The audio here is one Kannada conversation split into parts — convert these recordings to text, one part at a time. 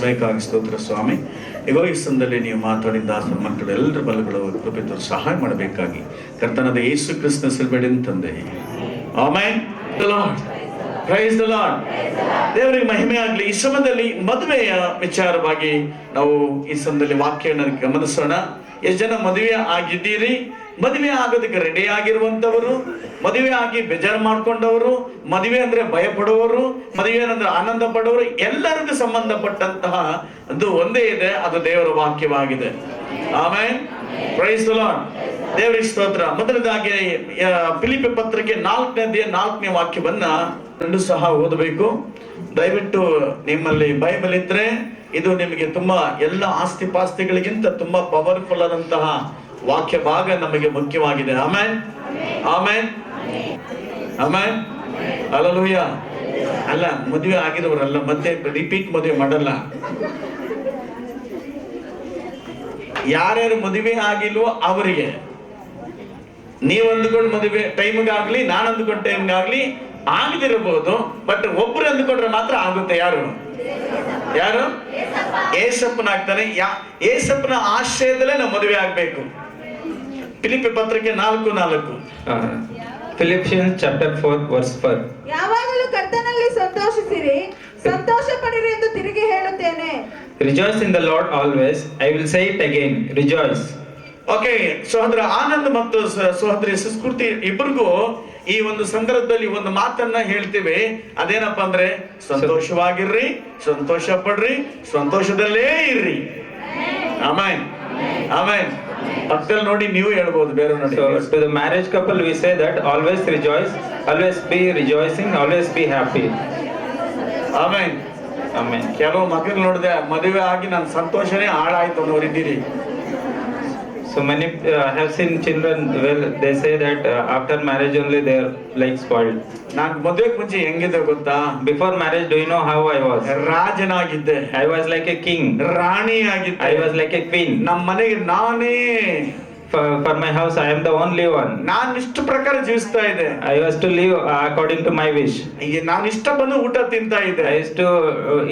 ಬೇಕಾಗಿ ಸ್ತೋತ್ರ ಸ್ವಾಮಿ. ಈಗೋ ಈ ಸಂದರ್ಭದಲ್ಲಿ ನೀವು ಮಾತಾಡಿದ ದಾಸರ ಮಕ್ಕಳು ಎಲ್ಲರ ಬಲಗಳು ಕೃಪೆ ತೋರಿಸಿ ಸಹಾಯ ಮಾಡಬೇಕಾಗಿ ಕರ್ತನಾದ ಯೇಸು ಕ್ರಿಸ್ತನ ಹೆಸರಿನಲ್ಲಿ ತಂದೆ. Amen. The Lord, praise the Lord. ದೇವರಿಗೆ ಮಹಿಮೆ ಆಗಲಿ. ಈ ಸಮಯದಲ್ಲಿ ಮದುವೆಯ ವಿಚಾರವಾಗಿ ನಾವು ಈ ಸಮಯದಲ್ಲಿ ವಾಕ್ಯವನ್ನು ಗಮನಿಸೋಣ. ಎಷ್ಟು ಜನ ಮದುವೆ ಆಗಿದ್ದೀರಿ? ಮದುವೆ ಆಗೋದಕ್ಕೆ ರೆಡಿ ಆಗಿರುವಂತವರು, ಮದುವೆ ಆಗಿ ಬೇಜಾರು ಮಾಡ್ಕೊಂಡವರು, ಮದುವೆ ಅಂದ್ರೆ ಭಯ ಪಡುವವರು, ಮದುವೆ ಅಂದ್ರೆ ಆನಂದ ಪಡುವವರು, ಎಲ್ಲರಿಗೂ ಸಂಬಂಧಪಟ್ಟಂತಹ ಅದು ಒಂದೇ ಇದೆ, ಅದು ದೇವರ ವಾಕ್ಯವಾಗಿದೆ. ಆಮೆನ್. Praise the Lord. ದೇವರಿಗೆ ಸ್ತೋತ್ರ. ಮೊದಲದಾಗಿ ಫಿಲಿಪ್ಪಿ ಪತ್ರಿಕೆ 4ನೇ ವಾಕ್ಯವನ್ನ రెండు ಸಹ ಓದಬೇಕು. ದಯವಿಟ್ಟು ನಿಮ್ಮಲ್ಲಿ ಬೈಬಲ್ ಇದ್ರೆ ಇದು ನಿಮಗೆ ತುಂಬಾ ಎಲ್ಲ ಆಸ್ತಿ ಪಾಸ್ತಿಗಳಿಗಿಂತ ತುಂಬಾ ಪವರ್ಫುಲ್ ಆದಂತಹ ವಾಕ್ಯ ಭಾಗ ನಮಗೆ ಮುಖ್ಯವಾಗಿದೆ. Amen, amen, amen. ಹಲ್ಲೆಲೂಯಾ. ಅಲ್ಲ, ಮದುವೆ ಆಗಿರೋರಲ್ಲ, ಮತ್ತೆ ರಿಪೀಟ್ ಮದುವೆ ಮಾಡಲ್ಲ. ಯಾರ್ಯಾರು ಮದುವೆ ಆಗಿಲ್ವೋ ಅವರಿಗೆ ನೀವು ಅಂದುಕೊಂಡು ಮದುವೆ ಟೈಮ್ಗಾಗ್ಲಿ, ನಾನು ಅಂದುಕೊಂಡ ಟೈಮ್ಗಾಗ್ಲಿ ಆಗದಿರಬಹುದು, ಬಟ್ ಒಬ್ರು ಅಂದುಕೊಂಡ್ರೆ ಮಾತ್ರ ಆಗುತ್ತೆ. ಯಾರು ಯಾರು? ಏಸಪ್ಪನಾಗ್ತಾನೆ. ಏಸಪ್ಪನ ಆಶ್ರಯದಲ್ಲೇ ನಾವು ಮದುವೆ ಆಗ್ಬೇಕು. ಫಿಲಿಪ್ಪಿ ಪತ್ರಿಕೆ 4:4. Philippians chapter 4 verse 4. ಯಾವಾಗಲೂ ಕರ್ತನಲ್ಲಿ ಸಂತೋಷಿಸಿರಿ, ಸಂತೋಷ ಪಡಿರಿ ಎಂದು ತಿರುಗಿ ಹೇಳುತ್ತೇನೆ. Rejoice in the Lord always. I will say it again, rejoice. Okay, ಸಹೋದರ ಆನಂದ್ ಮತ್ತು ಸಹೋದರಿ ಸುಸ್ಕೃತಿ ಇಬ್ಬರಿಗೂ ಈ ಒಂದು ಸಂದರ್ಭದಲ್ಲಿ ಒಂದು ಮಾತನ್ನ ಹೇಳ್ತೀವಿ. ಅದೇನಪ್ಪ ಅಂದ್ರೆ, ಸಂತೋಷವಾಗಿರ್ರಿ, ಸಂತೋಷ ಪಡ್ರಿ, ಸಂತೋಷದಲ್ಲೇ ಇರ್ರಿ. Amen, amen. ಪಕ್ಕದಲ್ಲಿ ನೋಡಿ ನೀವು ಹೇಳ್ಬೋದು, ಬೇರೆ ನೋಡಿ. So to the marriage couple we say that always rejoice, always be rejoicing, always be happy. Amen, Amen. ಕೆಲವು ಮಕ್ಕಳು ನೋಡಿದೆ, ಮದುವೆ ಆಗಿ ನನ್ನ ಸಂತೋಷನೇ ಹಾಳಾಯ್ತು ಅನ್ನೋರಿದ್ದೀರಿ. So many have seen children, well they say that after marriage only they are like spoiled. ನಾನು ಮದುವೆಗೆ ಮುಂಚೆ ಹೆಂಗಿದ್ದೆ ಗೊತ್ತಾ? Before marriage, do you know how I was? ರಾಜನಾಗಿದ್ದೆ. I was like a king. ರಾಣಿ ಆಗಿದ್ದೆ. I was like a queen. ನಮ್ಮ ಮನೆಗೆ ನಾನೇ, For my house I am the only one. ನಾನು ಇಷ್ಟ ಪ್ರಕಾರ ಜೀವಿಸ್ತಾ ಇದ್ದೆ. I used to live according to my wish. ಈಗ ನಾನು ಇಷ್ಟ ಬಂದು ಊಟ ತಿಂತಾ ಇದ್ದೆ. I used to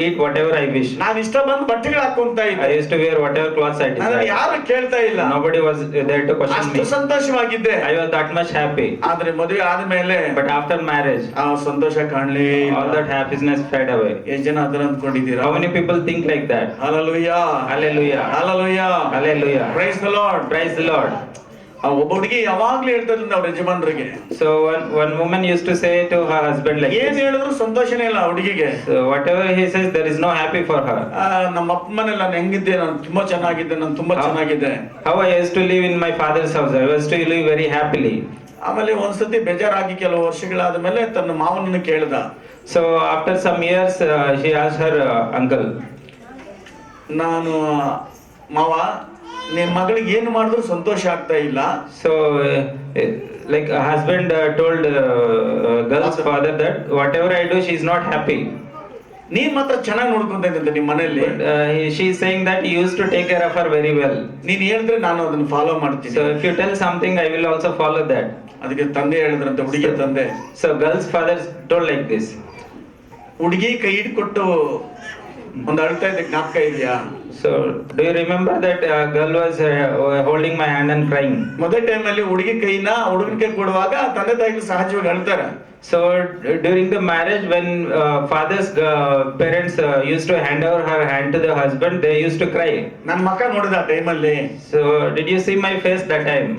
eat whatever I wish. ನಾನು ಇಷ್ಟ ಬಂದು ಬಟ್ಟೆಗಳು ಹಾಕೊಂತ ಇದ್ದೆ. I used to wear whatever clothes I ನಾನು desired. ಯಾರು ಕೇಳ್ತಾ ಇಲ್ಲ. Nobody was there to question ಅಷ್ಟು me. ಸಂತೋಷವಾಗಿದ್ದೆ. I was that much happy. ಆದ್ರೆ ಮದುವೆ ಆದ್ಮೇಲೆ But after marriage, ಆ ಸಂತೋಷ ಕಾಣ್ಲೇ ಇಲ್ಲ. all that happiness fade away. ಎಷ್ಟು ಜನ ಅದನ್ನ ಅಂದ್ಕೊಂಡಿದ್ದೀರಾ? How many people think like that? Hallelujah, Hallelujah. Hallelujah, Hallelujah. Price the Lord. Praise the Lord. ಒಬ್ಬ ಹುಡುಗಿ ಯಾವಾಗ್ಲೂ ಹೇಳ್ತಾರೆ ಅವ್ರ ಯಜಮಾನರಿಗೆ, So one woman used to say to her husband like ಏನ್ this. ಹೇಳಿದ್ರು ಸಂತೋಷನೇ ಇಲ್ಲ ಹುಡುಗಿಗೆ. So whatever he says, there is no happy for her. ನಮ್ಮ ಅಪ್ಪ ಮನೇಲಿ ನಾನು ಹೆಂಗಿದ್ದೆ, ನಾನು ತುಂಬಾ ಚೆನ್ನಾಗಿದ್ದೆ, ನಾನು ತುಂಬಾ ಚೆನ್ನಾಗಿದ್ದೆ. How I used to live in my father's house. I used to live very happily. ಆಮೇಲೆ ಒಂದ್ಸತಿ ಬೇಜಾರಾಗಿ ಕೆಲವು ವರ್ಷಗಳಾದ ಮೇಲೆ ತನ್ನ ಮಾವನನ್ನು ಕೇಳ್ದ. So after some years, she asked her uncle. ನಾನು ಮಾವ, ನಿನ್ ಮಗಳಿಗೆ ಏನು ಮಾಡಿದ್ರು ಸಂತೋಷ ಆಗ್ತಾ ಇಲ್ಲ. So like a husband told girl's father that whatever I do, she is not happy. ನೀನ್ ಮಾತ್ರ ಚೆನ್ನಾಗಿ ನೋಡ್ಕೊಂತ ಇದ್ದಂತೆ ನಿಮ್ ಮನೆಯಲ್ಲಿ. She is saying that you used to take care of her very well. ನೀನ್ ಹೇಳಿದ್ರೆ ನಾನು ಅದನ್ನ ಫಾಲೋ ಮಾಡ್ತೀನಿ. So if you tell something, I will also follow that. ಅದಕ್ಕೆ ತಂದೆ ಹೇಳಿದ್ರಂತೆ, ಹುಡುಗಿ ತಂದೆ. So girl's father told like this. ಹುಡುಗಿ ಕೈ ಹಿಡ್ಕೊಟ್ಟು ಒಂದು ಅಳ್ತಾ ಇದ್ದ ಜ್ಞಾಪಕ ಇದೆಯಾ? So do you remember that girl was holding my hand and crying? ಮೊದಲ ಟೈಮಲ್ಲಿ ಹುಡುಗಿ ಕೈನ ಹುಡುಗನ ಕೈ ಕೊಡುವಾಗ ತಂದೆ ತಾಯಿಗಳು ಸಹಜವಾಗಿ ಅಳ್ತಾರೆ. So during the marriage, when father's parents used to hand over her hand to the husband, they used to cry. ನನ್ನ ಮಕ್ಕ ನೋಡಿದ ಆ ಟೈಮಲ್ಲಿ. So did you see my face that time?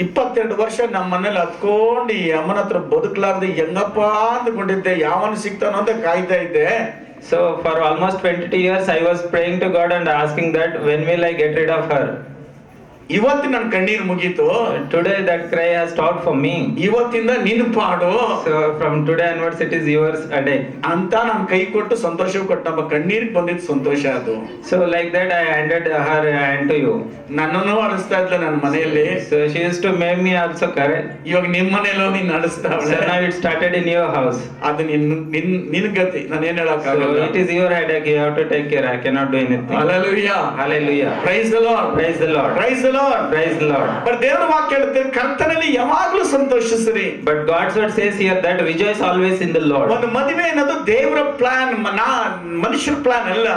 22 ವರ್ಷ ನಮ್ಮ ಮನೇಲಿ ಹತ್ಕೊಂಡು ಈ ಅಮ್ಮನ ಹತ್ರ ಬದುಕಲಾರ್ದೆ ಹೆಂಗಪ್ಪ ಅಂದ್ಕೊಂಡಿದ್ದೆ, ಯಾವನು ಸಿಗ್ತಾನೋ ಅಂತ ಕಾಯ್ತಾ ಇದ್ದೆ. So for almost 22 years I was praying to God and asking that when will I get rid of her? ಇವತ್ತು ನನ್ನ ಕಣ್ಣೀರು ಮುಗೀತು. Today that cry has stopped for me. ಇವತ್ತಿಂದ ನಿನ್ನ ಪಾಡು. So from today onwards it is yours a day. ಅಂತ ನಾನು ಕೈ ಕೊಟ್ಟು ಸಂತೋಷ ಕೊಟ್ಟು ನಮ್ಮ ಕಣ್ಣೀರಿಗೆ ಬಂದಿದ್ದು ಸಂತೋಷ ಅದು. So like that I handed her hand to you. ನನ್ನನ್ನು ಅಳಿಸ್ತಾ ಇದ್ಲ ನನ್ನ ಮನೆಯಲ್ಲಿ. So she used to make me also correct. ಇವಾಗ ನಿಮ್ಮ ಮನೆಯಲ್ಲೋ ನೀನ್ So ನಡೆಸ್ತಾವಳೆ. now it started in your house. ಅದು ನಿನ್ ಗತಿ, ನಾನು ಏನ್ So ಹೇಳಕ್ಕಾಗಲ್ಲ. it is your headache, you have to take care. I cannot do anything. Hallelujah, Hallelujah. Price the Lord, Praise the Lord. Praise the Lord. Praise the Lord. But ದೇವರ ವಾಕ್ಯ ಹೇಳುತ್ತೆ ಕರ್ತನಲ್ಲಿ ಯಾವಾಗ್ಲೂ ಸಂತೋಷಿಸಿರಿ. But God's word says here that rejoice always in the Lord. ಒಂದು ಮದುವೆ ಅನ್ನೋದು ದೇವರ ಪ್ಲಾನ್, ಮನುಷ್ಯರ ಪ್ಲಾನ್ ಅಲ್ಲ.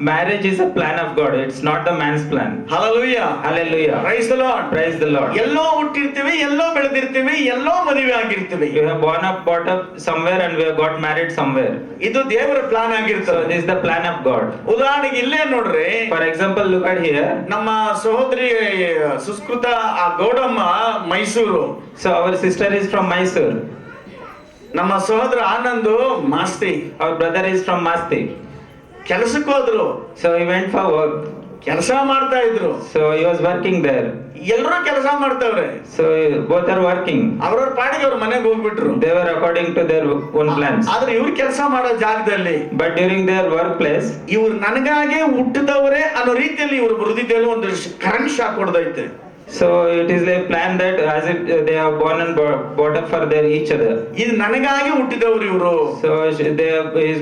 Marriage is a plan of God. It's not the man's plan. Hallelujah. Hallelujah. Praise the Lord. Praise the Lord. ಎಲ್ಲೋ ಹುಟ್ಟಿರ್ತೀವಿ, ಎಲ್ಲೋ ಬೆಳೆದಿರ್ತೀವಿ, ಎಲ್ಲೋ ಮದುವೆ ಆಗಿರ್ತೀವಿ. We have born up, brought up somewhere, and we have got married somewhere. ಇದು ದೇವರ ಪ್ಲಾನ್ So ಆಗಿರ್ತದೆ. this is the plan of God. ಉದಾಹರಣೆಗೆ ಇಲ್ಲೇ ನೋಡ್ರಿ, For example, look at here. ನಮ್ಮ ಸಹೋದರಿ ಸುಸ್ಕೃತ ಆ ಗೌಡಮ್ಮ Mysuru, So our sister is from Mysore. ನಮ್ಮ ಸಹೋದರ Anand Masti Our brother is from Masti. ಕೆಲಸಕ್ಕೆ ಹೋದ್ರು, So he went for work. ಕೆಲಸ ಮಾಡ್ತಾ ಇದ್ರು. So he was working there. ಎಲ್ಲರೂ ಕೆಲಸ ಮಾಡ್ತಾವ್ರೆ. So both are working. ಅವ್ರವ್ರ ಪಾಡಿಗೆ ಅವ್ರ ಮನೆಗೆ ಹೋಗ್ಬಿಟ್ರು. They were according to their own plans. ಆದ್ರೆ ಇವ್ರು ಕೆಲಸ ಮಾಡೋ ಜಾಗದಲ್ಲಿ But during their workplace, ಇವ್ರು ನನಗಾಗೆ ಹುಟ್ಟಿದವರೇ ಅನ್ನೋ ರೀತಿಯಲ್ಲಿ ಇವ್ರ ಹೃದಯದಲ್ಲಿ ಒಂದು ಕರೆಂಟ್ ಶಾಕ್ ಹೊಡೆದೈತೆ. so it is a plan that as if they are born and brought up for their each other. ಇದು ನನಗಾಗಿ ಹುಟ್ಟಿದವರು ಇವರು. So is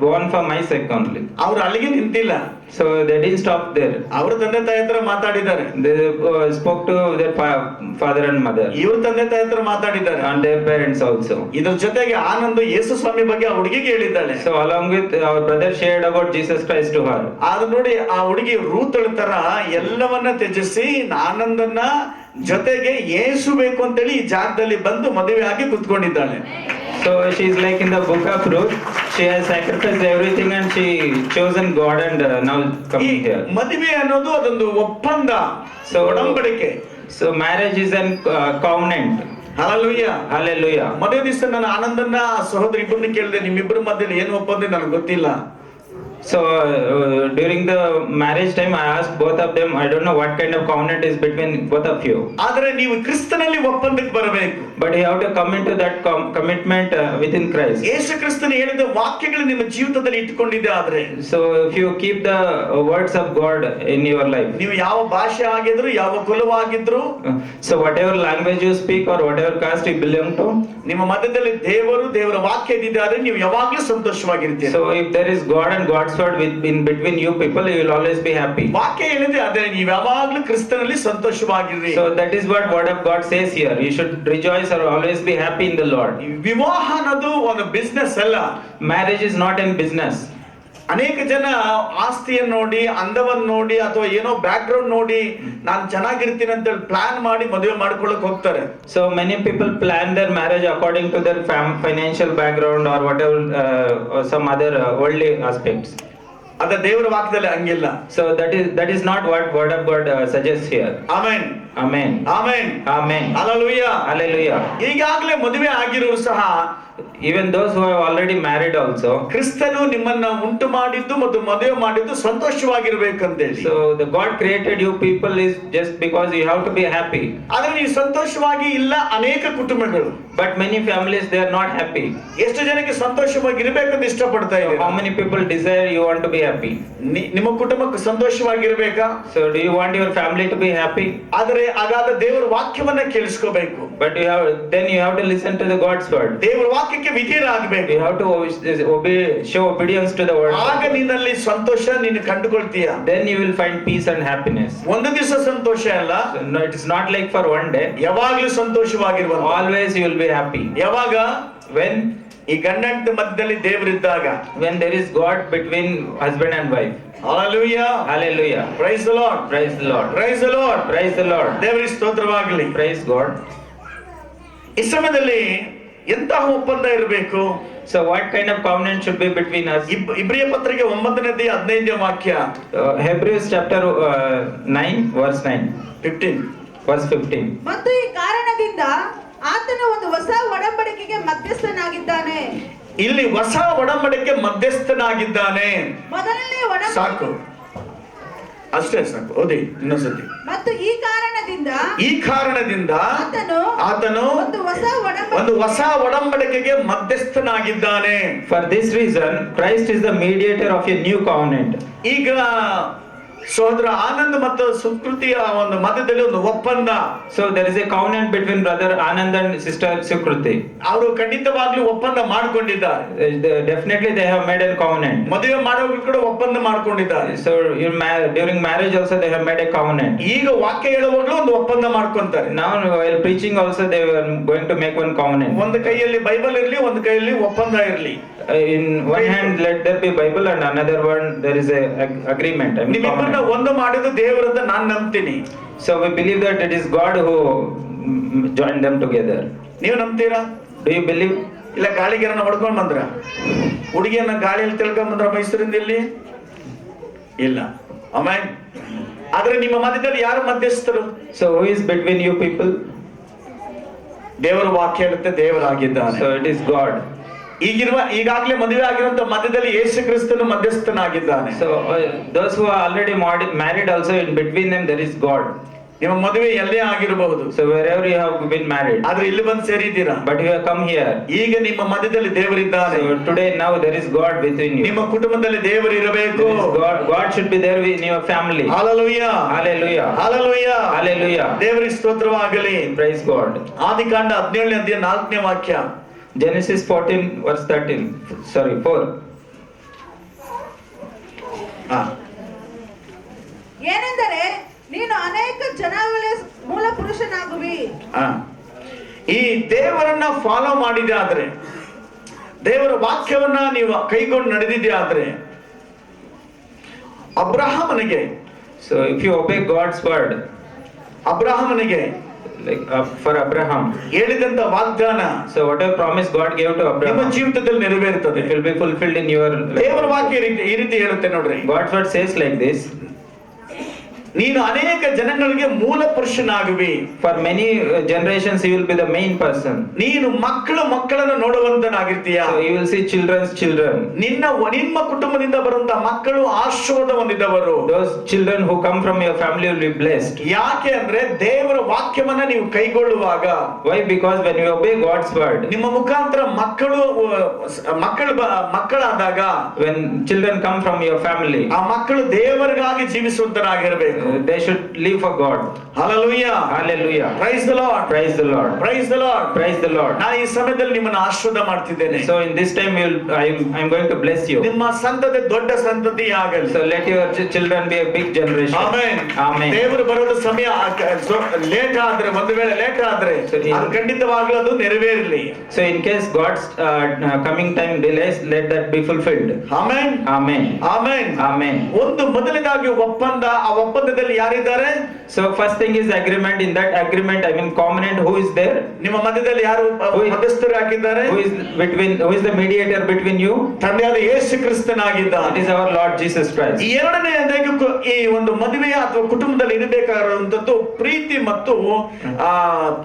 born for my sake only. ಅವ್ರು ಅಲ್ಲಿಗೆ ನಿಂತಿಲ್ಲ. So they didn't stop there. ಅವ್ರ ತಂದೆ ತಾಯಿ ಹತ್ರ ಮಾತಾಡಿದ್ದಾರೆ, They spoke to their father and mother ಇವ್ರ ತಂದೆ ತಾಯಿ ಹತ್ರ ಮಾತಾಡಿದ್ದಾರೆ, and their parents also. ಇದ್ರ ಜೊತೆಗೆ ಆನಂದ್ ಯೇಸು ಸ್ವಾಮಿ ಬಗ್ಗೆ ಆ ಹುಡುಗಿಗೆ ಹೇಳಿದ್ದಾಳೆ. So along with our brother shared about Jesus Christ to her. ಆದ್ರೆ ನೋಡಿ ಆ ಹುಡುಗಿ ರೂತ್ ತರ ಎಲ್ಲವನ್ನ ತ್ಯಜಿಸಿ ಆನಂದನ್ನ ಜೊತೆಗೆ ಯೇಸು ಬೇಕು ಅಂತೇಳಿ ಈ ಜಾಗದಲ್ಲಿ ಬಂದು ಮದುವೆ ಆಗಿ ಕುತ್ಕೊಂಡಿದ್ದಾಳೆ. So she is like in the book of Ruth. She has sacrificed everything and she chosen God and now ಈ coming here. ಮದುವೆ ಅನ್ನೋದು ಅದೊಂದು ಒಪ್ಪಂದ, So- ಒಡಂಬಡಿಕೆ. So marriage is an covenant. Hallelujah. Hallelujah. ಮದುವೆ ದಿವಸ ನಾನು ಆನಂದನ್ನ ಸಹೋದರಿ ಇಬ್ಬರನ್ನ ಕೇಳಿದೆ, ನಿಮ್ಮಿಬ್ಬರ ಮಧ್ಯದಲ್ಲಿ ಏನು ಒಪ್ಪಂದ ನನಗೆ ಗೊತ್ತಿಲ್ಲ. So during the marriage time, I asked both of them. I don't know what kind of covenant is between both of you. ಆದ್ರೆ ನೀವು ಕ್ರಿಸ್ತನಲ್ಲಿ ಒಪ್ಪಂದಕ್ಕೆ ಬರಬೇಕು. But you have to come into that commitment within Christ. ಯೇಸು ಕ್ರಿಸ್ತನು ಹೇಳಿದ ವಾಕ್ಯಗಳು ನಿಮ್ಮ ಜೀವಿತದಲ್ಲಿ ಇಟ್ಟುಕೊಂಡಿದ್ದೆ ಆದ್ರೆ, So if you keep the words of God in your life, ನೀವು ಯಾವ ಭಾಷೆ ಆಗಿದ್ರು, ಯಾವ ಕುಲವಾಗಿದ್ರು, so whatever language you speak or whatever caste you belong to, ನಿಮ್ಮ ಮಧ್ಯದಲ್ಲಿ ದೇವರ ವಾಕ್ಯ ಇದ್ದಿದ್ದಾರೆ, ನೀವು ಯಾವಾಗಲೂ ಸಂತೋಷವಾಗಿರ್ತೀರಿ. so if there is God and God's word in between you people, you will always be happy. ವಾಕ್ಯ ಹೇಳಿದೆ ಅದೇ, ನೀವು ಯಾವಾಗಲೂ ಕ್ರಿಸ್ತನಲ್ಲಿ ಸಂತೋಷವಾಗಿರ್ರಿ. So that is what word of God says here. You should rejoice or always be happy in the Lord. ವಿವಾಹ ಅನ್ನೋದು ಒಂದು ಬಿಸ್ನೆಸ್ ಅಲ್ಲ. Marriage is not in business. ಅನೇಕ ಜನ ಆಸ್ತಿಯನ್ನು ನೋಡಿ, ಅಂದವನ್ನು ನೋಡಿ, ಅಥವಾ ಏನೋ ಬ್ಯಾಕ್ ಗ್ರೌಂಡ್ ನೋಡಿ ನಾನು ಚೆನ್ನಾಗಿರ್ತೀನಿ ಅಂತ ಪ್ಲಾನ್ ಮಾಡಿ ಮದುವೆ ಮಾಡ್ಕೊಳ್ಳಕ್ ಹೋಗ್ತಾರೆ. So many people plan their marriage according to their financial background or whatever or some other worldly aspects. ಅದ ದೇವರ ವಾಕ್ಯದಲ್ಲಿ ಹಂಗಿಲ್ಲ. So that is not what word of God suggests here. Amen, Amen. Amen, Amen. Hallelujah. Hallelujah. ಈಗಾಗಲೇ ಮದುವೆ ಆಗಿರೋರು ಸಹ Even those who have already married also. ಕ್ರಿಸ್ತನು ನಿಮ್ಮನ್ನ ಉಂಟು ಮಾಡಿದ್ದು ಮತ್ತು ಮದುವೆ ಮಾಡಿದ್ದು ಸಂತೋಷವಾಗಿರ್ಬೇಕಂತೇಳಿ. So the God created you people is just because you have to be happy. ಆದ್ರೆ ನೀವು ಸಂತೋಷವಾಗಿ ಇಲ್ಲ ಅನೇಕ ಕುಟುಂಬಗಳು. But many families they are not happy. ಎಷ್ಟು ಜನಕ್ಕೆ ಸಂತೋಷವಾಗಿ ಇರಬೇಕಂತ ಇಷ್ಟಪಡ್ತಾ So ಇದ್ದೀರಾ? how many people desire you want to be happy? ನಿಮ್ಮ ಕುಟುಂಬಕ್ಕೆ ಸಂತೋಷವಾಗಿರ್ಬೇಕಾ? So do you want your family to be happy? ಆದ್ರೆ ಹಾಗಾದ ದೇವರ ವಾಕ್ಯವನ್ನ ಕೇಳಿಸ್ಕೋಬೇಕು. But then you have to listen to the God's word. ದೇವರ ವಾಕ್ಯಕ್ಕೆ ವಿಧೇಯರಾಗಬೇಕು. You have to show obedience to the word. ಆಗ ನಿನ್ನಲ್ಲಿ ಸಂತೋಷ ನೀನು ಕಂಡುಕೊಳ್ತೀಯ. Then you will find peace and happiness. ಒಂದು ದಿವಸ ಸಂತೋಷ ಅಲ್ಲ, So, no, it is not like for one day. ಯಾವಾಗ್ಲೂ ಸಂತೋಷವಾಗಿರುವಂತ. Always you will be happy. ಯಾವಾಗ? When ಈ ಗಂಡ ಹೆಂಡತಿ ಮಧ್ಯದಲ್ಲಿ ದೇವರಿದ್ದಾಗ. there is God between husband and wife. Hallelujah. Hallelujah. Praise the Lord. Praise the Lord. Praise the Lord. Praise the Lord. ದೇವರಿಗೆ ಸ್ತೋತ್ರವಾಗಲಿ. Praise God. ಈ ಸಮಯದಲ್ಲಿ ಎಂತಹ ಒಪ್ಪಂದ ಇರಬೇಕು? So what kind of covenant should be between us? ಇಬ್ರಿಯ ಪತ್ರಿಕೆ 9:15 ವಾಕ್ಯ. Hebrews chapter 9 verse 9. 15. Verse 15. ಮತ್ತು ಈ ಕಾರಣದಿಂದ ಆತನು ಒಂದು ಹೊಸ ಒಡಂಬಡಿಕೆಗೆ ಮಧ್ಯಸ್ಥನಾಗಿದ್ದಾನೆ. ಇಲ್ಲಿ ಹೊಸ ಒಡಂಬಡಿಕೆ ಮಧ್ಯಸ್ಥನಾಗಿದ್ದಾನೆ. ಮೊದಲನೇ ಸಾಕು, ಅಷ್ಟೇ ಸಾಕು. ಓದಿ ಇನ್ನೊಂದ್ಸತಿ. ಮತ್ತು ಈ ಕಾರಣದಿಂದ ಆತನು ಒಂದು ಹೊಸ ಒಡಂಬಡಿಕೆಗೆ ಮಧ್ಯಸ್ಥನಾಗಿದ್ದಾನೆ. For this reason Christ is the mediator of a new covenant. ಈಗ ಸೊ ಅದರ ಆನಂದ್ ಮತ್ತು ಸುಕೃತಿಯ ಒಂದು ಮಧ್ಯದಲ್ಲಿ ಒಂದು ಒಪ್ಪಂದ. So there is a covenant between brother Anand and sister Sukruti. ಅವರು ಖಂಡಿತವಾಗ್ಲೂ ಒಪ್ಪಂದ ಮಾಡ್ಕೊಂಡಿದ್ದಾರೆ. Definitely they have made a covenant. ಮದುವೆ ಮಾಡುವಾಗ ಕೂಡ ಒಪ್ಪಂದ ಮಾಡ್ಕೊಂಡಿದ್ದಾರೆ. So during marriage also they have made a covenant. ಈಗ ವಾಕ್ಯ ಹೇಳುವಾಗಲೂ ಒಂದು ಒಪ್ಪಂದ ಮಾಡ್ಕೊಂತಾರೆ. Now while preaching also they were going to make one covenant. ಒಂದು ಕೈಯಲ್ಲಿ ಬೈಬಲ್ ಇರಲಿ, ಒಂದು ಕೈಯಲ್ಲಿ ಒಪ್ಪಂದ ಇರಲಿ. In one hand let there be Bible and another one there is a agreement. I mean, ನಿಮ್ಮಿಬ್ಬರನ್ನ ಒಂದು ಮಾಡಿದ ದೇವರಂತ ನಾನು ನಂಬ್ತೀನಿ. So we believe that it is God who joined them together. ನೀವು ನಂಬ್ತೀರಾ? Do you believe? ಇಲ್ಲ ಗಾಳಿಗೆರನ್ನ ಹೊಡ್ಕೊಂಡ್ ಬಂದ್ರ, ಹುಡುಗಿಯನ್ನ ಗಾಳಿಯಲ್ಲಿ ತಿಳ್ಕೊಂಡ್ ಬಂದ್ರ ಮೈಸೂರಿಂದ ಇಲ್ಲಿ ಇಲ್ಲ. ಆಮೇಲೆ ಆದ್ರೆ ನಿಮ್ಮ ಮಧ್ಯದಲ್ಲಿ ಯಾರು ಮಧ್ಯಸ್ಥರು? So who is between you people? ದೇವರ ವಾಕ್ಯ ಹೇಳುತ್ತೆ ದೇವರಾಗಿದ್ದಾನೆ. So it is God. ಈಗಾಗಲೇ ಮದುವೆ ಆಗಿರುವಂತ ಮಧ್ಯದಲ್ಲಿ ಯೇಸು ಕ್ರಿಸ್ತನು ಮಧ್ಯಸ್ಥನಾಗಿದ್ದಾನೆ. So those who are already married also, in between them there is God. ನಿಮ್ಮ ಮದುವೆ ಎಲ್ಲೇ ಆಗಿರಬಹುದು. So wherever you have been married. ಆದ್ರೆ ಇಲ್ಲಿ ಬಂದು ಸೇರಿದ್ದೀರಾ. But you have come here. ಈಗ ನಿಮ್ಮ ಮಧ್ಯದಲ್ಲಿ ದೇವರಿದ್ದಾನೆ. So today now there is God within you. ನಿಮ್ಮ ಕುಟುಂಬದಲ್ಲಿ ದೇವರು ಇರಬೇಕು. God should be there in your family. Hallelujah. Hallelujah. Hallelujah. Hallelujah. ದೇವರಿಗೆ ಸ್ತೋತ್ರವಾಗಲಿ. Praise God. ಆದಿಕಾಂಡ 17ನೇ ಅಧ್ಯಾಯ 4ನೇ ವಾಕ್ಯ. Genesis 14 verse 13. Sorry, 4. ಏನೆಂದರೆ ನೀನು ಅನೇಕ ಜನಾಂಗಗಳ ಮೂಲ ಪುರುಷನಾಗುವಿ. ಈ ದೇವರನ್ನ ಫಾಲೋ ಮಾಡಿದೆ ಆದ್ರೆ, ದೇವರ ವಾಕ್ಯವನ್ನ ನೀವು ಕೈಗೊಂಡು ನಡೆದಿದೆ ಆದ್ರೆ, ಅಬ್ರಹಾಮನಿಗೆ, So if you obey God's word, ಅಬ್ರಹಾಮನಿಗೆ like for Abraham, ಹೇಳಿದಂತ ವಾಗ್ದಾನ, so whatever promise God gave to ನಿಮ್ಮ Abraham, ಜೀವಿತದಲ್ಲಿ ನೆರವೇರುತ್ತದೆ. it will be fulfilled in your ದೇವರ life. ವಾಕ್ಯ ಈ ರೀತಿ ಹೇಳುತ್ತೆ ನೋಡ್ರಿ. God's word says like this. ನೀನು ಅನೇಕ ಜನಗಳಿಗೆ ಮೂಲ ಪುರುಷನಾಗುವಿ. For many generations you will be the main person. ನೀನು ಮಕ್ಕಳನ್ನು ನೋಡುವಂತನಾಗಿರ್ತೀಯ. So you will see children's children. ನಿಮ್ಮ ಕುಟುಂಬದಿಂದ ಬರುವಂತ ಮಕ್ಕಳು ಆಶೀರ್ವಾದ ಹೊಂದಿದವರು. Those children who come from your family will be blessed. ಯಾಕೆ ಅಂದ್ರೆ ದೇವರ ವಾಕ್ಯವನ್ನ ನೀವು ಕೈಗೊಳ್ಳುವಾಗ, Why? Because when you obey God's word, ನಿಮ್ಮ ಮುಖಾಂತರ ಮಕ್ಕಳಾದಾಗ, when children come from your family, ಆ ಮಕ್ಕಳು ದೇವರಿಗಾಗಿ ಜೀವಿಸುವಂತರಾಗಿರಬೇಕು. they should live for God. Hallelujah. Hallelujah. Praise the Lord. Praise the Lord. Praise the Lord. Praise the Lord. ನಾನು ಈ ಸಮಯದಲ್ಲಿ ನಿಮ್ಮನ್ನು ಆಶೀರ್ವಾದ ಮಾಡ್ತಿದ್ದೇನೆ. So in this time I'm going to bless you. ನಿಮ್ಮ ಸಂತತಿ ದೊಡ್ಡ ಸಂತತಿ ಆಗಲಿ. So let your children be a big generation. Amen. Amen. ದೇವರು ಬರೋದು ಸಮಯ ಲೇಟ್ ಆದ್ರೆ, ಒಂದು ವೇಳೆ ಲೇಟ್ ಆದ್ರೆ ಅದು ಖಂಡಿತವಾಗ್ಲೂ ಅದು ನೆರವೇರಲಿ. So in case God's coming time delays, let that be fulfilled. Amen. Amen. Amen. Amen. ಒಂದು ಮೊದಲನೇದಾಗಿ ಒಪ್ಪಂದ, ಆ ಒಪ್ಪಂದದಲ್ಲಿ ಯಾರಿದ್ದಾರೆ? So first thing is agreement. In that agreement, I mean covenant, who is there? ನಿಮ್ಮ ಮಧ್ಯದಲ್ಲಿ ಯಾರು ಮಧ್ಯಸ್ಥರು ಹಾಕಿದ್ದಾರೆ? Who is the mediator between you? ತಂದೆಯಾದ ಯೇಸು ಕ್ರಿಸ್ತನಾಗಿದ್ದಾನೆ. It is our Lord Jesus Christ. ಈ ಎರಡನೆಯದಾಗಿ ಈ ಒಂದು ಮದುವೆ ಅಥವಾ ಕುಟುಂಬದಲ್ಲಿ ಇರಬೇಕಾಗಿರುವಂತದ್ದು ಪ್ರೀತಿ ಮತ್ತು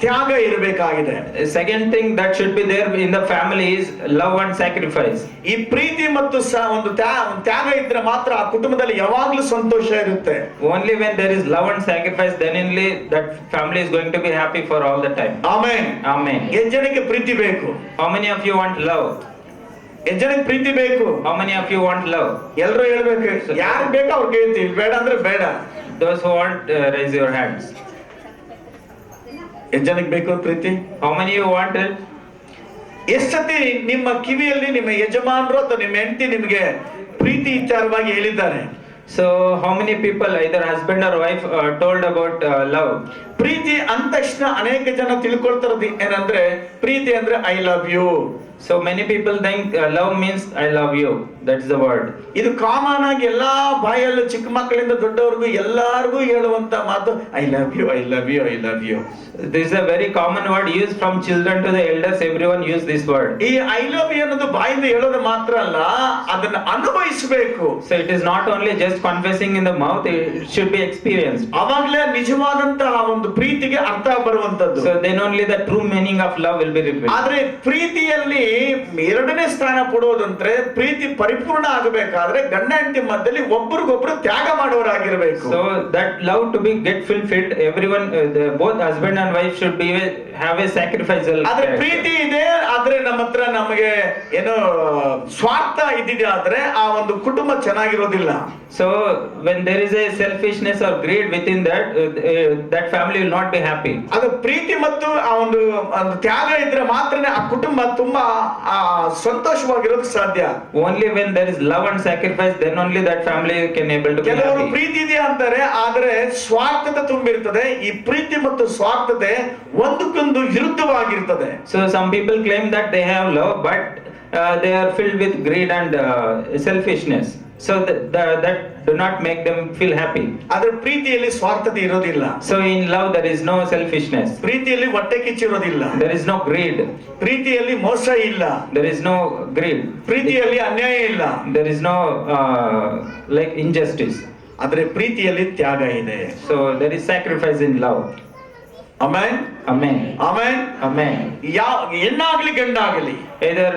ತ್ಯಾಗ ಇರಬೇಕಾಗಿದೆ. Second thing that should be there in the family is love and sacrifice. ಈ ಪ್ರೀತಿ ಮತ್ತು ಒಂದು ತ್ಯಾಗ ಇದ್ರೆ ಮಾತ್ರ ಆ ಕುಟುಂಬದಲ್ಲಿ ಯಾವಾಗ್ಲೂ ಸಂತೋಷ ಇರುತ್ತೆ. Only when there is love and sacrifice, then only that family is going to be happy for all the time. Amen. Amen. ಎಷ್ಟು ಜನಕ್ಕೆ ಪ್ರೀತಿ ಬೇಕು? How many of you want love? ಎಷ್ಟು ಜನಕ್ಕೆ ಪ್ರೀತಿ ಬೇಕು? How many of you want love? ಎಲ್ಲರೂ ಹೇಳ್ಬೇಕು. ಯಾರು ಬೇಕು ಅವ್ರು ಕೇಳ್ತೀವಿ, ಬೇಡ ಅಂದ್ರೆ ಬೇಡ. Those who want, raise your hands. ಎಷ್ಟು ಜನಕ್ಕೆ ಬೇಕು ಪ್ರೀತಿ? How many you want it? ಎಷ್ಟತಿ ನಿಮ್ಮ ಕಿವಿಯಲ್ಲಿ ನಿಮ್ಮ ಯಜಮಾನರು ಅಥವಾ ನಿಮ್ಮ ಹೆಂಡತಿ ನಿಮಗೆ ಪ್ರೀತಿ ವಿಚಾರವಾಗಿ ಹೇಳಿದ್ದಾರೆ? So how many people, either husband or wife, told about love? ಪ್ರೀತಿ ಅಂದ ತಕ್ಷಣ ಅನೇಕ ಜನ ತಿಳ್ಕೊಳ್ತಾರದು ಏನಂದ್ರೆ, ಪ್ರೀತಿ ಅಂದ್ರೆ I love you. So many people think love means I love you. That's the word. ಇದು ಕಾಮನ್ ಆಗಿ ಎಲ್ಲಾ ಬಾಯಲ್ಲೂ ಚಿಕ್ಕ ಮಕ್ಕಳಿಂದ ದೊಡ್ಡವರೆಗೂ ಎಲ್ಲಾರ್ಗೂ ಹೇಳುವಂತ ಮಾತು I love you, I love you, I love you. This is a very common word used from children to the elders. Everyone use this word. ಈ ಐ ಲವ್ ಯು ಅನ್ನೋದು ಬಾಯಿಂದ ಹೇಳೋದು ಮಾತ್ರ ಅಲ್ಲ, ಅದನ್ನ ಅನುಭವಿಸಬೇಕು. So it is not only just confessing in the mouth, it should be experienced. ಅವಾಗಲೇ ನಿಜವಾದಂತಹ ಒಂದು ಪ್ರೀತಿಗೆ ಅರ್ಥ ಬರುವಂತದ್ದು. So then only the true meaning of love will be revealed. ಆದ್ರೆ ಪ್ರೀತಿಯಲ್ಲಿ ಎರಡನೇ ಸ್ಥಾನ ಕೊಡೋದಂದ್ರೆ ಪ್ರೀತಿ ಪರಿಪೂರ್ಣ ಆಗಬೇಕಾದ್ರೆ ಗಂಡ ಹೆಂಡತಿ ಮಧ್ಯದಲ್ಲಿ ಒಬ್ಬರಿಗೊಬ್ರು ತ್ಯಾಗ ಮಾಡುವವರಾಗಿರ್ಬೇಕು. So that love to be get fulfilled, everyone, both husband and wife should be have a sacrificial. ಆದ್ರೆ ಪ್ರೀತಿ ಇದೆ, ಆದ್ರೆ ನಮ್ಮ ಹತ್ರ ನಮಗೆ ಏನೋ ಸ್ವಾರ್ಥ ಇದ್ದಿದೆ ಆದ್ರೆ ಆ ಒಂದು ಕುಟುಂಬ ಚೆನ್ನಾಗಿರೋದಿಲ್ಲ. So when there is a selfishness or greed within that, that family will not be happy. ಅದು ಪ್ರೀತಿ ಮತ್ತು ಆ ಒಂದು ತ್ಯಾಗ ಇದ್ರೆ ಮಾತ್ರನೇ ಆ ಕುಟುಂಬ ತುಂಬಾ ಸಂತೋಷವಾಗಿರೋದಕ್ಕೆ ಸಾಧ್ಯ. Only when there is love and sacrifice, then only that family can able to be ಕೆಲವರು happy. ಪ್ರೀತಿ ಇದೆ ಅಂತಾರೆ, ಆದ್ರೆ ಸ್ವಾರ್ಥತೆ ತುಂಬಿರ್ತದೆ. ಈ ಪ್ರೀತಿ ಮತ್ತು ಸ್ವಾರ್ಥತೆ ಒಂದಕ್ಕೊಂದು ವಿರುದ್ಧವಾಗಿರ್ತದೆ. So some people claim that they have love, but they are filled with greed and selfishness. So that do not make them feel happy. ಆದ್ರೆ ಪ್ರೀತಿಯಲ್ಲಿ ಸ್ವಾರ್ಥತೆ ಇರೋದಿಲ್ಲ. So in love there is no selfishness. ಪ್ರೀತಿಯಲ್ಲಿ ಹೊಟ್ಟೆ ಕಿಚ್ಚಿರೋದಿಲ್ಲ. There is no greed. ಪ್ರೀತಿಯಲ್ಲಿ ಮೋಸ ಇಲ್ಲ. There is no greed. ಪ್ರೀತಿಯಲ್ಲಿ ಅನ್ಯಾಯ ಇಲ್ಲ. There is no like injustice. ಆದ್ರೆ ಪ್ರೀತಿಯಲ್ಲಿ ತ್ಯಾಗ ಇದೆ. So there is sacrifice in love. Amen, Amen. Amen, Amen. ಹೆಣ್ಣಾಗ್ಲಿ ಗಂಡಾಗಲಿ Either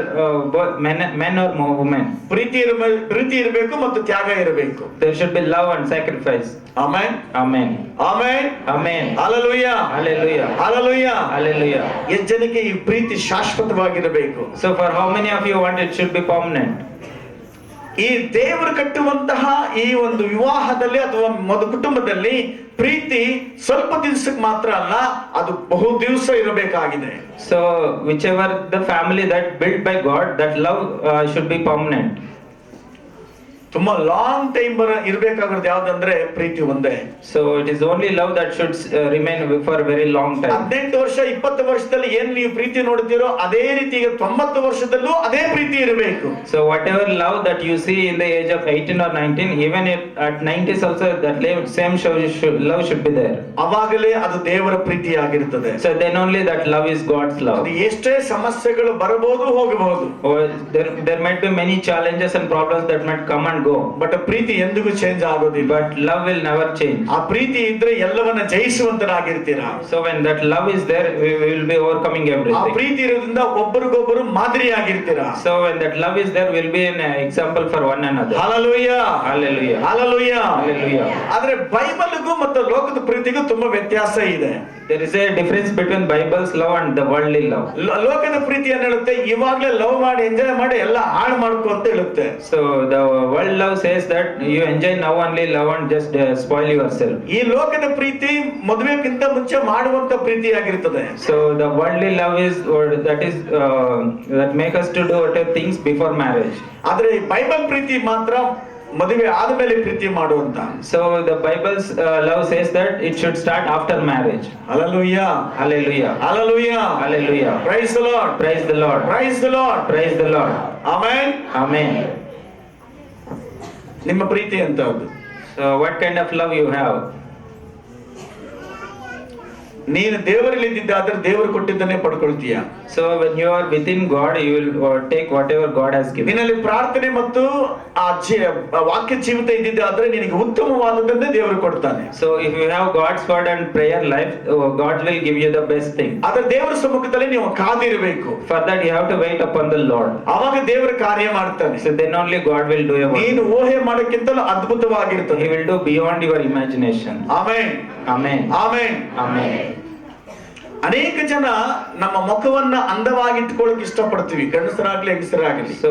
both men or women. ಪ್ರೀತಿ ಇರಬೇಕು ಮತ್ತು ತ್ಯಾಗ ಇರಬೇಕು. There should be love and sacrifice. Amen, Amen. Amen, Amen. Hallelujah, Hallelujah. Hallelujah. Hallelujah. ಎಷ್ಟು ಜನಕ್ಕೆ ಈ ಪ್ರೀತಿ ಶಾಶ್ವತವಾಗಿರಬೇಕು? So for how many of you want it should be permanent? ಈ ದೇವರು ಕಟ್ಟುವಂತಹ ಈ ಒಂದು ವಿವಾಹದಲ್ಲಿ ಅಥವಾ ಕುಟುಂಬದಲ್ಲಿ ಪ್ರೀತಿ ಸ್ವಲ್ಪ ದಿವಸಕ್ಕೆ ಮಾತ್ರ ಅಲ್ಲ, ಅದು ಬಹು ದಿವಸ ಇರಬೇಕಾಗಿದೆ. So whichever the family that built by God, that love should be permanent. ತುಂಬಾ ಲಾಂಗ್ ಟೈಮ್ ಇರಬೇಕಾಗಿರೋದು ಯಾವ್ದಂದ್ರೆ ಪ್ರೀತಿ ಒಂದೇ. So it is only love that should remain for a very long time. 18 ವರ್ಷ 20 ವರ್ಷದಲ್ಲಿ ಏನ್ ನೀವು ಪ್ರೀತಿ ನೋಡ್ತೀರೋ ಅದೇ ರೀತಿ ಈಗ 90 ವರ್ಷದಲ್ಲೂ ಅದೇ ಪ್ರೀತಿ ಇರಬೇಕು. So whatever love that you see in the age of 18 or 19, even at 90s also that same love should be there. ಅವಾಗಲೇ ಅದು ದೇವರ ಪ್ರೀತಿ ಆಗಿರುತ್ತದೆ. So then only that love is God's love. ಅದು ಎಷ್ಟೇ ಸಮಸ್ಯೆಗಳು ಬರಬಹುದು ಹೋಗಬಹುದು, There might be many challenges and problems that might come and go, but ಪ್ರೀತಿ ಎಂದಿಗೂ ಚೇಂಜ್ ಆಗೋದಿಲ್ಲ. but love will never change. ಆ ಪ್ರೀತಿ ಇದ್ರೆ ಎಲ್ಲವನ್ನ ಜಯಿಸುವಂತರಾಗಿರ್ತೀರಾ. So when that love is there, we will be overcoming ಆ everything. ಪ್ರೀತಿ ಇರೋದ್ರಿಂದ ಒಬ್ಬರಿಗೊಬ್ಬರು ಮಾದರಿಯಾಗಿರ್ತೀರಾ. So when that love is there, we'll be an example for one another. Hallelujah, Hallelujah. Hallelujah. Hallelujah. ಆದ್ರೆ ಬೈಬಲ್ಗೂ ಮತ್ತು ಲೋಕದ ಪ್ರೀತಿಗೂ ತುಂಬಾ ವ್ಯತ್ಯಾಸ ಇದೆ. There is a difference between Bible's love and the worldly love. ಲೋಕದ ಪ್ರೀತಿ ಏನ್ ಹೇಳುತ್ತೆ, ಇವಾಗ್ಲೇ ಲವ್ ಮಾಡಿ ಎಂಜಾಯ್ ಮಾಡಿ ಎಲ್ಲ ಹಾಳು ಮಾಡ್ಕೊ ಅಂತ ಹೇಳುತ್ತೆ. So the world love says that you enjoy now only, love and just spoil yourself. ಈ ಲೋಕದ ಪ್ರೀತಿ ಮದುವೆಗಿಂತ ಮುಂಚೆ ಮಾಡುವಂತ ಪ್ರೀತಿ ಆಗಿರ್ತದೆ. So the worldly love is that make us to do whatever things before marriage. ಆದ್ರೆ ಬೈಬಲ್ ಪ್ರೀತಿ ಮಾತ್ರ ಮದುವೆ ಆದ್ಮೇಲೆ ಪ್ರೀತಿ ಮಾಡುವಂತ. So the Bible's love says that it should start after marriage. Hallelujah, Hallelujah. Hallelujah, Hallelujah. Price the Lord, Praise the Lord. Praise the Lord, Praise the Lord. Amen. Amen. ನಿಮ್ಮ ಪ್ರೀತಿ ಎಂತದ್ದು? So what kind of love you have? ನೀನು ದೇವರಲ್ಲಿ ಇದ್ದಿದ್ದಾದ್ರೆ ದೇವರು ಕೊಟ್ಟಿದ್ದನ್ನೇ ಪಡ್ಕೊಳ್ತೀಯ. So when you are within God, you will take whatever God has given. ನಿನ್ನಲ್ಲಿ ಪ್ರಾರ್ಥನೆ ಮತ್ತು ಆ ವಾಕ್ಯ ಜೀವಿತ ಇದ್ದಿದ್ದಾದ್ರೆ ನಿನಗೆ ಉತ್ತಮವಾದದ್ದನ್ನೇ ದೇವರು ಕೊಡ್ತಾನೆ. So if you have God's word and prayer life, God will give you the best thing. ಆದ್ರೆ ದೇವರ ಸಮ್ಮುಖದಲ್ಲಿ ನೀವು ಕಾದಿರಬೇಕು. For that you have to wait upon the Lord. ಅವಾಗ ದೇವರು ಕಾರ್ಯ ಮಾಡ್ತಾನೆ. So then only God will do a work. ನೀನು ಊಹೆ ಮಾಡೋಕ್ಕಿಂತಲೂ ಅದ್ಭುತವಾಗಿರ್ತದೆ. He will do beyond your imagination. Amen, Amen. Amen. Amen. ಅನೇಕ ಜನ ನಮ್ಮ ಮುಖವನ್ನ ಅಂದವಾಗಿಟ್ಕೊಳ್ಳೋಕೆ ಇಷ್ಟಪಡ್ತೀವಿ, ಗಂಡಸರಾಗ್ಲಿ ಹೆಂಗಸರಾಗ್ಲಿ. So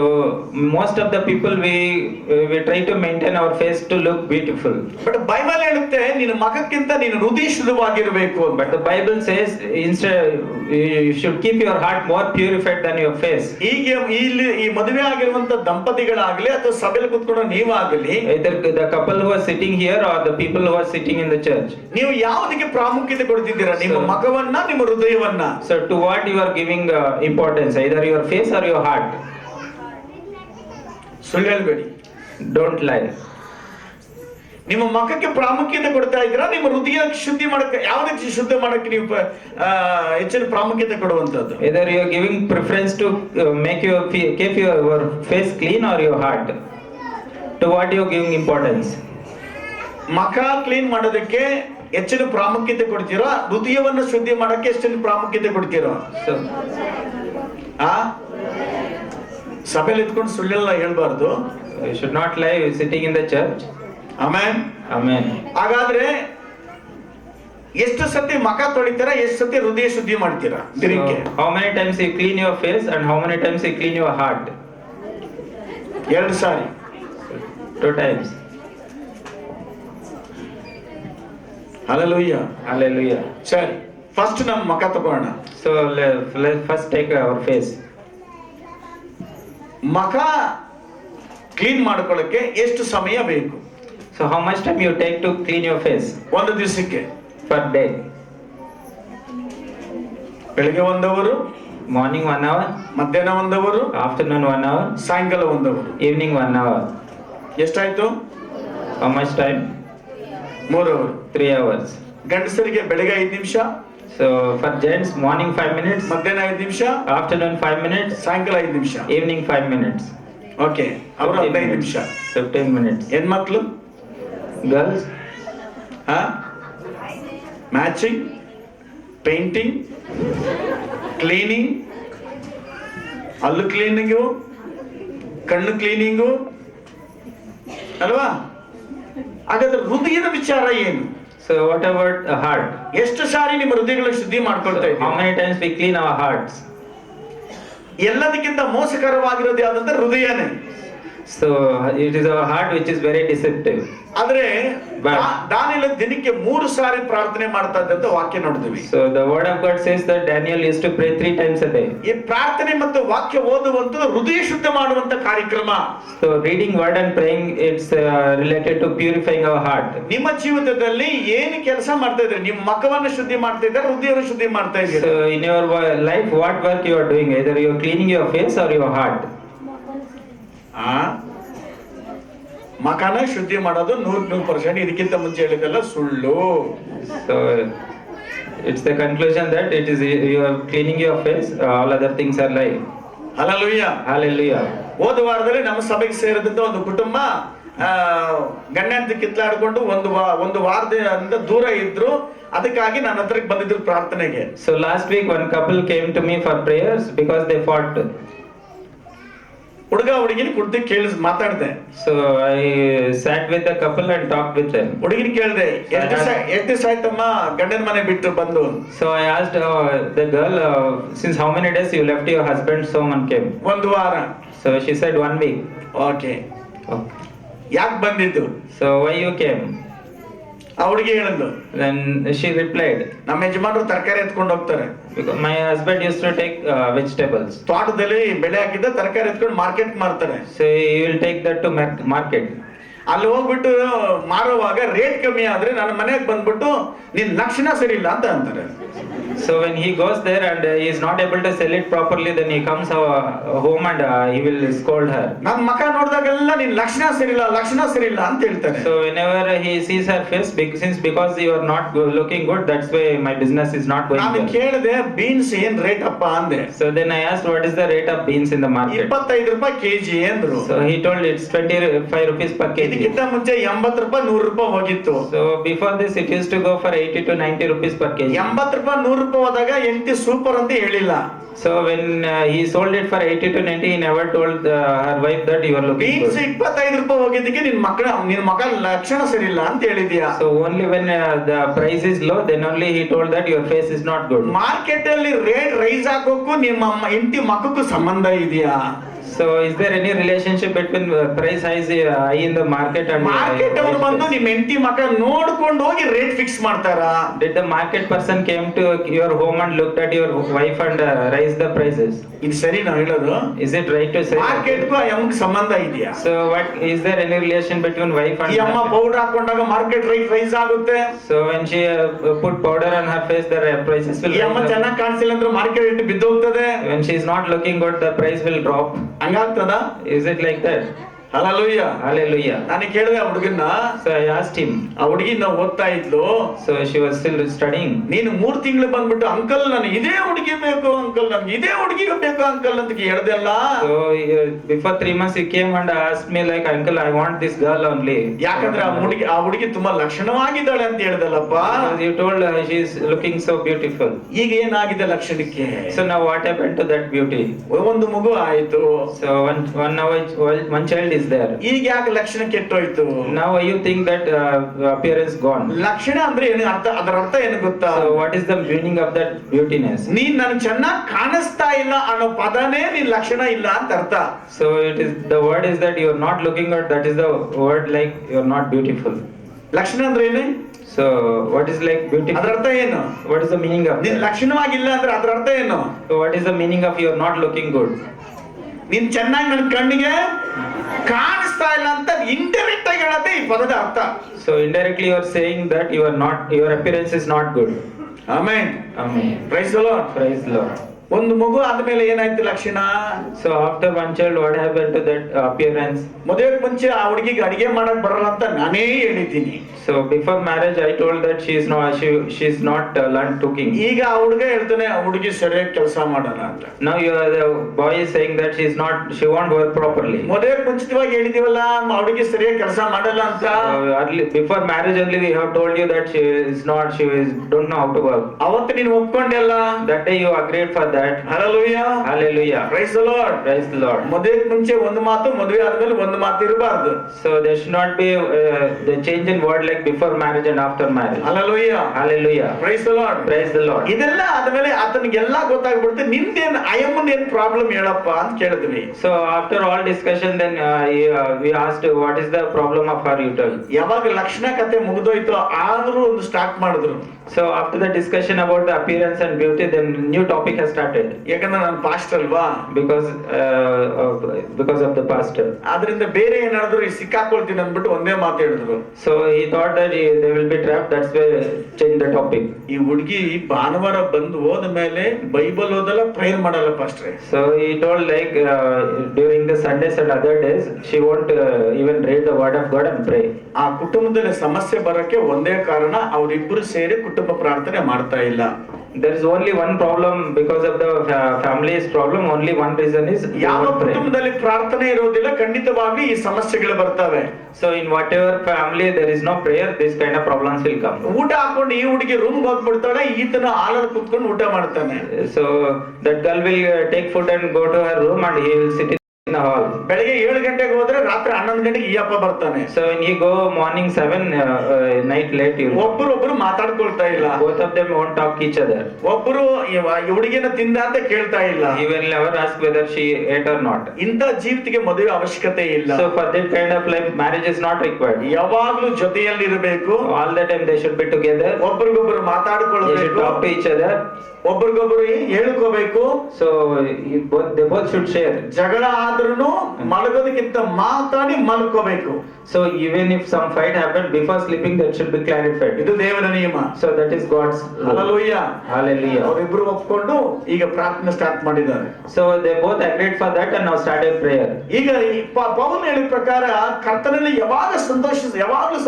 most of the people we try to maintain our face to look beautiful. But Bible ಹೇಳುತ್ತೆ ನಿನ್ನ ಮುಖಕ್ಕಿಂತ ನೀನು ಹೃದಯ ಶುದ್ಧವಾಗಿರಬೇಕು ಅಂತ. But the Bible says instead you should keep your heart more purified than your face. ಹೀಗೆ ಇಲ್ಲಿ ಈ ಮದುವೆ ಆಗಿರುವಂತ ದಂಪತಿಗಳಾಗ್ಲಿ ಅಥವಾ ಸಭೆಯಲ್ಲಿ ಕೂತ್ಕೊಂಡು ನೀವಾಗಲಿ, Either the couple who are sitting here or the people who are sitting in the church. ನೀವು ಯಾವುದಕ್ಕೆ ಪ್ರಾಮುಖ್ಯತೆ ಕೊಡ್ತಿದ್ದೀರಾ? ನಿಮ್ಮ ಮುಖವನ್ನ, ನಿಮ್ಮ ಹೃದಯವನ್ನ? So to what you are giving importance, either your face or your heart? ಸುಳ್ಳು ಹೇಳ್ಬೇಡಿ, Don't lie. ನಿಮ್ಮ ಮುಖಕ್ಕೆ ಪ್ರಾಮುಖ್ಯತೆ ಕೊಡ್ತಾ ಇದ್ದೀರಾ? ನಿಮ್ಮ ಹೃದಯ ಶುದ್ಧಿ ಮಾಡಕ್ಕೆ, ಯಾವುದಕ್ಕೆ ಶುದ್ಧ ಮಾಡಕ್ಕೆ ನೀವು ಹೆಚ್ಚಿನ ಪ್ರಾಮುಖ್ಯತೆ ಕೊಡುವಂತದ್ದು? Either you are giving preference to keep your face clean or your heart. To what you are giving importance? ಮುಖ ಕ್ಲೀನ್ ಮಾಡೋದಕ್ಕೆ ಹೆಚ್ಚಿನ ಪ್ರಾಮುಖ್ಯತೆ ಕೊಡ್ತೀರಾ? ಹೃದಯವನ್ನ ಶುದ್ಧಿ ಮಾಡಕ್ಕೆ ಹೆಚ್ಚಿನ ಪ್ರಾಮುಖ್ಯತೆ ಕೊಡ್ತೀರಾ? ಸಭೆಯಲ್ಲಿ ಇದ್ಕೊಂಡು ಸುಳ್ಳೆಲ್ಲ ಹೇಳ್ಬಾರ್ದು. You should not lie sitting in the church. Amen. Amen. ಹಾಗಾದ್ರೆ ಎಷ್ಟು ಸತಿ ಮಖ ತೊಳಿತೀರಾ, ಎಷ್ಟು ಸತಿ ಹೃದಯ ಶುದ್ಧಿ ಮಾಡ್ತೀರಾ ದಿನಕ್ಕೆ? So, how many times you clean your face and how many times you clean your heart? 2 sorry. 2 times. Hallelujah. Hallelujah. ಸರಿ, ಫಸ್ಟ್ ನಮ್ಮ ಮಖ ತಗೋಣ. So let's first take our face. ಮಖ clean ಮಾಡ್ಕೊಳ್ಳಕ್ಕೆ ಎಷ್ಟು ಸಮಯ ಬೇಕು? So how much time you take to clean your face ಒಂದು ದಿವಸಕ್ಕೆ? per day? ಬೆಳಿಗ್ಗೆ 1 ಅವರ್, Morning 1 hour, ಮಧ್ಯಾಹ್ನ 1 ಅವರ್, afternoon 1 hour, ಸಾಯಂಕಾಲ 1 ಅವರ್. evening 1 hour. ಎಷ್ಟಾಯ್ತು? How much time? 3 hour. 3 hours. ಗಂಡಸರಿಗೆ ಬೆಳಿಗ್ಗೆ 5 ನಿಮಿಷ, So for gents, morning 5 minutes, ಮಧ್ಯಾಹ್ನ 5 ನಿಮಿಷ, afternoon 5 minutes, ಸಾಯಂಕಾಲ 5 ನಿಮಿಷ. evening 5 minutes. ಓಕೆ, ಅವರು 15 15 minutes. ನಿಮಿಷ. 15 minutes. ಹೆಣ್ಮಕ್ಳು Girls, ಮ್ಯಾಚಿಂಗ್, ಪೇಂಟಿಂಗ್, ಕ್ಲೀನಿಂಗ್, ಹಲ್ಲು ಕ್ಲೀನಿಂಗು, ಕಣ್ಣು ಕ್ಲೀನಿಂಗು ಅಲ್ವಾ? ಹಾಗಾದ್ರೆ ಹೃದಯದ ವಿಚಾರ ಏನು? so what about a heart? ಎಷ್ಟು ಸಾರಿ ನಿಮ್ಮ ಹೃದಯಗಳ ಶುದ್ಧಿ ಮಾಡ್ಕೊಳ್ತಾ How ಇದ್ದೀವಿ? many times we clean our hearts? ಎಲ್ಲದಕ್ಕಿಂತ ಮೋಸಕರವಾಗಿರೋದು ಯಾವ್ದಂದ್ರೆ ಹೃದಯನೇ. So it is our heart which is very deceptive. ಆದ್ರೆ But- ದಾನಿಯೇಲ ದಿನಕ್ಕೆ 3 ಸಾರಿ ಪ್ರಾರ್ಥನೆ ಮಾಡ್ತಾ ಇದ್ದಂತ ವಾಕ್ಯ ನೋಡ್ತೀವಿ. So the word of God says that Daniel used to pray 3 times a day. ಈ ಪ್ರಾರ್ಥನೆ ಮತ್ತು ವಾಕ್ಯ ಓದುವಂತದ್ದು ಹೃದಯ ಶುದ್ಧ ಮಾಡುವಂತ ಕಾರ್ಯಕ್ರಮ. So reading word and praying, it's related to purifying our heart. ನಿಮ್ಮ ಜೀವಿತದಲ್ಲಿ ಏನು ಕೆಲಸ ಮಾಡ್ತಾ ಇದ್ರೆ? ನಿಮ್ಮ ಮಖವನ್ನು ಶುದ್ಧಿ ಮಾಡ್ತಾ ಇದ್ದಾರೆ, ಹೃದಯವನ್ನು ಶುದ್ಧಿ ಮಾಡ್ತಾ ಇದ್ದೀರಾ? So in your life, what work you are doing? Either you are cleaning your face or your heart. ಮಖನ ಶುದ್ಧಿ ಮಾಡೋದು 100%. ಇದಕ್ಕಿಂತ ಮುಂಚೆ ಹೇಳಿದೆಲ್ಲ ಸುಳ್ಳು. So it's the conclusion that it is you are cleaning your face, all other things are lie. Hallelujah. Hallelujah. ಹೋದ ವಾರದಲ್ಲಿ ನಮ್ಮ ಸಭೆಗೆ ಸೇರಿದಂತ ಒಂದು ಕುಟುಂಬ ಗಂಡ ಹೆಂಡತಿ ಕಿತ್ಲಾಡ್ಕೊಂಡು ಒಂದು ವಾರದಿಂದ ದೂರ ಇದ್ರು. ಅದಕ್ಕಾಗಿ ನನ್ನ ಹತ್ರಕ್ಕೆ ಬಂದಿದ್ರು ಪ್ರಾರ್ಥನೆಗೆ. So last week one couple came to me for prayers because they fought. ಹುಡುಗ ಹುಡುಗಿನ kurti ಮಾತಾಡ್ದೆ. So I sat with the couple and talked with them. ಹುಡುಗಿನ ಕೇಳ್ದೆ, ಎಷ್ಟು ದಿವಸ ಆಯ್ತಮ್ಮ ಗಂಡನ ಮನೆ ಬಿಟ್ಟು ಬಂದು? So I asked the girl, since how many days you left your husband? Someone came. 1 ವಾರ. So she said 1 week. Okay, Okay. ಯಾಕೆ ಬಂದಿದ್ದು? So why you came? ಆ ಹುಡುಗಿ ಹೇಳಿದ್ಲು, Then she replied, ನಮ್ಮ ಯಜಮಾನರು ತರಕಾರಿ ಎತ್ಕೊಂಡು ಹೋಗ್ತಾರೆ. because my husband used to take vegetables. ತೋಟದಲ್ಲಿ ಬೆಳೆ ಹಾಕಿದ್ದ ತರಕಾರಿ ಎತ್ಕೊಂಡು ಮಾರ್ಕೆಟ್ ಮಾರ್ತಾರೆ. So he will take that to market. ಅಲ್ಲಿ ಹೋಗ್ಬಿಟ್ಟು ಮಾರುವಾಗ ರೇಟ್ ಕಮ್ಮಿ ಆದ್ರೆ ನನ್ನ ಮನೆಗೆ ಬಂದ್ಬಿಟ್ಟು ನಿನ್ ಲಕ್ಷಣ ಸರಿ ಇಲ್ಲ ಅಂತ ಅಂತಾರೆ. So when he goes there and he is not able to sell it properly, then he comes home and he will scold her. ನನ್ನ ಮಕ ನೋಡಿದಾಗೆಲ್ಲ ನಿನ್ ಲಕ್ಷಣ ಸರಿ ಇಲ್ಲ ಅಂತ ಹೇಳ್ತಾರೆ. So whenever he sees her face, because you are not looking good, that's why my business is not going ನಾನು well. ಕೇಳಿದೆ, ಬೀನ್ಸ್ ಏನ್ ರೇಟ್ ಅಪ್ಪ ಅಂದೆ. So then I asked, what is the rate of beans in the market? 25 ರೂಪಾಯಿ ಕೆಜಿ ಅಂದ್ರು. So he told it's 25 rupees per kg. ಇದಕ್ಕಿಂತ ಮುಂಚೆ 80 ರೂಪಾಯಿ 100 ರೂಪಾಯಿ ಹೋಗಿತ್ತು. So before this it used to go for 80 to 90 rupees per kg. 80 ರೂಪಾಯಿ 100 ರೂಪಾಯಿ ಹೋದಾಗ ಎಂಟಿ ಸೂಪರ್ ಅಂತ ಹೇಳಿಲ್ಲ. So when he sold it for 80 to 90, he never told her wife that you are looking beans good. 25 ರೂಪಾಯಿ ಹೋಗಿದ್ದಕ್ಕೆ ನಿನ್ ಮಗ ಲಕ್ಷಣ ಸರಿ ಇಲ್ಲ ಅಂತ ಹೇಳಿದ್ಯಾ. So only when the price is low, then only he told that your face is not good. Market ಅಲ್ಲಿ ರೇಟ್ ರೈಸ್ ಆಗೋಕ್ಕೂ ನಿಮ್ಮ ಎಂಟಿ ಮಕ್ಕಕ್ಕೂ ಸಂಬಂಧ ಇದೆಯಾ? So is there any relationship between price high in the market and market ಅವರು ಬಂದು ನಿಮ್ ಎಂಟಿ ಮಕ್ಕ ನೋಡ್ಕೊಂಡು ಹೋಗಿ ರೇಟ್ ಫಿಕ್ಸ್ ಮಾಡ್ತಾರಾ? did the market person came to your home and looked at your wife and raised the prices? ಇದು ಸರಿ ನಾವು ಹೇಳೋದು? Is it right to say that? ಮಾರ್ಕೆಟ್ಗೂ ಆ ಅಮ್ಮಗ್ ಸಂಬಂಧ ಇದೆಯಾ? So what is there any relation between wife and ಈ ಅಮ್ಮ husband? ಪೌಡರ್ ಹಾಕೊಂಡಾಗ ಮಾರ್ಕೆಟ್ ರೇಟ್ ರೈಸ್ ಆಗುತ್ತೆ. So when she put powder on her face, the prices will ಈ ಅಮ್ಮ rise up. ಚೆನ್ನಾಗಿ ಕಾಣಿಸಿಲ್ಲ ಅಂದ್ರೆ ಮಾರ್ಕೆಟ್ ರೇಟ್ ಬಿದ್ದೋಗ್ತದೆ. When she is not looking good, the price will drop. ಹಂಗಾಗ್ತದ? Is it like that? Hallelujah. Hallelujah. ನಾನು ಕೇಳಿದೆ ಆ ಹುಡುಗನ್ನ, So I asked him. ಆ ಹುಡುಗಿನ ಓದ್ತಾ ಇದ್ಲು. So she was still studying. ನೀನು 3 ತಿಂಗಳು ಬಂದ್ಬಿಟ್ಟು ಅಂಕಲ್ ನನಗೆ ಇದೇ ಹುಡುಗಿ ಬೇಕು ಅಂಕಲ್, ನನ್ಗೆ ಇದೇ ಹುಡುಗಿ ಬೇಕು ಅಂಕಲ್ ಅಂತ ಹೇಳ್ದೆಲ್ಲ. So before 3 months he came and asked me like, uncle, I want this girl only. ಯಾಕಂದ್ರೆ ಆ ಹುಡುಗಿ ತುಂಬಾ ಲಕ್ಷಣವಾಗಿದ್ದಾಳೆ ಅಂತ ಹೇಳ್ದಲ್ಲಪ್ಪ. Because you told her she is looking so beautiful. ಈಗ ಏನಾಗಿದೆ ಲಕ್ಷಣಕ್ಕೆ? So now what happened to that beauty? ಒಂದು ಮಗು ಆಯ್ತು. So one child is there. ಈಗ ಯಾಕೆ ಲಕ್ಷಣ ಕೆಟ್ಟೋಯ್ತು? Now you think that appearance gone. ಲಕ್ಷಣ ಅಂದ್ರೆ ಏನು ಅರ್ಥ? ಅದರ ಅರ್ಥ ಏನು ಗೊತ್ತಾ? So what is the meaning of that beautiness? ನೀನ್ ನನ್ ಚೆನ್ನಾಗಿ ಕಾಣಿಸ್ತಾ ಇಲ್ಲ ಅನ್ನೋ ಪದನೇ ನಿನ್ ಲಕ್ಷಣ ಇಲ್ಲ ಅಂತ ಅರ್ಥ. So it is, the word is that you are not looking good. That is the word like you are not beautiful. ಲಕ್ಷಣ ಅಂದ್ರೆ ಏನು? So what is like beautiful? ಅದರ ಅರ್ಥ ಏನು? What is the meaning of ನೀನ್ that? ಲಕ್ಷಣವಾಗಿಲ್ಲ ಅಂದ್ರೆ ಅದರ ಅರ್ಥ ಏನು? So what is the meaning of you are not looking good? ನೀನ್ ಚೆನ್ನಾಗಿ ನನ್ನ ಕಣ್ಣಿಗೆ ಕಾಣಿಸ್ತಾ ಇಲ್ಲ ಅಂತ ಇಂಡೈರೆಕ್ಟ್ ಆಗಿ ಹೇಳೋದೇ ಈ ಪದದ ಅರ್ಥ. So indirectly you are saying that you are not, your appearance is not good. Amen. Amen. Praise the Lord. Praise the Lord. ಒಂದು ಮಗು ಆದ್ಮೇಲೆ ಏನಾಯ್ತು ಲಕ್ಷಣ? So after one child, what happened to that appearance? ಮದುವೆಗೆ ಮುಂಚೆ ಆ ಹುಡುಗಿಗೆ ಅಡಿಗೆ ಮಾಡಕ್ ಬರಲ್ಲ ಅಂತ ನಾನೇ ಹೇಳಿದ್ದೀನಿ. So before marriage, I told that she is not learned cooking. ಈಗ ಆ ಹುಡುಗ ಹೇಳ್ತಾನೆ ಆ ಹುಡುಗಿ ಸರಿಯಾಗಿ ಕೆಲಸ ಮಾಡಲ್ಲ ಅಂತ. Now the boy is saying that she won't work properly. ಮದುವೆಗೆ ಮುಂಚಿತವಾಗಿ ಹೇಳಿದೀವಲ್ಲ ಆ ಹುಡುಗಿ ಸರಿಯಾಗಿ ಕೆಲಸ ಮಾಡಲ್ಲ ಅಂತ. Before marriage only we have told you that she don't know how to work. ಅವತ್ತು ನೀನು ಒಪ್ಕೊಂಡೆಲ್ಲ. That day you agreed for that. Hallelujah. Hallelujah. Price the Lord. Praise the Lord. ಮದುವೆಗೆ ಮುಂಚೆ ಒಂದು ಮಾತು, ಮದುವೆ ಆದ್ಮೇಲೆ ಒಂದು ಮಾತು ಇರಬಾರ್ದು. So there should not be the change in word like before marriage and after marriage. Hallelujah. Hallelujah. Price the Lord. Praise the Lord. ಇದೆಲ್ಲ ಆದ್ಮೇಲೆ ಆತನಿಗೆಲ್ಲ ಗೊತ್ತಾಗ್ಬಿಡುತ್ತೆ. ನಿಂದೇನ್ ಅಯ್ಯಮ್ಮನ ಏನ್ ಪ್ರಾಬ್ಲಮ್ ಹೇಳಪ್ಪ ಅಂತ ಕೇಳಿದ್ವಿ. So after all discussion, then we asked what is the problem of her uterus. ಯಾವಾಗ ಲಕ್ಷಣ ಕತೆ ಮುಗಿದೋಯ್ತು ಆದ್ರೂ ಒಂದು ಸ್ಟಾರ್ಟ್ ಮಾಡಿದ್ರು. So after the discussion about the appearance and beauty, then new topic has started. ಯಾಕಂದ್ರೆ ನಾನು ಪಾಸ್ಟ್ ಅಲ್ವಾ, because of the pastor. ಆದ್ರಿಂದ ಬೇರೆ ಏನಾದ್ರು ಸಿಕ್ಕಾಕೊಳ್ತೀನಿ ಅಂದ್ಬಿಟ್ಟು ಒಂದೇ ಮಾತು ಹೇಳಿದ್ರು. So he thought that they will be trapped. That's why change the topic. ಈ ಹುಡುಗಿ ಭಾನುವಾರ ಬಂದು ಹೋದ ಮೇಲೆ ಬೈಬಲ್ ಓದಲ್ಲ, ಪ್ರೇಯರ್ ಮಾಡಲ್ಲ ಪಾಸ್ಟ್ರೆ. So he told like during the Sundays and other days she won't even read the word of God and pray. ಆ ಕುಟುಂಬದಲ್ಲಿ ಸಮಸ್ಯೆ ಬರಕ್ಕೆ ಒಂದೇ ಕಾರಣ, ಅವರಿಬ್ಬರು ಸೇರಿ ಕುಟುಂಬ ಪ್ರಾರ್ಥನೆ ಮಾಡ್ತಾ ಇಲ್ಲ. There is only one problem because of the family's problem. Only one reason is they ಯಾವ won't pray. ಕುಟುಂಬದಲ್ಲಿ ಪ್ರಾರ್ಥನೆ ಇರೋದಿಲ್ಲ ಖಂಡಿತವಾಗಿ ಈ ಸಮಸ್ಯೆಗಳು ಬರ್ತವೆ. So in whatever family there is no prayer, this kind of problems will come. ಊಟ ಹಾಕೊಂಡು ಈ ಹುಡುಗಿ ರೂಮ್ ಹೋಗ್ಬಿಡ್ತಾಳೆ, ಈತನ ಹಾಲಲ್ಲಿ ಕುತ್ಕೊಂಡು ಊಟ ಮಾಡ್ತಾನೆ. So that girl will take food and go to her room and he will sit in the hall. ಬೆಳಗ್ಗೆ 7 ಗಂಟೆಗೆ ಹೋದ್ರೆ ರಾತ್ರಿ 11 ಗಂಟೆಗೆ ಈ ಅಪ್ಪ ಬರ್ತಾನೆ. So when he go morning 7, night late he will. ಒಬ್ಬರು ಮಾತಾಡ್ಕೊಳ್ತಾ ಇಲ್ಲ. Both of them won't talk each other. ಒಬ್ಬರು ಈ ಹುಡುಗಿನ ತಿಂದ ಅಂತ ಕೇಳ್ತಾ ಇಲ್ಲ. He will never ask whether she ate or not. ಇಂಥ ಜೀವಿತಕ್ಕೆ ಮದುವೆ ಅವಶ್ಯಕತೆ ಇಲ್ಲ. So for that kind of life, marriage is not required. ಯಾವಾಗ್ಲೂ ಜೊತೆಯಲ್ಲಿ ಇರಬೇಕು. All the time they should be together. ಒಬ್ಬರಿಗೊಬ್ಬರು They should ಮಾತಾಡ್ಕೊಳ್ಬೇಕು. talk to each other. ಒಬ್ಬರಿಗೊಬ್ಬರು ಹೇಳ್ಕೋಬೇಕು. So they both should share. ಜಗಳ ಆದ್ರೂ ಮಲಗೋದಕ್ಕಿಂತ ಮಾತಾಡಿ ಮಲ್ಕೋಬೇಕು. So even if some fight happened before sleeping, that should be clarified. ಇದು ದೇವರ ನಿಯಮ. So that is God's rule. Hallelujah. Hallelujah. ಅವರಿಬ್ರು ಒಪ್ಕೊಂಡು ಈಗ ಪ್ರಾರ್ಥನೆ ಸ್ಟಾರ್ಟ್ ಮಾಡಿದ್ದಾರೆ. So they both agreed for that and now started prayer. ಈಗ ಪೌಲ್ ಹೇಳಿದ ಪ್ರಕಾರ ಕರ್ತನಲ್ಲಿ ಯಾವಾಗಲೂ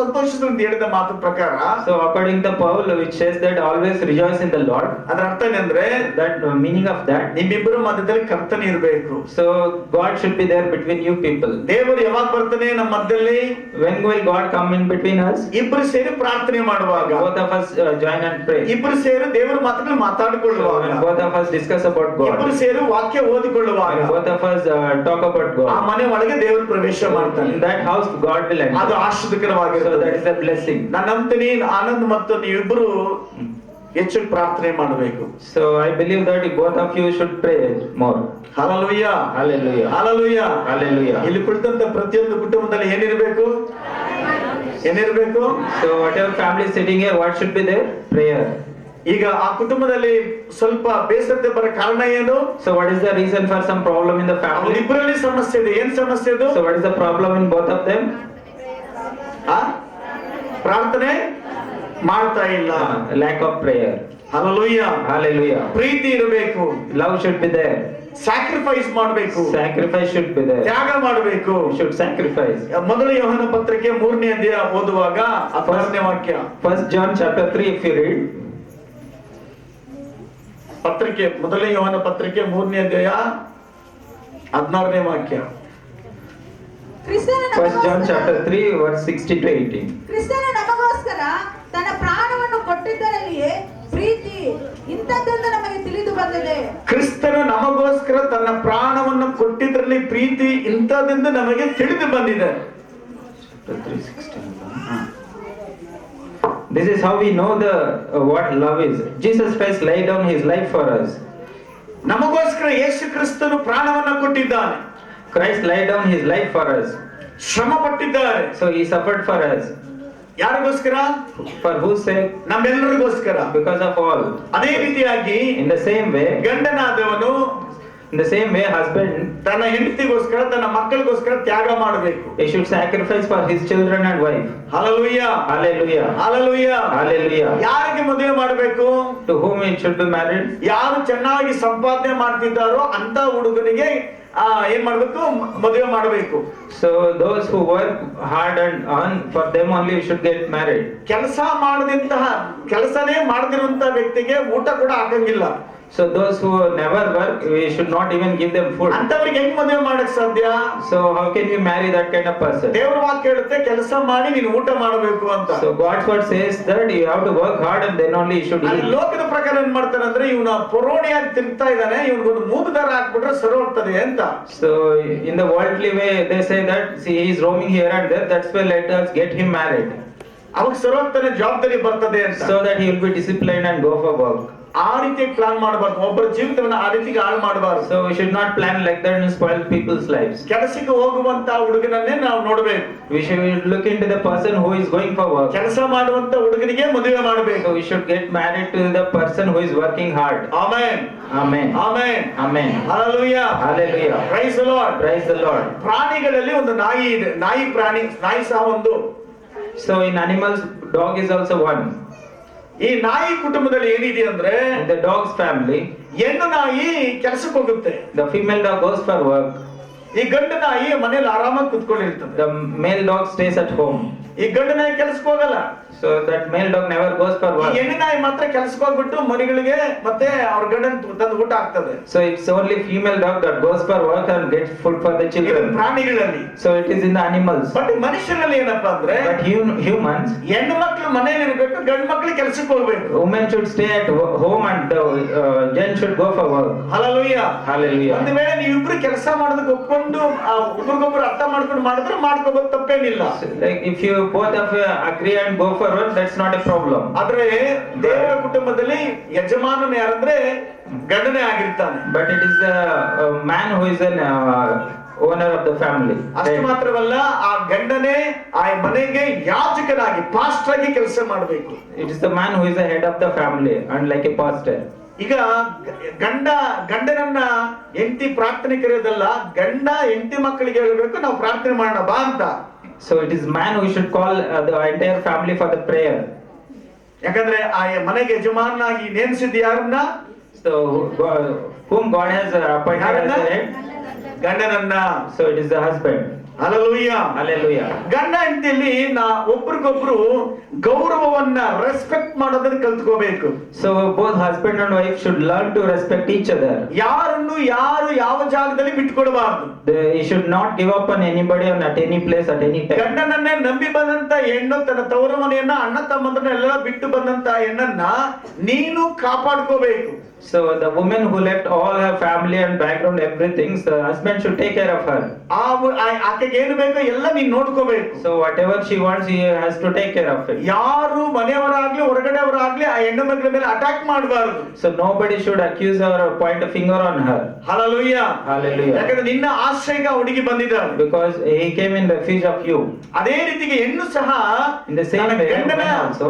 ಸಂತೋಷಿಸು ಅಂತ ಹೇಳಿದ ಮಾತು ಪ್ರಕಾರ, So according to Paul, which says that always rejoice in the Lord. ಅದರ ಅರ್ಥ ಏನಂದ್ರೆ That meaning of that. ನಿಮ್ಮಿಬ್ಬರ ಮಧ್ಯದಲ್ಲಿ ಕರ್ತನೆ ಇರಬೇಕು. So God should be there between you people. ದೇವರು ಯಾವಾಗ ಬರ್ತಾನೆ ನಮ್ಮ ಮಧ್ಯದಲ್ಲಿ? When will God come in between us? ಇಬ್ಬರು ಸೇರಿ ಪ್ರಾರ್ಥನೆ ಮಾಡುವಾಗ, Both of us join and pray. ಇಬ್ಬರು ಸೇರಿ ದೇವರ ಮಾತುಗಳು ಮಾತಾಡಿಕೊಳ್ಳುವಾಗ, When both of us discuss about ಇಬ್ಬರು God. ಸೇರಿ ವಾಕ್ಯ ಓದಿಕೊಳ್ಳುವಾಗ, When both of us talk about ಆ God. ಮನೆ ಒಳಗೆ ದೇವರು ಪ್ರವೇಶ ಮಾಡ್ತಾನೆ. In that house God will ಅದು enter. So ಆಶೀರ್ವಾದಕರವಾಗಿರುತ್ತದೆ. that is a blessing. ನಾನು ನಂಬ್ತೀನಿ ಆನಂದ್ ಮತ್ತು ನೀವಿಬ್ಬರು ಹೆಚ್ಚು ಪ್ರಾರ್ಥನೆ ಮಾಡಬೇಕು. So I believe that both of you should pray more. Hallelujah. Hallelujah. Hallelujah. Hallelujah. ಇಲ್ಲಿ ಕುಳಿತಂತ ಪ್ರತಿಯೊಂದು ಕುಟುಂಬದಲ್ಲಿ ಏನಿರಬೇಕು? So whatever family is sitting here, what should be there? Prayer. ಈಗ ಆ ಕುಟುಂಬದಲ್ಲಿ ಸ್ವಲ್ಪ ಬೇಸರತೆ ಬರೋ ಕಾರಣ ಏನು? So what is the reason for some problem in the family? ಅವರಿಬ್ಬರಲ್ಲಿ ಸಮಸ್ಯೆ ಇದೆ. ಏನ್ ಸಮಸ್ಯೆ ಇದು? So what is the problem in both of them? ಪ್ರಾರ್ಥನೆ ಮಾಡ್ತಾ ಇಲ್ಲ. Lack of prayer. Hallelujah. Hallelujah. ಪ್ರೀತಿ ಇರಬೇಕು. Love should be there. Sacrifice ಮಾಡಬೇಕು, Sacrifice should be there. ತ್ಯಾಗ ಮಾಡಬೇಕು. You should sacrifice. ಮೊದಲ ಯೋಹನ ಪತ್ರಿಕೆ 3ನೇ ಅಧ್ಯಾಯ ಓದುವಾಗ 16ನೇ ವಾಕ್ಯ. 1 John chapter 3, if you read, ಪತ್ರಿಕೆ ಮೊದಲ ಯೋಹನ ಪತ್ರಿಕೆ 3ನೇ ಅಧ್ಯಾಯ 16ನೇ ವಾಕ್ಯ. ಕ್ರಿಸ್ತನ 1 John ನಮಗೋಸ್ಕರ chapter 3, verse 16 to 18. ಕ್ರಿಸ್ತನ ನಮಗೋಸ್ಕರ ತನ್ನ ಪ್ರಾಣವನ್ನು ಕೊಟ್ಟಿದ್ದರಲ್ಲಿಯೇ ಪ್ರೀತಿ ಇಂಥದ್ದೆಂದು ನಮಗೆ ತಿಳಿದು ಬಂದಿದೆ. ಕ್ರಿಸ್ತನ ನಮಗೋಸ್ಕರ ತನ್ನ ಪ್ರಾಣವನ್ನು ಕೊಟ್ಟಿದ್ರಲ್ಲಿ ಪ್ರೀತಿ ಇಂಥದ್ದೆಂದು ನಮಗೆ ತಿಳಿದು ಬಂದಿದೆ. Chapter 3, 16. This is how we know what love is. Jesus Christ laid down his life for us. ನಮಗೋಸ್ಕರ ಯೇಸು ಕ್ರಿಸ್ತನು ಪ್ರಾಣವನ್ನು ಕೊಟ್ಟಿದ್ದಾನೆ. Christ laid down his life for us. ಶ್ರಮ ಪಟ್ಟಿದ್ದಾರೆ. So he suffered for us. ಯಾರಿಗೋಸ್ಕರ? For whose sake? ನಮ್ಮೆಲ್ಲರಿಗೋಸ್ಕರ. Because of all. ಅದೇ ರೀತಿಯಾಗಿ In the same way, ಗಂಡನಾದವನು husband, ತನ್ನ ಹೆಂಡತಿಗೋಸ್ಕರ ತನ್ನ ಮಕ್ಕಳಿಗೋಸ್ಕರ ತ್ಯಾಗ ಮಾಡಬೇಕು. he should sacrifice for his children and wife. Hallelujah, Hallelujah. Hallelujah. Hallelujah. ಯಾರಿಗೆ ಮದುವೆ ಮಾಡಬೇಕು? To whom it should be married? ಯಾರು ಚೆನ್ನಾಗಿ ಸಂಪಾದನೆ ಮಾಡ್ತಿದ್ದಾರೋ ಅಂತ ಹುಡುಗನಿಗೆ ಏನ್ ಮಾಡ್ಬೇಕು? ಮದುವೆ ಮಾಡಬೇಕು. So those who work hard and earn, for them only you should get married. ಕೆಲಸನೇ ಮಾಡದಿರುವಂತಹ ವ್ಯಕ್ತಿಗೆ ಊಟ ಕೂಡ ಹಾಕಂಗಿಲ್ಲ. So those who never work, we should not even give them food. ಅಂತವರಿಗೆ ಹೆಂಗ್ ಮದುವೆ ಮಾಡಕ್ ಸಾಧ್ಯ? So how can you marry that kind of person? ದೇವರ ವಾಕ್ಯ ಹೇಳುತ್ತೆ ಕೆಲಸ ಮಾಡಿ ನೀನು ಊಟ ಮಾಡಬೇಕು ಅಂತ. So God's word says that you have to work hard and then only you should eat. ಲೋಕದ ಪ್ರಕಾರ ಏನ್ ಮಾಡ್ತಾನೆ ಅಂದ್ರೆ ಇವನ ಪೊರೋಣಿಯಾಗಿ ತಿಂತಾ ಇದ್ದಾನೆ, ಇವನಿಗೊಂದು ಮೂಗುದಾರ ಹಾಕ್ಬಿಟ್ರೆ ಸರಿ ಹೋಗ್ತದೆ ಅಂತ. So in the worldly way they say that, see, he is roaming here and there, that's why let us get him married. ಅವಾಗ ಸರಿ ಹೋಗ್ತಾನೆ, ಜವಾಬ್ದಾರಿ ಬರ್ತದೆ ಅಂತ. So that he will be disciplined and go for work. ಆ ರೀತಿ ಪ್ಲಾನ್ ಮಾಡಬಾರ್ದು, ಒಬ್ಬರ ಜೀವಿತವನ್ನ ಆ ರೀತಿಗೆ ಹಾಳು ಮಾಡಬಾರ್ದು. So we should not plan like that and spoil people's lives. ಕೆಲಸಕ್ಕೆ ಹೋಗುವಂತ ಹುಡುಗನನ್ನೇ ನಾವು ನೋಡಬೇಕು. We should look into the person who is going for work. ಕೆಲಸ ಮಾಡುವಂತ ಹುಡುಗನಿಗೆ ಮದುವೆ ಮಾಡಬೇಕು. So we should get married to the person who is working hard. Amen, Amen. Amen, Amen. Hallelujah, Hallelujah. Price the Lord. Praise the Lord. ಪ್ರಾಣಿಗಳಲ್ಲಿ ಒಂದು ನಾಯಿ ಇದೆ, ನಾಯಿ ಸಹ ಒಂದು. So in animals, dog is also one. ಈ ನಾಯಿ ಕುಟುಂಬದಲ್ಲಿ ಏನಿದೆ ಅಂದ್ರೆ, In the dog's family, ಹೆಣ್ಣು ನಾಯಿ ಕೆಲಸಕ್ಕೆ ಹೋಗುತ್ತೆ, the female dog goes for work. ಈ ಗಂಡು ನಾಯಿ ಮನೇಲಿ ಆರಾಮಾಗಿ ಕುತ್ಕೊಂಡಿರ್ತದೆ. The male dog stays at home. ಈ ಗಂಡು ನಾಯಿ ಕೆಲಸಕ್ಕೆ ಹೋಗಲ್ಲ. So that male dog never goes for ಈ work. ಹೆಣ್ಣು ನಾಯಿ ಮಾತ್ರ ಕೆಲಸಕ್ಕೆ ಹೋಗ್ಬಿಟ್ಟು ಮರಿಗಳಿಗೆ ಮತ್ತೆ ಅವ್ರ ಗಂಡನ್ ತಂದು ಊಟ ಹಾಕ್ತದೆ. So it's only female dog that goes for work and gets food for the ಇದು children. ಪ್ರಾಣಿಗಳಲ್ಲಿ. So it is in the animals. But ಮನುಷ್ಯರಲ್ಲಿ ಏನಪ್ಪಾ ಅಂದ್ರೆ, But humans, ಹೆಣ್ಣು ಮಕ್ಕಳು ಮನೇಲಿ ಇರ್ಬೇಕು, ಗಂಡು ಮಕ್ಕಳು ಕೆಲಸಕ್ಕೆ ಹೋಗ್ಬೇಕು. women should stay at home and the gen should go for work. Hallelujah. Hallelujah. ಒಂದು ವೇಳೆ ನೀವಿಬ್ರು ಕೆಲಸ ಮಾಡೋದಕ್ಕೆ ಒಪ್ಕೊಂಡು ಒಬ್ರಿಗೊಬ್ರು ಅರ್ಥ ಮಾಡ್ಕೊಂಡು ಮಾಡಿದ್ರೆ ಮಾಡ್ಕೋಬಹುದು, ತಪ್ಪೇನಿಲ್ಲ. Like if you both of you agree and go for work, that's not a problem. ಆದ್ರೆ ದೇವರ ಕುಟುಂಬದಲ್ಲಿ ಯಜಮಾನನು ಯಾರಂದ್ರೆ ಗಂಡನೇ ಆಗಿರ್ತಾನೆ. But it is the man who is an owner of the family. ಅಷ್ಟು ಮಾತ್ರವಲ್ಲ, ಆ ಗಂಡನೇ ಆ ಮನೆಗೆ ಯಾಜಕನಾಗಿ, ಪಾಸ್ಟರ್ ಆಗಿ ಕೆಲಸ ಮಾಡಬೇಕು. It is the man who is the head of the family and like a pastor. ಈಗ ಗಂಡನನ್ನ ಹೆಂಡತಿ ಪ್ರಾರ್ಥನೆ ಕರೆಯೋದಲ್ಲ, ಗಂಡ ಹೆಂಡತಿ ಮಕ್ಕಳಿಗೆ ಹೇಳ್ಬೇಕು ನಾವು ಪ್ರಾರ್ಥನೆ ಮಾಡೋಣ ಬಾ ಅಂತ. So it is man who should call the entire family for the prayer. ಯಾಕಂದ್ರೆ ಆ ಮನೆಗೆ ಯಜಮಾನನಾಗಿ ನೇಮಿಸಿದ ಯಾರನ್ನ? So whom God has appointed as the head? ಗಂಡನನ್ನ. So it is the husband. Hallelujah. Hallelujah. ಗಂಡ ಹೆಂಡತಿಯಲ್ಲಿ ಒಬ್ರಿಗೊಬ್ರು ಗೌರವವನ್ನ ರೆಸ್ಪೆಕ್ಟ್ ಮಾಡೋದನ್ನ ಕಲ್ತ್ಕೋಬೇಕು. So both husband and wife should learn to respect each other. ಯಾರು ಯಾವ ಜಾಗದಲ್ಲಿ ಬಿಟ್ಕೊಡಬಾರ್ದು. He should not give up on anybody on at any place at any time. ಗಂಡನನ್ನೇ ನಂಬಿ ಬಂದಂತ ಹೆಣ್ಣು ತನ್ನ ತವರ ಮನೆಯನ್ನ, ಅಣ್ಣ ತಮ್ಮಂದ್ರನ್ನ ಎಲ್ಲ ಬಿಟ್ಟು ಬಂದಂತ ಹೆಣ್ಣನ್ನ ನೀನು ಕಾಪಾಡ್ಕೋಬೇಕು. So the woman who left all her family and background, everything, the husband should take care of her. ಆಕೆಗೆ ಏನು ಬೇಕೋ ಎಲ್ಲ ನೀನ್ ನೋಡ್ಕೋಬೇಕು. So whatever she wants, he has to take care of it. ಯಾರು ಮನೆಯವರಾಗ್ಲಿ ಹೊರಗಡೆಯವರಾಗ್ಲಿ ಆ ಹೆಣ್ಣು ಮಕ್ಕಳ ಮೇಲೆ ಅಟ್ಯಾಕ್ ಮಾಡಬಾರದು. So nobody should accuse her or point a finger on her. Hallelujah. Hallelujah. ಯಾಕಂದ್ರೆ ನಿನ್ನ ಆಶ್ರಯಕ್ಕೆ ಹುಡುಗಿ ಬಂದಿದ್ದಾಳೆ. Because he came in refuge of you. ಅದೇ ರೀತಿಗೆ ಹೆಣ್ಣು ಸಹ In the same way,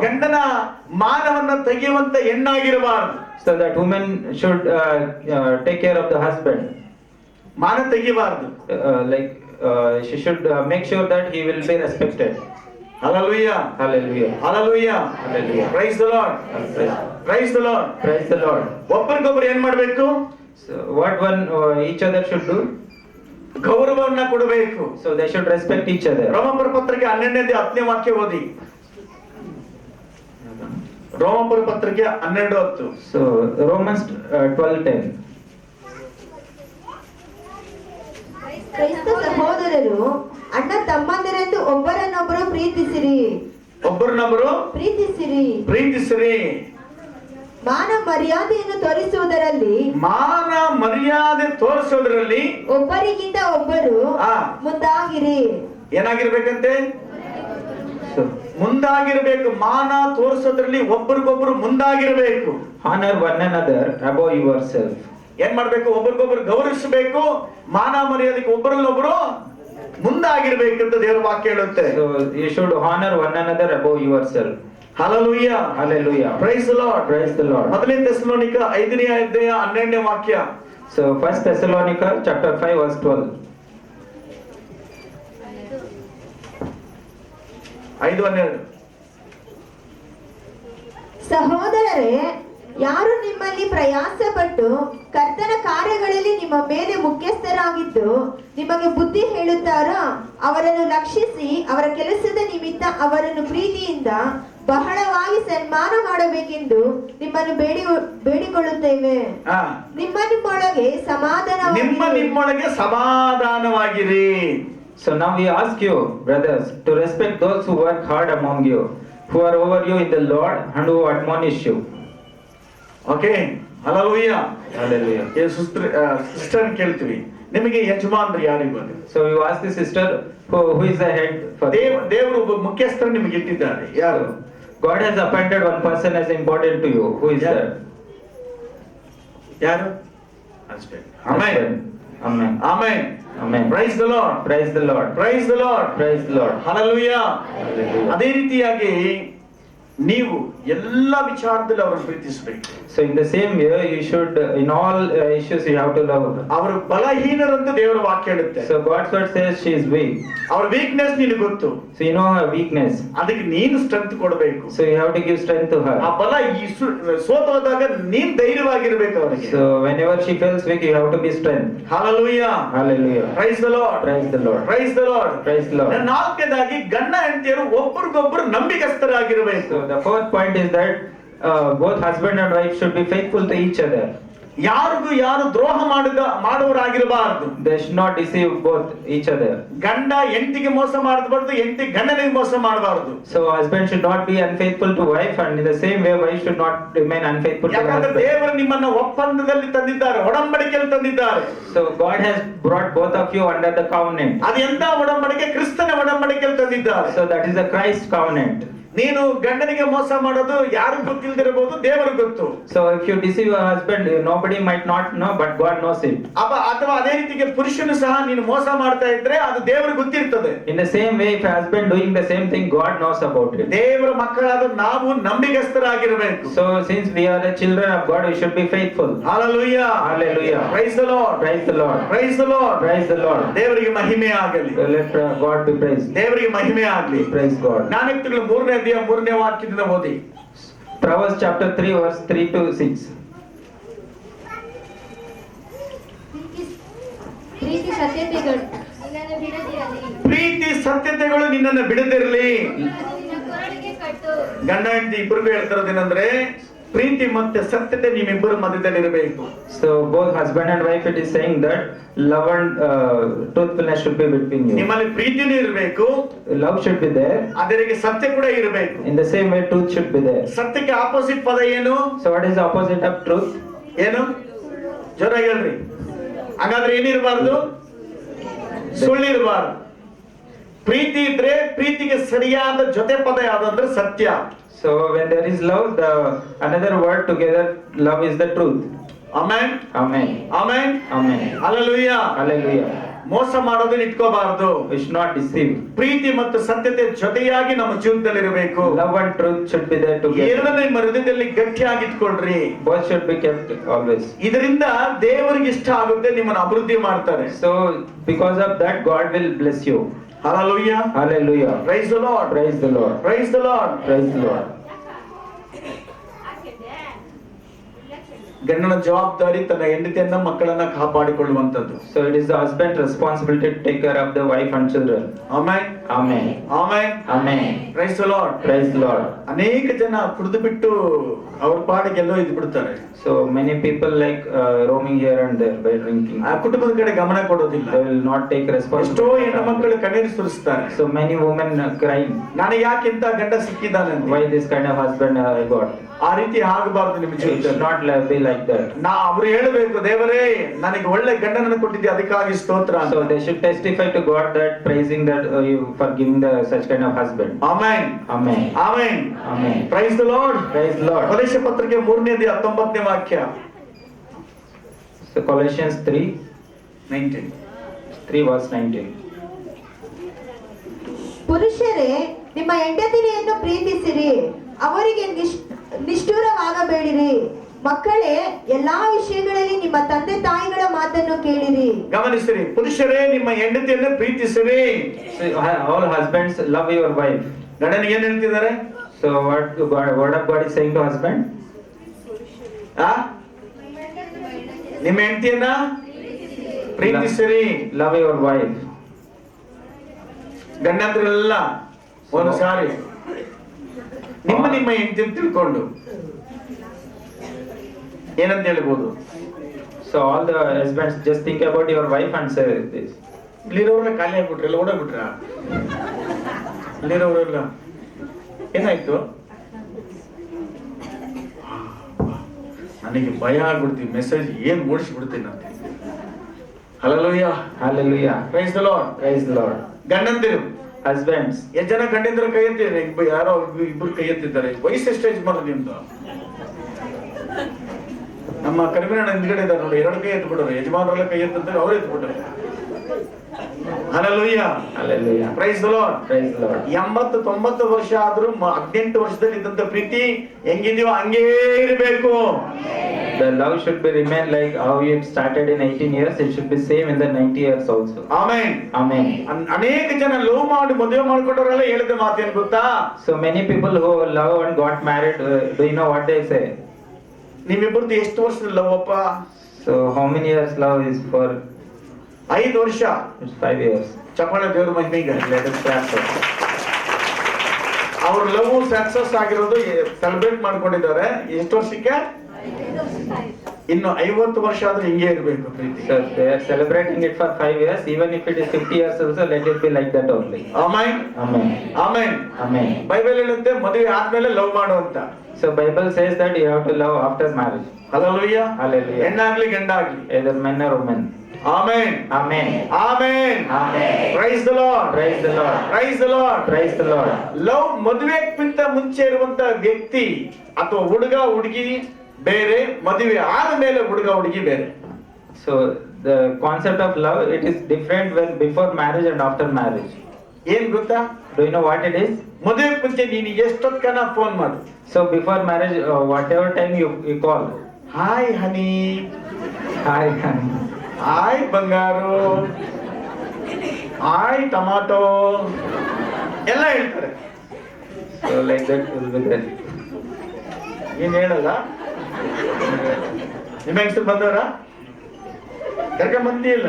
ಗಂಡನ ಮಾನವನ್ನ ತೆಗೆಯುವಂತ ಹೆಣ್ಣಾಗಿರಬಾರದು. So that woman should take care of the husband. ಮಾನ ತೆಗಿಬಾರದು. She should make sure that he will be respected. Hallelujah. Hallelujah. Hallelujah. Hallelujah. Praise the Lord. Praise the Lord. Praise the Lord. ಒಬ್ಬರಿಗೊಬ್ಬರು ಏನ್ ಮಾಡ್ಬೇಕು? So what one each other should do? ಗೌರವವನ್ನ ಕೊಡಬೇಕು. So they should respect each other. ರೋಮಪುರ ಪತ್ರಿಕೆ 12ನೇ ವಾಕ್ಯ ಓದಿ. ರೋಮಪುರ ಪತ್ರಿಕೆ 12:10. So Romans 12:10. ಕ್ರೈಸ್ತ ಸಹೋದರರು ಅಣ್ಣ ತಮ್ಮಂದಿರೆಂದು ಒಬ್ಬರನ್ನೊಬ್ಬರು ಪ್ರೀತಿಸಿರಿ. ಒಬ್ಬರನ್ನೊಬ್ಬರು ಪ್ರೀತಿಸಿರಿ. ಮಾನ ಮರ್ಯಾದೆಯನ್ನು ತೋರಿಸುವುದರಲ್ಲಿ ಒಬ್ಬರಿಗಿಂತ ಒಬ್ಬರು ಮುಂದಾಗಿರಿ. ಏನಾಗಿರ್ಬೇಕಂತೆ? ಮುಂದಾಗಿರ್ಬೇಕು. ಮಾನ ತೋರಿಸೋದ್ರಲ್ಲಿ ಒಬ್ಬರಿಗೊಬ್ರು ಮುಂದಾಗಿರ್ಬೇಕು. Honor one another above yourself. ಏನ್ ಮಾಡ್ಬೇಕು? ಒಬ್ಬರಿಗೊಬ್ರು ಗೌರವಿಸಬೇಕು. ಮಾನ ಮರ್ಯಾದೆಗೆ ಒಬ್ಬರಲ್ಲೊಬ್ರು ಮುಂದಾಗಿರ್ಬೇಕಂತ ದೇವರ ವಾಕ್ಯ ಹೇಳುತ್ತೆ. So you should honor one another above yourself. Hallelujah. Hallelujah. Praise the Lord. Praise the Lord. ಮೊದಲನೇ ಥೆಸಲೋನಿಕ 5ನೇ ಅಧ್ಯಾಯ 12ನೇ ವಾಕ್ಯ. So 1 Thessalonica chapter 5 verse 12. 5:12. ಸಹೋದರರೇ, ಯಾರು ನಿಮ್ಮಲ್ಲಿ ಪ್ರಯಾಸಪಟ್ಟು ಕರ್ತನ ಕಾರ್ಯಗಳಲ್ಲಿ ನಿಮ್ಮ ಮೇಲೆ ಮುಖ್ಯಸ್ಥರಾಗಿದ್ದು ನಿಮಗೆ ಬುದ್ಧಿ ಹೇಳುತ್ತಾರೋ ಅವರನ್ನು ಲಕ್ಷಿಸಿ ಅವರ ಕೆಲಸದ ನಿಮಿತ್ತ ಅವರನ್ನು ಪ್ರೀತಿಯಿಂದ ಬಹಳವಾಗಿ ಸನ್ಮಾನ ಮಾಡಬೇಕೆಂದು ನಿಮ್ಮನ್ನು ಬೇಡಿಕೊಳ್ಳುತ್ತೇವೆ. ನಿಮ್ಮೊಳಗೆ ಸಮಾಧಾನವಾಗಿರಿ. So now we ask you, brothers, to respect those who work hard among you, who are over you in the Lord and who admonish you. Okay. Hallelujah. Hallelujah. Sister ಕೇಳ್ತೀವಿ, ನಿಮಗೆ ಯಜಮಾನರು ಯಾರಿದ್ದಾರೆ? So you ask the sister who is the head for ದೇವರು ಒಬ್ಬ ಮುಖ್ಯಸ್ಥರು ನಿಮಗೆ ಇಟ್ಟಿದ್ದಾರೆ. ಯಾರು? God has appointed one person as important to you. Who is that? ಯಾರು? Husband. Amen. Amen. Amen. Amen. Praise the Lord. Praise the Lord. Praise the Lord. Praise the Lord. Hallelujah. Hallelujah. ಅದೇ ರೀತಿಯಾಗಿ ನೀವು ಎಲ್ಲ ವಿಚಾರದಲ್ಲಿ ಅವರನ್ನು ಪ್ರೀತಿಸಬೇಕು. So in the same way you should in all issues you have to love her. ಅವರು ಬಲಹೀನರಂತ ದೇವರ ವಾಕ್ಯ ಹೇಳುತ್ತೆ. So God's word says she is weak. ಅವರ ವೀಕ್ನೆಸ್ ನಿನಗೆ ಗೊತ್ತು. So you know her weakness. ಅದಕ್ಕೆ ನೀನು ಸ್ಟ್ರೆಂತ್ ಕೊಡಬೇಕು. So you have to give strength to her. ಆ ಬಲ ಸೋತೋದಾಗ ನೀನು ಧೈರ್ಯವಾಗಿರಬೇಕು ಅವರಿಗೆ. So whenever she feels weak you have to be strength. Hallelujah. Hallelujah. Praise the Lord. Praise the Lord. Praise the Lord. Praise the Lord. ನಾಲ್ಕನೇದಾಗಿ ಗಂಡ ಹೆಂಡತಿಯರು ಒಬ್ಬರಿಗೊಬ್ಬರು ನಂಬಿಕಸ್ಥರಾಗಿರಬೇಕು. So the fourth point is that both husband and wife should be faithful to each other. ಯಾರಿಗೂ ಯಾರು ದ್ರೋಹ ಮಾಡುವವರಾಗಿರಬಾರದು. They should not deceive both each other. ಗಂಡ ಹೆಂಡತಿಗೆ ಮೋಸ ಮಾಡಬಾರದು, ಹೆಂಡತಿ ಗಂಡನಿಗೆ ಮೋಸ ಮಾಡಬಾರದು. So husband should not be unfaithful to wife, and in the same way wife should not remain unfaithful to ಯಾಕಂದ್ರೆ husband. ದೇವರು ನಿಮ್ಮನ್ನ ಒಪ್ಪಂದದಲ್ಲಿ ತಂದಿದ್ದಾರೆ, ಒಡಂಬಡಿಕೆಯಲ್ಲಿ ತಂದಿದ್ದಾರೆ. So God has brought both of you under the covenant. ಅದು ಎಂತ ಒಡಂಬಡಿಕೆ? ಕ್ರಿಸ್ತನ ಒಡಂಬಡಿಕೆಯಲ್ಲಿ ತಂದಿದ್ದಾರೆ. So that is the Christ covenant. ನೀನು ಗಂಡನಿಗೆ ಮೋಸ ಮಾಡೋದು ಯಾರು ಗೊತ್ತಿಲ್ಲದಿರಬಹುದು, ದೇವರಿಗೆ ಗೊತ್ತು. So if you deceive your husband, nobody might not know, but God knows it. ಅಥವಾ ಅದೇ ರೀತಿಗೆ ಪುರುಷನು ಸಹ ನೀನು ಮೋಸ ಮಾಡ್ತಾ ಇದ್ರೆ ಅದು ದೇವರಿಗೆ ಗೊತ್ತಿರ್ತದೆ. In the same way, if a husband doing the same thing, God knows about it. ದೇವರ ಮಕ್ಕಳಾದ ನಾವು ನಂಬಿಕಸ್ಥರಾಗಿರಬೇಕು. So since we are the children of God, we should be faithful. Hallelujah. Hallelujah. Praise the Lord. Praise the Lord. Praise the Lord. Praise the Lord. ದೇವರಿಗೆ ಮಹಿಮೆ ಆಗಲಿ. So let God be praised. ದೇವರಿಗೆ ಮಹಿಮೆ ಆಗಲಿ. Praise God. ಜ್ಞಾನೋಕ್ತಿಗಳು 3ನೇ ಅಧ್ಯಾಯ 3ನೇ ವಾಕ್ಯದಿಂದ ಓದಿ. Proverbs chapter 3 verse 3 to 6. ಪ್ರೀತಿ ಸತ್ಯತೆಗಳು ನಿನ್ನನ್ನು ಬಿಡದಿರಲಿ. ಗಂಡ ಹೆಂಡತಿ ಇಬ್ಬರಿಗೂ ಹೇಳ್ತಿರೋದೇನಂದ್ರೆ ಪ್ರೀತಿ ಮತ್ತೆ ಸತ್ಯತೆ ನಿಮ್ಮಿಬ್ಬರ ಮಧ್ಯದಲ್ಲಿ ಇರಬೇಕು. So both husband and wife, it is saying that love and truthfulness should be between you. ನಿಮ್ಮಲ್ಲಿ ಪ್ರೀತಿನೂ ಇರಬೇಕು, Love should be there. ಅದರಿಗೆ ಸತ್ಯ ಕೂಡ ಇರಬೇಕು. In the same way, truth should be there. ಸತ್ಯಕ್ಕೆ ಆಪೋಸಿಟ್ ಪದ ಏನು? So what is the opposite of truth? ಏನು? ಜೋರಾಗಿ ಹೇಳ್ರಿ. ಹಾಗಾದ್ರೆ ಏನಿರಬಾರ್ದು? ಸುಳ್ಳಿರಬಾರ್ದು. ಪ್ರೀತಿ ಇದ್ರೆ ಪ್ರೀತಿಗೆ ಸರಿಯಾದ ಜೊತೆ ಪದ ಯಾವ್ದಂದ್ರೆ ಸತ್ಯ. So when there is love, the another word together, love is the truth. Amen. Amen. Amen. Amen. Hallelujah. Hallelujah. ಮೋಸ ಮಾಡೋದನ್ನ ಇಟ್ಕೋಬಾರದು. We should not deceive. ಪ್ರೀತಿ ಮತ್ತು ಸತ್ಯತೆ ಜೊತೆಯಾಗಿ ನಮ್ಮ ಜೀವನದಲ್ಲಿ ಇರಬೇಕು. Love and truth should be there together. ಎರಡನೇ ನಿಮ್ಮ ಹೃದಯದಲ್ಲಿ ಗಟ್ಟಿಯಾಗಿ ಇಟ್ಕೊಳ್ರಿ. Both should be kept always. ಇದರಿಂದ ದೇವರಿಗೆ ಇಷ್ಟ ಆಗುತ್ತೆ, ನಿಮ್ಮನ್ನು ಅಭಿವೃದ್ಧಿ ಮಾಡ್ತಾರೆ. So because of that, God will bless you. Hallelujah. Hallelujah. Praise the Lord. Praise the Lord. Praise the Lord. Praise the Lord. ಗಂಡನ ಜವಾಬ್ದಾರಿ ತನ್ನ ಹೆಂಡತಿಯನ್ನ ಮಕ್ಕಳನ್ನ ಕಾಪಾಡಿಕೊಳ್ಳುವಂತದ್ದು. So it is the husband's responsibility to take care of the wife and children. Amen Amen. Amen. Amen. Praise the lord. Praise the Lord. ಅನೇಕ ಜನ ಕುಡಿದು ಬಿಟ್ಟು ಅವ್ರ ಪಾಡಿಗೆಲ್ಲೋ ಇದ್ದು ಬಿಡ್ತಾರೆ. So many people like roaming here and there by drinking. ಆ ಕುಟುಂಬದ ಕಡೆ ಗಮನ ಕೊಡೋದಿಲ್ಲ. They will not take ಎಷ್ಟೋ responsibility. ಹೆಣ್ಣು ಮಕ್ಕಳು ಕಣ್ಣೀರು ಸುರಿಸ್ತಾರೆ. So many women crying. ನನಗೆ ಯಾಕೆ ಇಂಥ ಗಂಡ ಸಿಕ್ಕಿದ್ದಾನೆ ಅಂತ. Why this kind of husband I got? ಆ ರೀತಿ ಆಗಬಾರದು ನಿಮ್ಮ It should ಜೀವಿತದಲ್ಲಿ. not be like that. ಅವ್ರು ಹೇಳಬೇಕು, ದೇವರೇ ನನಗೆ ಒಳ್ಳೆ ಗಂಡನನ್ನು ಕೊಟ್ಟಿದ್ದೆ ಅದಕ್ಕಾಗಿ ಸ್ತೋತ್ರ ಅಂತ. So they should testify to God that praising that you for giving the such kind of husband. Amen Amen. Amen. Amen. Praise the lord. Praise the Lord. ಕೊಲೊಸ್ಸೆ ಪತ್ರಿಕೆ 3:19 ವಾಕ್ಯ. So Colossians 19. 3 verse 19. ಪುರುಷರೇ ನಿಮ್ಮ ಹೆಂಡತಿಯನ್ನು ಪ್ರೀತಿಸಿರಿ, ಅವರಿಗೆ ನಿಷ್ಠುರವಾಗಬೇಡಿರಿ. ಮಕ್ಕಳೇ, ಎಲ್ಲಾ ವಿಷಯಗಳಲ್ಲಿ ನಿಮ್ಮ ತಂದೆ ತಾಯಿಗಳ ಮಾತನ್ನು ಕೇಳಿರಿ. ಗಮನಿಸಿರಿ, ಪುರುಷರೇ ನಿಮ್ಮ ಹೆಂಡತಿಯನ್ನು ಪ್ರೀತಿಸಿರಿ. So all husbands love your wife. ಗಂಡನಿಗೆ ಏನ್ ಹೇಳ್ತಿದ್ದಾರೆ? So what word of God is saying to husband? ನಿಮ್ಮ ಹೆಂಡತಿಯನ್ನ ಪ್ರೀತಿಸಿರಿ. Love your wife. ಗಂಡಂದ್ರೆಲ್ಲ ಒಂದು ಸಾರಿ ನಿಮ್ಮ ಹೆಂಡತಿ ತಿಳ್ಕೊಂಡು ಏನಂತ ಹೇಳ್ಬೋದು? So all the husbands just think about your wife and say this. ಇಲ್ಲಿರೋರೆಲ್ಲ ಖಾಲಿ ಆಗ್ಬಿಟ್ರಿ, ಎಲ್ಲ ಓಡಾಗ್ಬಿಟ್ರ? ಇಲ್ಲಿರೋರೆಲ್ಲ ಏನಾಯ್ತು? ನನಗೆ ಭಯ ಆಗ್ಬಿಡ್ತೀವಿ, ಮೆಸೇಜ್ ಏನ್ ಓಡಿಸ್ಬಿಡ್ತೀನಿ ಅಂತ. Hallelujah. Hallelujah. Praise the lord. Praise the Lord. ಗಂಡಂದಿರು Husbands. ಎಷ್ಟು ಜನ ಗಂಡಂದಿರು ಕೈ ಎತ್ತಿದ್ದಾರೆ? ಯಾರೋ ಇಬ್ರು ಕೈ ಎತ್ತಿದ್ದಾರೆ. ವಯಸ್ಸು ಎಷ್ಟು ಯಜಮಾನ ನಿಮ್ದು? ನಮ್ಮ ಕರಿಮಣ್ಣ ಹಿಂದ್ಗಡೆ ಇದ್ದಾರೆ ನೋಡಿ, 2 ಕೈ ಎತ್ಬಿಡೋರು. ಯಜಮಾನರೆಲ್ಲ ಕೈ ಎತ್ತಿದ್ದಾರೆ, ಅವ್ರು ಎತ್ಬಿಟ್ಟಾರೆ. Hallelujah. Hallelujah. Praise the lord. Praise the Lord. 80-90 ವರ್ಷ ಆದ್ರೂ 18 ವರ್ಷದಲ್ಲಿ ಇದ್ದಂತ ಪ್ರೀತಿ ಹೆಂಗಿದೀವೋ ಹಂಗೇ ಇರಬೇಕು. The love should be remain like how it started in 18 years. It should be same in the 90 years also. Amen. Amen. ಅನೇಕ ಜನ ಲವ್ ಮಾಡಿ ಮದುವೆ ಮಾಡ್ಕೊಂಡವರೆಲ್ಲ ಹೇಳಿದ ಮಾತೇನು ಗೊತ್ತಾ? So many people who love and got married, do you know what they say? ನಿಮ್ಮಿಬ್ಬರದ್ದು ಎಷ್ಟು ವರ್ಷದ ಲವ್ ಅಪ್ಪ? So how many years love is for? 5 ವರ್ಷ. It's 5 years. ಚಪ್ಪಾಳೆ ದೇವ್ರ ಮಹಿಮೆಗೆ. Let us clap for it. ಅವ್ರ ಲವ್ ಸಕ್ಸಸ್ ಆಗಿರೋದು ಸೆಲೆಬ್ರೇಟ್ ಮಾಡ್ಕೊಂಡಿದ್ದಾರೆ. ಎಷ್ಟು ವರ್ಷಕ್ಕೆ? ಇನ್ನು 50 ವರ್ಷ ಆದ್ರೂ ಹಿಂಗೆ ಇರಬೇಕು ಪ್ರೀತಿ. So they are celebrating it for 5 years. Even if it is 50 years also, let it be like that only. Amen. Amen. Amen. Amen. Bible ಹೇಳುತ್ತೆ ಮದುವೆ ಆದ್ಮೇಲೆ ಲವ್ ಮಾಡು ಅಂತ. So Bible says that you have to love after marriage. Hallelujah. Hallelujah. ಹೆಣ್ಣಾಗ್ಲಿ ಗಂಡಾಗ್ಲಿ. Either men or women. Amen. Amen. Amen. Amen. Praise the lord. Praise the Lord. Praise the lord. Praise the Lord. Love ಮದುವೆಗಿಂತ ಮುಂಚೆ ಇರುವಂತ ವ್ಯಕ್ತಿ ಅಥವಾ ಹುಡುಗ ಹುಡುಗಿ ಬೇರೆ, ಮದುವೆ ಆದ್ಮೇಲೆ ಹುಡುಗ ಹುಡುಗಿ ಬೇರೆ. So the concept of love, it is different when before marriage and after marriage. ಏನ್ ಗೊತ್ತಾ? Do you know what it is? ಮದುವೆ ಮುಂಚೆ ನೀನು ಎಷ್ಟೊತ್ತನ ಫೋನ್ ಮಾಡು. So before marriage, whatever time you call. Hi honey, Hi, honey. Hi ಬಂಗಾರು, ಹಾಯ್ ಟೊಮಾಟೊ ಎಲ್ಲ ಹೇಳ್ತಾರೆ. So like that will be there. ನೀನ್ ಹೇಳಲ್ಲ? ನಿಮ್ಮ ಹೆಂಗಸರು ಬಂದವರ ಕರ್ಕೊಂಡ್ ಇಲ್ಲ?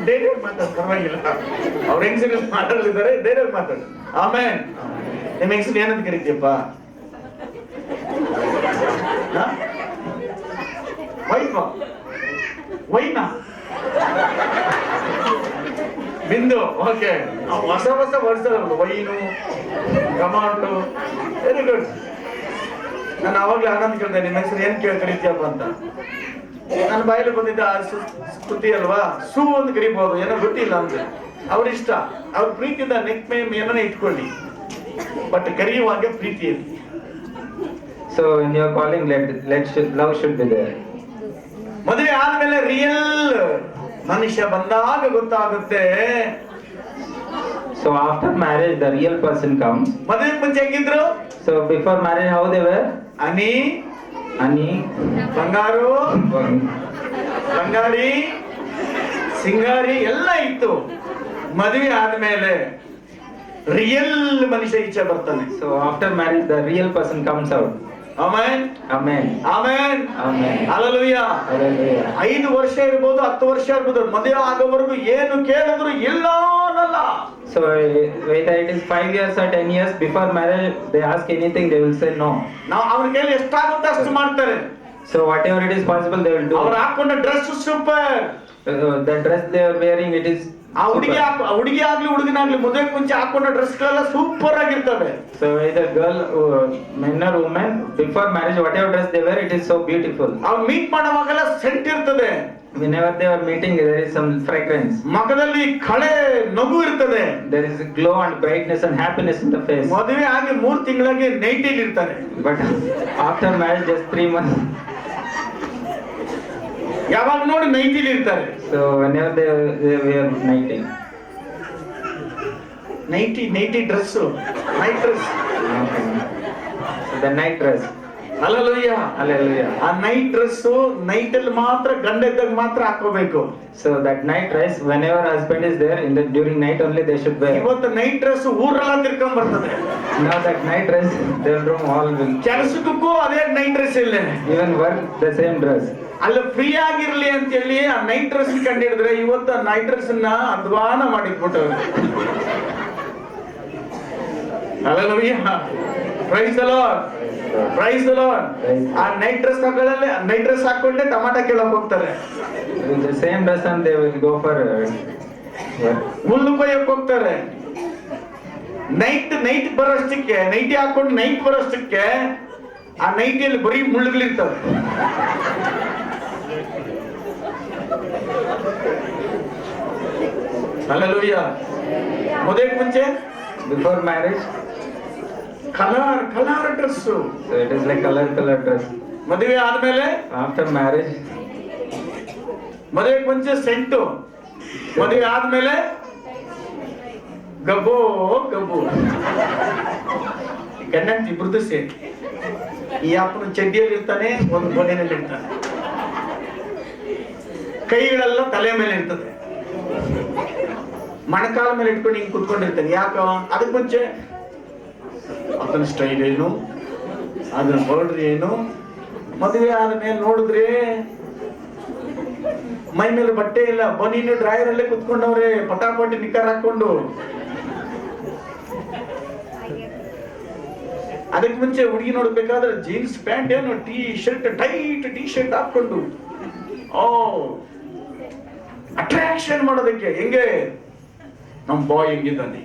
ಧೈರ್ಯ ಮಾತಾಡ, ಪರವಾಗಿಲ್ಲ. ಅವ್ರ ಹೆಂಗಸರು ಮಾತಾಡಲಿದ್ದಾರೆ, ಧೈರ್ಯ ಮಾತಾಡ. ಆಮೇನ್. ನಿಮ್ಮ ಹೆಂಗಸರು ಏನಂತ ಕರಿತೀಯಪ್ಪ? ವೈಫ, ವೈನಾ, ಬಿಂದು. ಓಕೆ, ಹೊಸ words wine, tomato. Very good. ನಾನು ಅವಾಗ್ಲೇ ಆನಂದ್ ಕೇಳ್ದೆ, ನಿಮ್ಮ ಹೆಸರು ಏನ್ ಕರಿತೀಯಪ್ಪ ಅಂತ. ನನ್ನ ಬಾಯಲ್ಲಿ ಬಂದಿದ್ದ ಸ್ತುತಿ ಅಲ್ವಾ, ಸೂ ಅಂತ ಕರಿಬಹುದು, ಏನೋ ಗೊತ್ತಿಲ್ಲ ಅಂದ್ರೆ ಅವ್ರ ಇಷ್ಟ. ಅವ್ರ ಪ್ರೀತಿಯಿಂದ ನೆಕ್ ಮೇಮ್ ಏನನ್ನ ಇಟ್ಕೊಳ್ಳಿ, ಬಟ್ ಕರೆಯುವಾಗ ಪ್ರೀತಿ ಇರಲಿ. So in your calling, love should be there. ಮದುವೆ ಆದ್ಮೇಲೆ ರಿಯಲ್ ಮನುಷ್ಯ ಬಂದಾಗ ಗೊತ್ತಾಗುತ್ತೆ. So after marriage, the real person comes. ಮದುವೆ ಮುಂಚೆ ಹೆಂಗಿದ್ರು? So before marriage, how they were? Honey, Honey, ಬಂಗಾರು, ಬಂಗಾರಿ, ಸಿಂಗಾರಿ ಎಲ್ಲ ಇತ್ತು. ಮದುವೆ ಆದ್ಮೇಲೆ ರಿಯಲ್ ಮನುಷ್ಯ ಈಚೆ ಬರ್ತಾನೆ. So after marriage, the real person comes out. Amen Amen. Amen Amen. Hallelujah. Hallelujah. 5 ವರ್ಷ ಇರ್ಬೋದು, 10 ವರ್ಷ ಇರ್ಬೋದು, ಮದುವೆ ಆಗೋವರೆಗೂ ಏನು ಕೇಳಿದ್ರು ಇಲ್ಲ ಅನ್ನಲ್ಲ. So whether it is 5 years or 10 years before marriage, they ask anything, they will say no. ನಾವು ಅವ್ರ ಕೈಲಿ ಎಷ್ಟಾಗುತ್ತೆ ಅಷ್ಟು ಮಾಡ್ತಾರೆ. So whatever it is possible, they will do. ಅವ್ರು ಹಾಕೊಂಡ dress super. The dress they are wearing, it is ಆ ಹುಡುಗಿ super. ಹುಡುಗಿ ಆಗ್ಲಿ ಹುಡುಗನಾಗ್ಲಿ ಮದುವೆಗೆ ಮುಂಚೆ ಹಾಕೊಂಡ ಡ್ರೆಸ್ಗಳೆಲ್ಲ ಸೂಪರ್ ಆಗಿರ್ತವೆ. So either girl, men or woman, before marriage, whatever dress they wear, it is so beautiful. ಅವ್ರು ಮೀಟ್ ಮಾಡುವಾಗೆಲ್ಲ ಸೆಂಟ್ ಇರ್ತದೆ. Whenever they are meeting, there is some fragrance. ಮಗದಲ್ಲಿ ಕಳೆ ನಗು ಇರ್ತದೆ. There is glow and brightness and happiness in the face. ಮದುವೆ ಆಗಿ 3 ತಿಂಗಳಿಗೆ ನೈಟಿಲಿ ಇರ್ತಾರೆ. But after marriage, just 3 months. ಯಾವಾಗ ನೋಡಿ ನೈಟಿಲಿ ಇರ್ತಾರೆ. So whenever they wear nighty. Nighty dress, night dress. So the night dress. Hallelujah. Hallelujah. ಆ ನೈಟ್ ಡ್ರೆಸ್ ನೈಟ್ ಅಲ್ಲಿ ಮಾತ್ರ ಗಂಡ ಇದ್ದಾಗ ಮಾತ್ರ ಹಾಕೋಬೇಕು. So that night dress, whenever husband is there, during night only they should wear. ಇವತ್ತು ನೈಟ್ ಡ್ರೆಸ್ ಊರೆಲ್ಲ ತಿರ್ಕೊಂಡ್ ಬರ್ತದೆ. Now that night dress, their room all will. ಕೆಲಸಕ್ಕೂ ಅದೇ ನೈಟ್ ಡ್ರೆಸ್ ಇಲ್ಲ. Even work the same dress. ಅಲ್ಲಿ ಫ್ರೀ ಆಗಿರ್ಲಿ ಅಂತ ಹೇಳಿ ಆ ನೈಟ್ ಡ್ರೆಸ್ ಕಂಡಿಡಿದ್ರೆ ಇವತ್ತು ಆ ನೈಟ್ ಡ್ರೆಸ್ ನ ಅಧ್ವಾನ ಮಾಡಿಟ್ಬಿಟ್ಟವ್ರು. Hallelujah. Praise the Lord. Praise the Lord. ಆ ನೈಟ್ ಡ್ರೆಸ್ ಹಾಕೊಂಡೆ ಟಮಾಟ ಕೇಳಕ್ ಹೋಗ್ತಾರೆ. With the same dress and they will go for work. ಹುಲ್ಲು ಕೊಯ್ಯಕ್ ಹೋಗ್ತಾರೆ. ನೈಟ್ ಬರೋಷ್ಟಕ್ಕೆ ನೈಟಿ ಹಾಕೊಂಡು ನೈಟ್ ಬರೋಷ್ಟಕ್ಕೆ ಆ ನೈಟಿಯಲ್ಲಿ ಬರೀ ಮುಳ್ಳುಗಳಿರ್ತವೆ. ಹಲ್ಲೆಲೂಯಾ. ಮದುವೆಗೆ ಮುಂಚೆ Before marriage, colour dress. so it is like color dress. ಮದುವೆ ಆದ್ಮೇಲೆ After marriage, ಮದುವೆಗೆ ಮುಂಚೆ ಸೆಂಟು, ಮದುವೆ ಆದ್ಮೇಲೆ ಗಬ್ಬು. ಗಂಡಂತ ಇಬ್ರದ್ದು ಸೇರಿ. ಈ ಅಪ್ಪನ ಚಡ್ಡಿಯಲ್ಲಿ ಇರ್ತಾನೆ, ಒಂದು ಗೋಣಿನಲ್ಲಿ ಇರ್ತಾನೆ. ಕೈಗಳೆಲ್ಲ ತಲೆ ಮೇಲೆ ಇರ್ತದೆ. ಮೊಣಕಾಲ ಮೇಲೆ ಇಟ್ಕೊಂಡು ಹಿಂಗ್ ಕುತ್ಕೊಂಡಿರ್ತಾನೆ. ಯಾಕ? ಅದಕ್ಕೆ ಮುಂಚೆ ಅದನ್ನ ಸ್ಟೈಲ್ ಏನು, ಅದನ್ನ ಬಾರ್ಡರ್ ಏನು. ಮದುವೆ ಆದ್ಮೇಲೆ ನೋಡಿದ್ರೆ ಮೈ ಮೇಲೆ ಬಟ್ಟೆ ಇಲ್ಲ, ಬನೀನು ಡ್ರೈವರ್ ಅಲ್ಲೇ ಕುತ್ಕೊಂಡವ್ರೆ, ಪಟಾಪಟಿ ನಿಕ್ಕರ್ ಹಾಕೊಂಡು. ಅದಕ್ಕೆ ಮುಂಚೆ ಹುಡುಗಿ ನೋಡ್ಬೇಕಾದ್ರೆ ಜೀನ್ಸ್ ಪ್ಯಾಂಟ್ ಏನು, ಟೈಟ್ ಟಿ ಶರ್ಟ್ ಹಾಕೊಂಡು ಅಟ್ರಾಕ್ಷನ್ ಮಾಡೋದಕ್ಕೆ. ಹೆಂಗೆ ನಮ್ ಬಾಯ್ ಹೆಂಗಿದ್ದಾನೆ,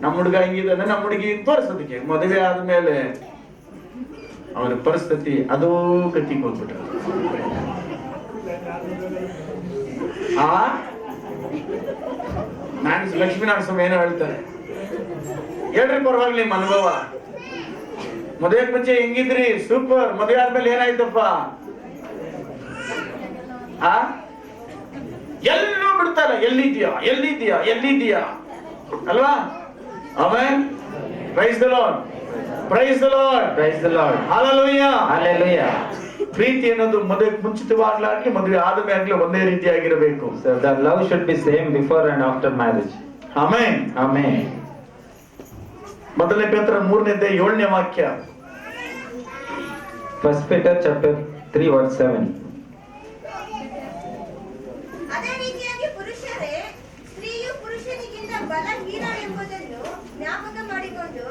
ನಮ್ಮ ಹುಡುಗ ಹೆಂಗಿದ್ದಾನೆ, ನಮ್ಮ ಹುಡುಗಿ ತೋರಿಸೋದಕ್ಕೆ. ಮದುವೆ ಆದ್ಮೇಲೆ ಅವರ ಪರಿಸ್ಥಿತಿ ಅದೋ ಗತಿಗೆ ಹೋಗ್ಬಿಟ್ಟ. ಲಕ್ಷ್ಮೀನಾರಾಯಣ ಸ್ವಾಮಿ ಏನೋ ಹೇಳ್ತಾರೆ, ಹೇಳ್ರಿ ಪರವಾಗಿಲ್ಲ ನಿಮ್ಮ ಅನುಭವ. ಮದುವೆ ಮುಂಚೆ ಹೆಂಗಿದ್ರಿ? ಸೂಪರ್. ಮದುವೆ ಆದ್ಮೇಲೆ ಏನಾಯ್ತಪ್ಪ? ಎಲ್ಲೂ ಬಿಡ್ತಾರ. ಎಲ್ಲಿದ್ಯಾ ಅಲ್ವಾ? Amen. Praise the Lord. Praise the Lord. praise the Lord. Hallelujah. Hallelujah. ಪ್ರೀತಿ ಅನ್ನೋದು ಮದುವೆಗೆ ಮುಂಚಿತವಾಗ್ಲಾಗ್ಲಿ ಮದುವೆ ಆದ್ಮೇಲೆ ಒಂದೇ ರೀತಿಯಾಗಿರಬೇಕು. So the love should be same before and after marriage. Amen. Amen. ಮೊದಲನೇ ಪೇತ್ರ 3ನೇ 7ನೇ ವಾಕ್ಯ. 1 Peter chapter 3 verse 7. ಅದೇ ರೀತಿಯಾಗಿ ಪುರುಷರೇ, ಸ್ತ್ರೀಯು ಪುರುಷನಿಗಿಂತ ಬಲಹೀನ ಎಂಬುದನ್ನು ಜ್ಞಾಪಕ ಮಾಡಿಕೊಂಡು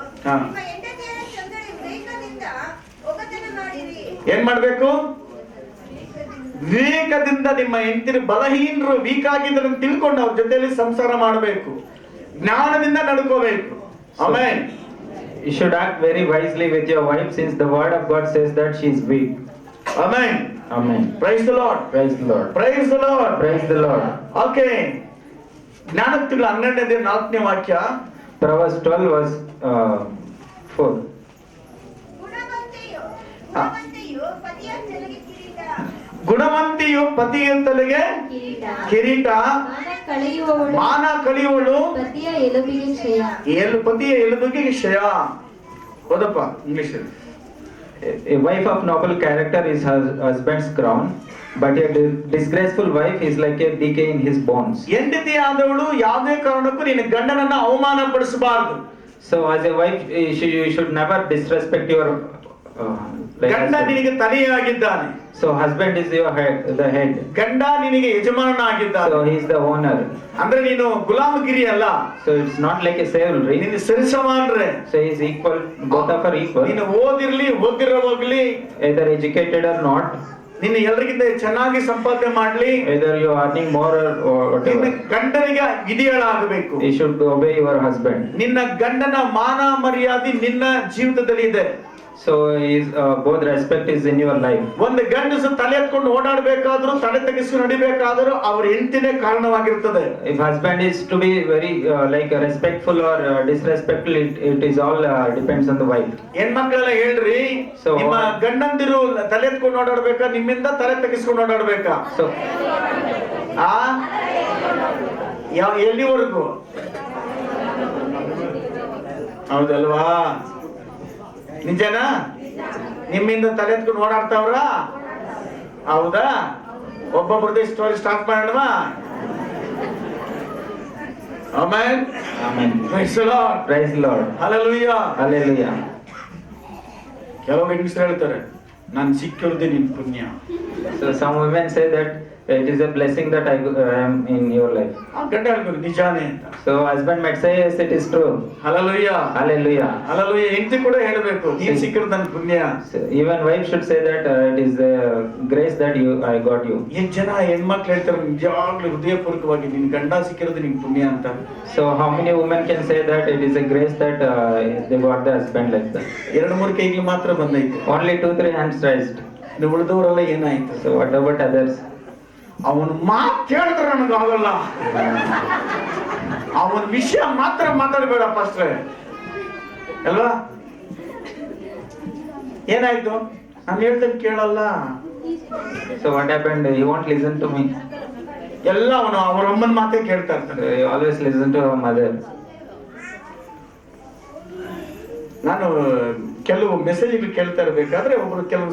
ನಿಮ್ಮ ಹೆಂಡತಿಯರ ಸಂಗಡ ವಿವೇಕದಿಂದ ಒಗತನ ಮಾಡಿರಿ. ಏನ್ ಮಾಡ್ಬೇಕು? ವಿವೇಕದಿಂದ ನಿಮ್ಮ ಹೆಂಡತಿರು ಬಲಹೀನರು, ವೀಕ್ ಆಗಿದ್ರು ತಿಳ್ಕೊಂಡು ಅವ್ರ ಜೊತೆಯಲ್ಲಿ ಸಂಸಾರ ಮಾಡಬೇಕು. ಜ್ಞಾನದಿಂದ ನಡ್ಕೋಬೇಕು. Amen. You should act very wisely with your wife, since the word of God says that she is weak. Amen. Amen. Praise the Lord. Praise the Lord. Praise the Lord. Praise the Lord. Okay. ಜ್ಞಾನೋಕ್ತಿಗಳು 12ನೇ 4ನೇ ವಾಕ್ಯ. Proverbs 12 verse 4. ಗುಣವಂತೆಯು ಪತಿಯ ತಲೆಗೆ ಕಿರೀಟ, ಗುಣವಂತಿಯು ಪತಿಯ ತಲೆಗೆ ಕಿರೀಟ, ಮಾನ ಕಳೆಯುವಳು ಪತಿಯ ಎಲುಬಿಗೆ ಕ್ಷಯ. ಪತಿಯ ಎಲುಬಿಗೆ ಕ್ಷಯ. ಓದಪ್ಪ English. A wife of noble character is her husband's crown, but a disgraceful wife is like a decay in his bones. ಹೆಂಡತಿ ಆದವಳು ಯಾವುದೇ ಕಾರಣಕ್ಕೂ ನಿನ್ನ ಗಂಡನನ್ನ ಅವಮಾನ ಪಡಿಸಬಾರದು. So as a wife, you should never disrespect your ಗಂಡ husband. ನಿನಗೆ ತಲೆಯಾಗಿದ್ದಾನೆ. So husband is your the head. ಗಂಡ ನಿನಗೆ ಯಜಮಾನನಾಗಿದ್ದಾನೆ. So he is the owner. ಅಂದ್ರೆ ನೀನು ಗುಲಾಮಗಿರಿ ಅಲ್ಲ. So it's not like a slavery. ನೀನು ಸರಿಸಮಾನ್ರೆ. So he is equal, both of are equal. ನೀನು ಓದಿರ್ಲಿ ಓದಿರೋ ಹೋಗ್ಲಿ, Either educated or not, ನಿನ್ನ ಎಲ್ಲರಿಗಿಂತ ಚೆನ್ನಾಗಿ ಸಂಪಾದನೆ ಮಾಡ್ಲಿ, either you are earning more or ನಿನ್ನ whatever, ಗಂಡನಿಗೆ ವಿಧಿಗಳಾಗಬೇಕು. you should obey your husband. ನಿನ್ನ ಗಂಡನ ಮಾನ ಮರ್ಯಾದೆ ನಿನ್ನ ಜೀವಿತದಲ್ಲಿ ಇದೆ. So is both respect is in your life. ಒಂದು ಗಂಡಸು ತಲೆ ಎತ್ಕೊಂಡು ಓಡಾಡಬೇಕಾದ್ರೂ ತಲೆ ತೆಗೆಸಿ ನಡಿಬೇಕಾದ್ರೂ ಅವ್ರ ಹೆಂಡತಿನೇ ಕಾರಣವಾಗಿರ್ತದೆ. If husband is to be very like respectful or disrespectful, it is all depends on the wife. ಹೆಣ್ಮಕ್ಳೆಲ್ಲ ಹೇಳ್ರಿ, So, ನಿಮ್ಮ ಗಂಡಂದಿರು ತಲೆ ಎತ್ಕೊಂಡು ಓಡಾಡ್ಬೇಕಾ ನಿಮ್ಮಿಂದ ತಲೆ ತೆಗೆಸ್ಕೊಂಡು ಓಡಾಡ್ಬೇಕಾ? So ಆ ಎಲ್ಲಿವರೆಗೂ? ಹೌದಲ್ವಾ? ನಿಜನಾ? ನಿಮ್ಮಿಂದ ತಲೆ ಎತ್ಕೊಂಡು ಓಡಾಡ್ತಾವ್ರ? ಹೌದಾ? ಒಬ್ಬೊಬ್ರದ್ದು story start ಮಾಡೋಣವಾ? Amen. Amen. Praise the Lord. Praise the Lord. Hallelujah. Hallelujah. ಕೆಲವು ಹೆಂಗಸರು ಹೇಳ್ತಾರೆ, ನಾನು ಸಿಕ್ಕಿರೋದೇ ನಿನ್ ಪುಣ್ಯ. So some women say that it is a blessing that I am in your life. ಆ ಗಂಡ ಹೇಳ್ಬೇಕು ನಿಜಾನೇ ಅಂತ. So husband might say yes, it is true. Hallelujah. Hallelujah. Hallelujah. ಹೆಂಡತಿ ಕೂಡ ಹೇಳಬೇಕು, ನೀನ್ ಸಿಕ್ಕಿರೋದು ನನ್ನ ಪುಣ್ಯ. So even wife should say that it is the grace that I got you. ಎಷ್ಟು ಜನ ಹೆಣ್ಮಕ್ಳು ಹೇಳ್ತಾರೆ ನಿಜವಾಗ್ಲೂ ಹೃದಯಪೂರ್ವಕವಾಗಿ ನಿನ್ ಗಂಡ ಸಿಕ್ಕಿರೋದು ನಿನ್ ಪುಣ್ಯ ಅಂತ. So how many women can say that it is a grace that they got the husband like that? 2-3 ಕೈಗಳು ಮಾತ್ರ ಬಂದೈತೆ. Only 2-3 hands raised. ಇನ್ನು ಉಳಿದವರೆಲ್ಲ ಏನಾಯ್ತು? So what about others? ಅವನ ಮಾತು ಕೇಳಿದ್ರೆ ನನಗಾಗಲ್ಲ, ಅವನ ವಿಷಯ ಮಾತ್ರ ಮಾತಾಡಬೇಡ ಪಾಸ್ಟ್ರೆ ಅಲ್ವಾ? ಏನಾಯ್ತು? ನಾನು ಹೇಳ್ದಂಗೆ ಕೇಳಲ್ಲ. So what happened? He won't listen to me. ಎಲ್ಲ ಅವನು ಅವ್ರ ಅಮ್ಮನ ಮಾತೇ ಕೇಳ್ತಾ So ಇರ್ತಾನೆ. he always listen to her mother. ನಾನು ಕೆಲವು ಮೆಸೇಜ್ಗಳು ಕೇಳ್ತಾ ಇರ್ಬೇಕಾದ್ರೆ ಒಬ್ರು ಕೆಲವು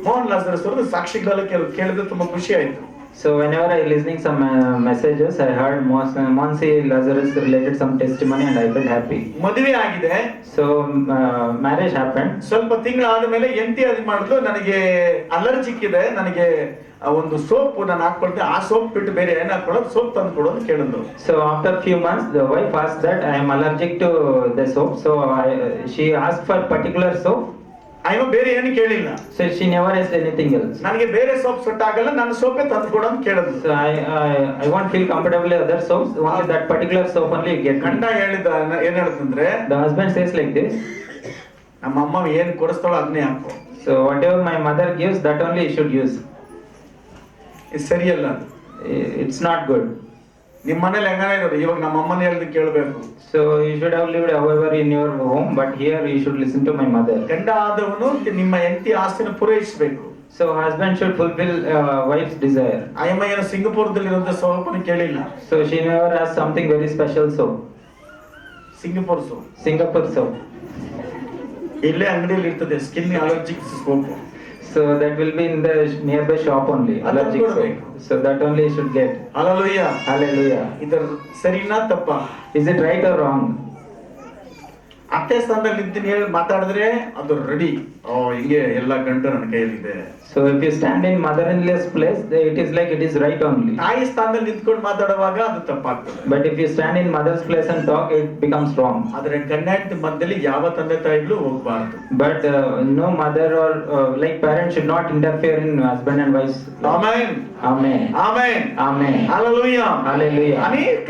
ಮೋಹನ್ ಲಾಜರಸ್ ಅವ್ರದ್ದು ಸಾಕ್ಷಿಗಳೆಲ್ಲ ಕೆಲವು ಕೇಳಿದ್ರೆ ತುಂಬಾ ಖುಷಿ ಆಯ್ತು. So whenever I listening some messages, I heard Monsi Lazarus related some testimony and I felt happy. ಮದುವೆ ಆಗಿದೆ. So marriage happened. ಸ್ವಲ್ಪ ತಿಂಗಳಾದ ಮೇಲೆ ಎಂಟಿ ಅದು ಮಾಡಿದ್ರು, ನನಗೆ ಅಲರ್ಜಿಕ್ ಇದೆ, ನನಗೆ ಒಂದು ಸೋಪ್ ನಾನು ಹಾಕೊಳ್ತೆ, ಆ ಸೋಪ್ ಬಿಟ್ಟು ಬೇರೆ ಏನ್ ಹಾಕೊಳ್ಳೋದು, ಸೋಪ್ ತಂದು ಕೊಡೋದು ಕೇಳಿದ್ರು. So after few months, the wife asked that I am allergic to the soap. So she asked for particular soap. ಅಯ್ಯೋ ಬೇರೆ ಏನು ಕೇಳಿಲ್ಲ. So she never asked anything else. ನನಗೆ ಬೇರೆ ಸೋಪ್ ಸೆಟ್ ಆಗಲ್ಲ, ನನ್ನ ಸೋಪೇ ತಂದು ಕೊಡು ಅಂತ ಕೇಳಿದ್ರು. So I won't feel comfortable with other soaps. Only that particular soap only you get. ಗಂಡ ಹೇಳಿದ ಏನ್ ಹೇಳ್ತಂದ್ರೆ, The husband says like this. ನಮ್ಮ ಅಮ್ಮ ಏನ್ ಕೊಡಿಸ್ತಾಳೋ ಅದನ್ನೇ ಹಾಕು. So whatever my mother gives, that only you should use. ಇದು ಸರಿಯಲ್ಲ. It's not good. ನಿಮ್ಮ ಮನೇಲಿ ಹೆಂಗಾನ ಇರೋದು, ಇವಾಗ ನಮ್ಮ ಅಮ್ಮನ ಹೇಳ್ದು ಕೇಳಬೇಕು. So you should have lived however in your home, but here you should listen to my mother. ಗಂಡ ಆದವನು ನಿಮ್ಮ ಹೆಂಡತಿ ಆಸ್ತಿನ ಪೂರೈಸಬೇಕು. So husband should fulfill wife's desire. ಅಯ್ಯಮ್ಮ ಏನೋ ಸಿಂಗಪುರದಲ್ಲಿ ಇರೋಂಥ ಸೋಪನ್ನು ಕೇಳಿಲ್ಲ. So she never has something very special soap. Singapore soap, Singapore soap. ಇಲ್ಲೇ ಅಂಗಡಿಯಲ್ಲಿ ಇರ್ತದೆ skin allergic soap. So that will be in the nearby shop only. Adha Allergic kodbeku. soap. So that only you should get. Hallelujah. Hallelujah. ಇದರ ಸರಿನಾ ತಪ್ಪಾ? Is it right or wrong? ಅತ್ತೆ ಸ್ಥಾನದಲ್ಲಿ ನಿಂತು ಹೇಳಿ ಮಾತಾಡಿದ್ರೆ ಅದು ರೆಡಿ. ಹಿಂಗೆ ಎಲ್ಲ ಗಂಟು ನನ್ನ ಕೈಯಲ್ಲಿದೆ. So if you stand in mother-in-law's place, it is like it is right only. ತಾಯಿ ಸ್ಥಾನದಲ್ಲಿ ನಿಂತ್ಕೊಂಡು ಮಾತಾಡುವಾಗ ಅದು ತಪ್ಪಾಗ್ತದೆ. But if you stand in mother's place and talk, it becomes wrong. ಆದ್ರೆ ಗಂಡ ಹೆಂಡತಿ ಮಧ್ಯದಲ್ಲಿ ಯಾವ ತಂದೆ ತಾಯಿಗಳು ಹೋಗಬಾರದು. But no mother or like parents should not interfere in husband and wife's life. Amen. Amen. Amen. Amen. Hallelujah. Hallelujah. ಅನೇಕ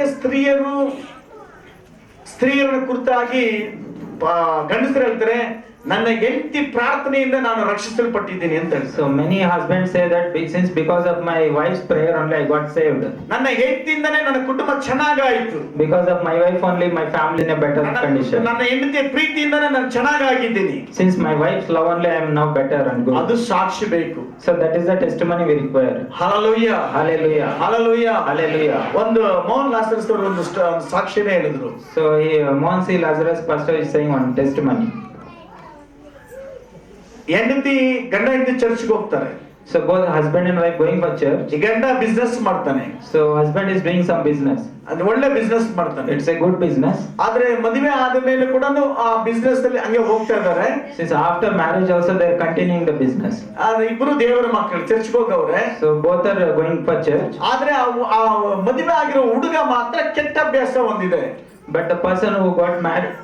ಸ್ತ್ರೀಯರ ಕುರಿತಾಗಿ ಗಂಡಸರು ಹೇಳ್ತಾರೆ, ನನ್ನ ಹೆಂಡತಿ ಪ್ರಾರ್ಥನೆಯಿಂದ ನಾನು ರಕ್ಷಿಸಲ್ಪಟ್ಟಿದ್ದೀನಿ ಅಂತ ಹೇಳ್ತಾರೆ. So many husbands say that since because of my wife's prayer only I got saved. ನನ್ನ ಹೆಂಡತಿಯಿಂದನೇ ನನ್ನ ಕುಟುಂಬ ಚೆನ್ನಾಗಾಯಿತು. Because of my wife only my family in a better condition. ನನ್ನ ಹೆಂಡತಿಯ ಪ್ರೀತಿಯಿಂದನೇ ನಾನು ಚೆನ್ನಾಗಾಗಿದ್ದೀನಿ. Since my wife's love only I am now better and good. ಅದು ಸಾಕ್ಷಿ ಬೇಕು. So that is the testimony we require. Hallelujah. Hallelujah. Hallelujah. Hallelujah. ಒಂದು ಮೋಹನ್ ಲಾಸರಸ್ ಅವರು ಒಂದು ಸಾಕ್ಷಿನೇ ಹೇಳಿದ್ರು. So Monsi Lazarus pastor is saying one testimony. ಹೆಂಡತಿ ಗಂಡ ಹೆಂಡತಿ ಚರ್ಚ್ಗೆ ಹೋಗ್ತಾರೆ. So both husband and wife going for church. ಈ ಗಂಡ ಬಿಸ್ನೆಸ್ ಮಾಡ್ತಾನೆ. So husband is doing some business. ಅದು ಒಳ್ಳೆ ಬಿಸ್ನೆಸ್ ಮಾಡ್ತಾನೆ. It's a good business. ಆದ್ರೆ ಮದುವೆ ಆದ ಮೇಲೆ ಕೂಡ ಆ ಬಿಸ್ನೆಸ್ ಅಲ್ಲಿ ಹಂಗೆ ಹೋಗ್ತಾ ಇದ್ದಾರೆ. Since after marriage also they are continuing the business. ಆದ್ರೆ ಇಬ್ರು ದೇವರ ಮಕ್ಕಳು ಚರ್ಚ್ಗೆ ಹೋಗವ್ರೆ. So both are going for church. ಆದ್ರೆ ಆ ಮದುವೆ ಆಗಿರೋ ಹುಡುಗ ಮಾತ್ರ ಕೆಟ್ಟ ಅಭ್ಯಾಸ ಹೊಂದಿದೆ. But the person who got married,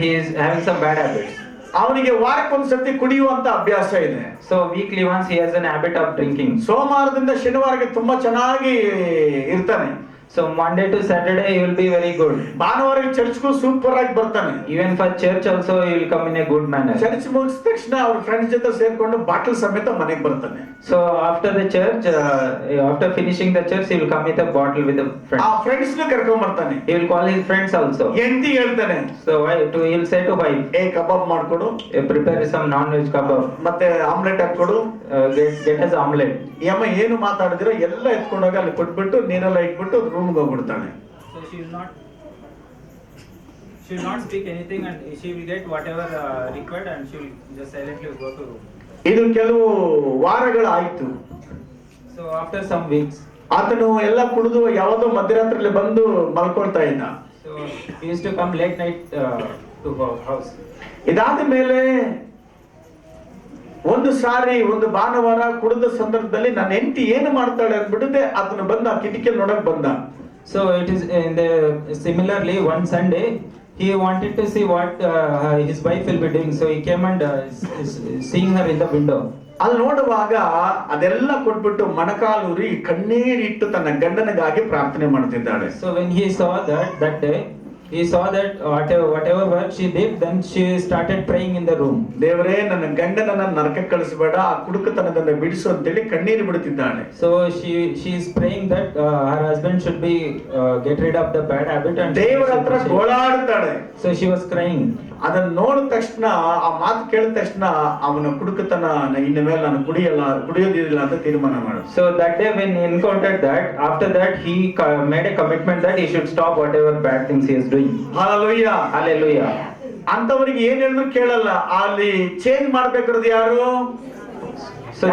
he is having some bad habits. ಅವನಿಗೆ ವಾರಕ್ಕೊಂದ್ಸತಿ ಕುಡಿಯುವಂತ ಅಭ್ಯಾಸ ಇದೆ. So weekly once he has an habit of drinking. ಸೋಮವಾರದಿಂದ ಶನಿವಾರಕ್ಕೆ ತುಂಬಾ ಚೆನ್ನಾಗಿ ಇರ್ತಾನೆ. So Monday to Saturday he will be very good. ಭಾನುವಾರ ಚರ್ಚ್ಗೂ ಸೂಪರ್ ಆಗಿ ಬರ್ತಾನೆ. Even for church also he will come in a good manner. Church ಮುಗಿಸಿದ ತಕ್ಷಣ ಅವ್ರ ಫ್ರೆಂಡ್ಸ್ ಜೊತೆ ಸೇರ್ಕೊಂಡು ಬಾಟಲ್ ಸಮೇತ ಮನೆಗೆ ಬರ್ತಾನೆ. So after the church, after finishing the church, he will come with a bottle with a friend. ಆ ಫ್ರೆಂಡ್ಸ್ ನ ಕರ್ಕೊಂಡ್ ಬರ್ತಾನೆ. He will call his friends also. ಹೆಂಡತಿ ಹೇಳ್ತಾನೆ. So he will say to wife, kebab ಮಾಡ್ಕೊಡು, prepare some non-veg kebab. ಮತ್ತೆ ಆಮ್ಲೆಟ್ ಹಾಕೊಡು. Get us omelette. ಈ ಅಮ್ಮ ಏನು ಮಾತಾಡಿದಿರೋ ಎಲ್ಲ ಎತ್ಕೊಂಡೋಗಿ ಅಲ್ಲಿ ಕೊಟ್ಬಿಟ್ಟು ನೀರೆಲ್ಲ ಇಟ್ಬಿಟ್ಟು ರೂಮ್ಗೆ ಹೋಗ್ಬಿಡ್ತಾನೆ. So she will not speak anything and she will get whatever required and she will just silently go to room. ಇದು ಕೆಲವು ವಾರಗಳಾಯ್ತು. So after some weeks, ಆತನು ಎಲ್ಲ ಕುಡಿದು ಯಾವುದೋ ಮಧ್ಯರಾತ್ರಿಯಲ್ಲಿ ಬಂದು ಮಲ್ಕೊಳ್ತಾ ಇದ್ದ. so he used to come late night to our house. ಇದಾದ ಮೇಲೆ ಒಂದು ಸಾರಿ ಒಂದು ಭಾನುವಾರ ಕುಡಿದ ಸಂದರ್ಭದಲ್ಲಿ ನನ್ನ ಹೆಂಡತಿ ಏನು ಮಾಡ್ತಾಳೆ ಅಂದ್ಬಿಡುತ್ತೆ ಅದನ್ನ ಬಂದ ಆ ಕಿಟಕಿಯಲ್ಲಿ ನೋಡಕ್ ಬಂದ. So it is in the similarly one Sunday he wanted to see what his wife will be doing. So he came and seeing her in the window. ಅಲ್ಲಿ ನೋಡುವಾಗ ಅದೆಲ್ಲ ಕೊಟ್ಬಿಟ್ಟು ಮೊಣಕಾಲೂರಿ ಕಣ್ಣೀರಿಟ್ಟು ತನ್ನ ಗಂಡನಿಗಾಗಿ ಪ್ರಾರ್ಥನೆ ಮಾಡ್ತಿದ್ದಾಳೆ. So when he saw that day, he saw that whatever work she did, then she started praying in the room. ದೇವರೇ ನನ್ನ ಗಂಡನನ್ನ ನರಕಕ್ಕೆ ಕಳಿಸಬೇಡ, ಆ ಕುಡುಕತನದಿಂದ ಬಿಡಿಸು ಅಂತೇಳಿ ಕಣ್ಣೀರು ಬಿಡುತ್ತಿದ್ದಾಳೆ. So she is praying that her husband should be get rid of the bad habit and ದೇವರ ಹತ್ರ ಗೋಳಾಡ್ತಾಳೆ. So she was crying. ಅದನ್ನ ನೋಡಿದ ತಕ್ಷಣ ಆ ಮಾತು ಕೇಳಿದ ತಕ್ಷಣ ಅವನ ಕುಡುಕತನ ಇನ್ನು ಮೇಲೆ ನಾನು ಕುಡಿಯೋದಿಲ್ಲ ಅಂತ ತೀರ್ಮಾನ ಮಾಡ. So that day when he encountered that, after that he made a commitment that he should stop whatever bad things he is doing. Hallelujah. Hallelujah. ಅಂತವರಿಗೆ ಏನ್ ಹೇಳಿದ್ರು ಕೇಳಲ್ಲ. ಅಲ್ಲಿ ಚೇಂಜ್ ಮಾಡ್ಬೇಕಾದ್ರೆ ಯಾರು? So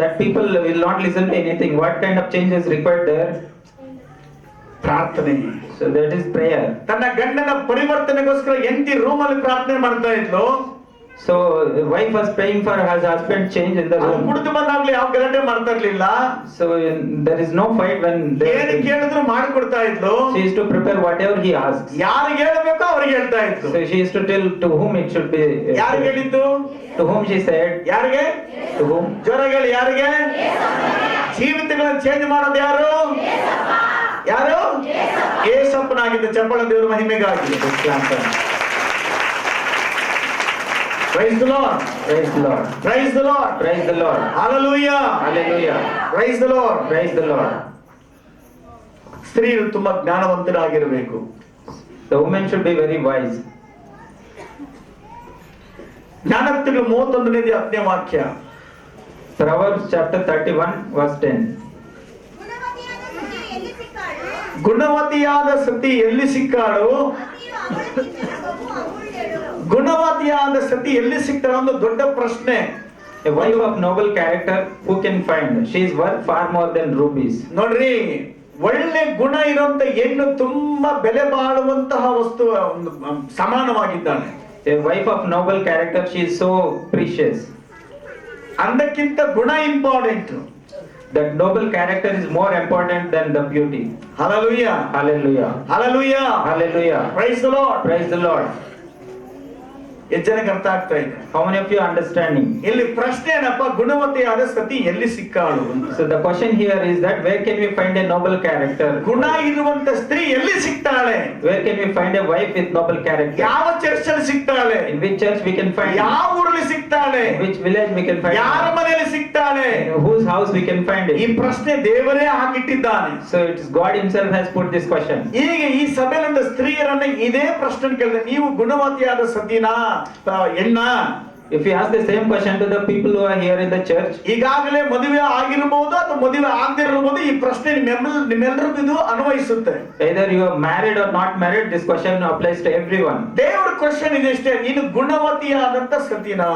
that people will not listen to anything. What kind of change is required there? ಪ್ರಾರ್ಥನೆ. So that is prayer. ತನ್ನ ಗಂಡನ ಪರಿವರ್ತನೆಗೋಸ್ಕರ ಹೆಂಡತಿ ರೂಮ್ ಅಲ್ಲಿ ಪ್ರಾರ್ಥನೆ ಮಾಡ್ತಾ ಇದ್ಲು. So wife was praying for her husband change in the room. ಕುಡಿದು ಬಂದಾಗ್ಲಿ ಯಾವ ಗಲಾಟೆ ಮಾಡ್ತಾ ಇರ್ಲಿಲ್ಲ. So there is no fight when ಏನು ಕೇಳಿದ್ರು ಮಾಡ್ಕೊಡ್ತಾ ಇದ್ಲು. she is to prepare whatever he asks. ಯಾರಿಗೆ ಹೇಳಬೇಕೋ ಅವ್ರಿಗೆ ಹೇಳ್ತಾ ಇತ್ತು. So she is to tell to whom it should be. ಯಾರಿಗೆ ಹೇಳಿದ್ದು? To whom she said. ಯಾರಿಗೆ? To whom? ಜೋರಾಗಿ ಹೇಳಿ ಯಾರಿಗೆ? ಜೀವಿತಗಳನ್ನ ಚೇಂಜ್ ಮಾಡೋದು ಯಾರು? ಯಾರು? ಯೇಸಪ್ಪನಾಗಿದ್ದ. ಚಪ್ಪಳ ದೇವರ ಮಹಿಮೆಗಾಗಿ. Praise the Lord. Praise the Lord. Praise the Lord. Praise the Lord. Hallelujah. Hallelujah. Praise the Lord. Praise the Lord. ಸ್ತ್ರೀಯರು ತುಂಬಾ ಜ್ಞಾನವಂತರಾಗಿರಬೇಕು. The woman should be very wise. ಜ್ಞಾನೋಕ್ತಿಗಳು 31ನೇ 10ನೇ ವಾಕ್ಯ. Proverbs chapter 31 verse 10. ಗುಣವತಿಯಾದ ಸತಿ ಎಲ್ಲಿ ಸಿಕ್ಕಾಳು? ಗುಣವತಿಯಾದ ಸತಿ ಎಲ್ಲಿ ಸಿಕ್ತಾಳ? ಒಂದು ದೊಡ್ಡ ಪ್ರಶ್ನೆ. A wife of noble character who can find? She is worth far more than rubies. ನೋಡ್ರಿ, ಒಳ್ಳೆ ಗುಣ ಇರುವಂತ ಹೆಣ್ಣು ತುಂಬಾ ಬೆಲೆ ಬಾಳುವಂತಹ ವಸ್ತು ಸಮಾನವಾಗಿದ್ದಾಳೆ. A wife of noble character, she is so precious. ಅಂದಕ್ಕಿಂತ ಗುಣ important. That noble character is more important than the beauty. Hallelujah. Hallelujah. Hallelujah. Hallelujah. Praise the Lord. Praise the Lord. ಎಷ್ಟು ಜನಕ್ಕೆ ಅರ್ಥ ಆಗ್ತಾ ಇದೆ? How many of you are understanding? ಇಲ್ಲಿ ಪ್ರಶ್ನೆ ಏನಪ್ಪ? ಗುಣವತಿಯಾದ ಸತಿ ಎಲ್ಲಿ ಸಿಕ್ಕಾಳು? So the question here is that where can we find a noble character? ಗುಣ ಇರುವಂತ ಸ್ತ್ರೀ ಎಲ್ಲಿ ಸಿಗ್ತಾಳೆ? Where can we find a wife with noble character? ಯಾವ ಚರ್ಚ್ ಅಲ್ಲಿ ಸಿಗ್ತಾಳೆ? In which church we can find? ಯಾವ ಊರಲ್ಲಿ ಸಿಗ್ತಾಳೆ? In which village we can find? ಯಾರ ಮನೆಯಲ್ಲಿ ಸಿಗ್ತಾಳೆ? In whose house we can find ಈ it? ಪ್ರಶ್ನೆ ದೇವರೇ ಹಾಕಿಟ್ಟಿದ್ದಾನೆ. So it is God himself has put this question. ಈಗ ಈ ಸಭೆಯಲ್ಲಿದ್ದ ಸ್ತ್ರೀಯರನ್ನ ಇದೇ ಪ್ರಶ್ನೆ ಕೇಳಿದೆ, ನೀವು ಗುಣವತಿಯಾದ ಸತಿನಾ ಹೆಣ್ಣ? If you ask the same question to the people who are here in the church, ಈಗಾಗಲೇ ಮದುವೆ ಆಗಿರಬಹುದು ಅಥವಾ ಮದುವೆ ಆಗದಿರಬಹುದು, ಈ ಪ್ರಶ್ನೆ ನಿಮ್ಮೆಲ್ಲರಿಗೂ ಇದು ಅನ್ವಯಿಸುತ್ತೆ. either you are married or not married, this question applies to everyone. ದೇವರ ಕ್ವಶನ್ ಇದೆಷ್ಟೇ, ನೀನು ಗುಣವತಿಯಾದಂತ ಸತಿನಾ?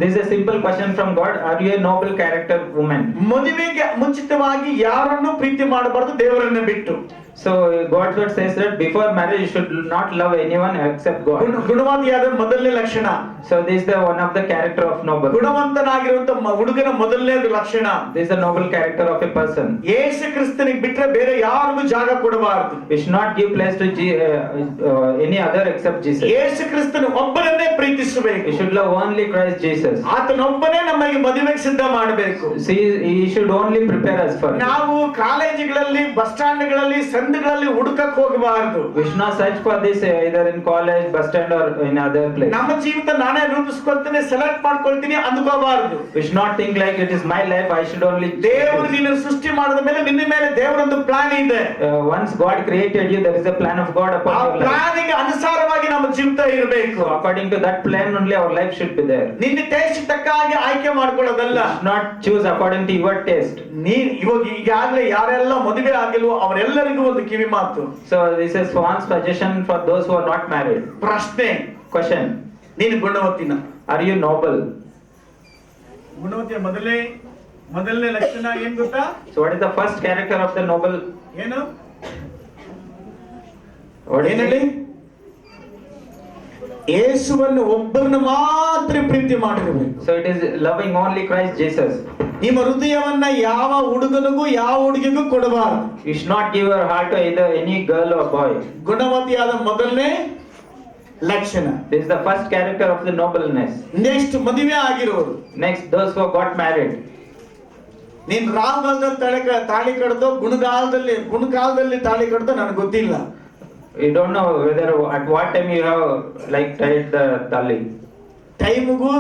This is a simple question from God. Are you a noble character woman? ಮದುವೆಗೆ ಮುಂಚಿತವಾಗಿ ಯಾರನ್ನು ಪ್ರೀತಿ ಮಾಡಬಾರದು ದೇವರನ್ನ ಬಿಟ್ಟು. So God's word says that before marriage you should not love anyone except God. ಗುಣವತಿಯಾದ ಮೊದಲನೇ ಲಕ್ಷಣ. So this is the one of the character of noble. ಗುಣವಂತನಾಗಿರುವಂತ ಹುಡುಗನ ಮೊದಲನೇ ಲಕ್ಷಣ. This is the noble character of a person. ಯೇಸು ಕ್ರಿಸ್ತನಿಗೆ ಬಿಟ್ರೆ ಬೇರೆ ಯಾರಿಗೂ ಜಾಗ ಕೊಡಬಾರದು. We should not give place to any other except Jesus. ಯೇಸು ಕ್ರಿಸ್ತನ ಒಬ್ಬನನ್ನೇ ಪ್ರೀತಿಸಬೇಕು. We should love only Christ Jesus. ಆತನೊಬ್ಬನೇ ನಮಗೆ ಮದುವೆಗೆ ಸಿದ್ಧ ಮಾಡಬೇಕು. See, he should only prepare us for it. ನಾವು ಕಾಲೇಜುಗಳಲ್ಲಿ, ಬಸ್ ಸ್ಟ್ಯಾಂಡ್ಗಳಲ್ಲಿ, ಸಂಘಗಳಲ್ಲಿ ಹುಡುಕಕ್ಕೆ ಹೋಗಬಾರದು. We should not search for this either in college, bus stand or in other place. ನಮ್ಮ ಜೀವಿತ ನಾನೇ ರೂಪಿಸ್ಕೊಳ್ತೀನಿ, ಸೆಲೆಕ್ಟ್ ಮಾಡ್ಕೊಳ್ತೀನಿ ಅಂದ್ಕೋಬಾರದು. We should not think like it is my life, I should only. ದೇವರು ನಿನ್ನ ಸೃಷ್ಟಿ ಮಾಡಿದ ಮೇಲೆ ನಿನ್ನ ಮೇಲೆ ದೇವರೊಂದು ಪ್ಲಾನ್ ಇದೆ. Once God created you, there is a plan of God upon ಆ your life. ಪ್ಲಾನಿಗೆ ಅನುಸಾರವಾಗಿ ನಮ್ಮ ಜೀವಿತ ಇರಬೇಕು. So according to that plan only our life should be there. ನಿನ್ನ ಟೇಸ್ಟ್ ತಕ್ಕ ಹಾಗೆ ಆಯ್ಕೆ ಮಾಡ್ಕೊಳ್ಳೋದಲ್ಲ. We should not choose according to your taste. ಇವಾಗ ಈಗಾಗಲೇ ಯಾರೆಲ್ಲ ಮದುವೆ ಆಗಿಲ್ವೋ ಅವರೆಲ್ಲರಿಗೂ ಒಂದು ಕಿವಿ ಮಾತು. So this is one suggestion for those who are not married. ಪ್ರಶ್ನೆ, Question: ನೀನು ಗುಣವತಿನ? are you noble? ಗುಣವತಿಯ ಮೊದಲನೇ ಲಕ್ಷಣ ಏನ್ ಗೊತ್ತಾ? So what is the first character of the noble? ಏನು What is ಏನ್ ಹೇಳಿ? it? ಯೇಸುವನ್ನು ಒಬ್ಬರನ್ನ ಮಾತ್ರ ಪ್ರೀತಿ ಮಾಡಿರಬೇಕು. So it is loving only Christ Jesus. ನಿಮ್ಮ ಹೃದಯವನ್ನ ಯಾವ ಹುಡುಗನಿಗೂ ಯಾವ ಹುಡುಗಿಗೂ ಕೊಡಬಾರದು. You should not give your heart to either any girl or boy. ಗುಣವತಿಯಾದ ಮೊದಲನೇ ಲಕ್ಷಣ. This is the first character of the nobleness. Next ಮದುವೆ ಆಗಿರೋರು. Next, those who got married. ನೀನ್ ರಾಹುಗಾಲದಲ್ಲಿ ತಾಳಿ ಕಡ್ದೋ ಗುಣಕಾಲದಲ್ಲಿ ತಾಳಿ ಕಡ್ದೋ ನನಗೆ ಗೊತ್ತಿಲ್ಲ. You don't know whether at what time you have like tied the tali. ಟೈಮ್ಗೂ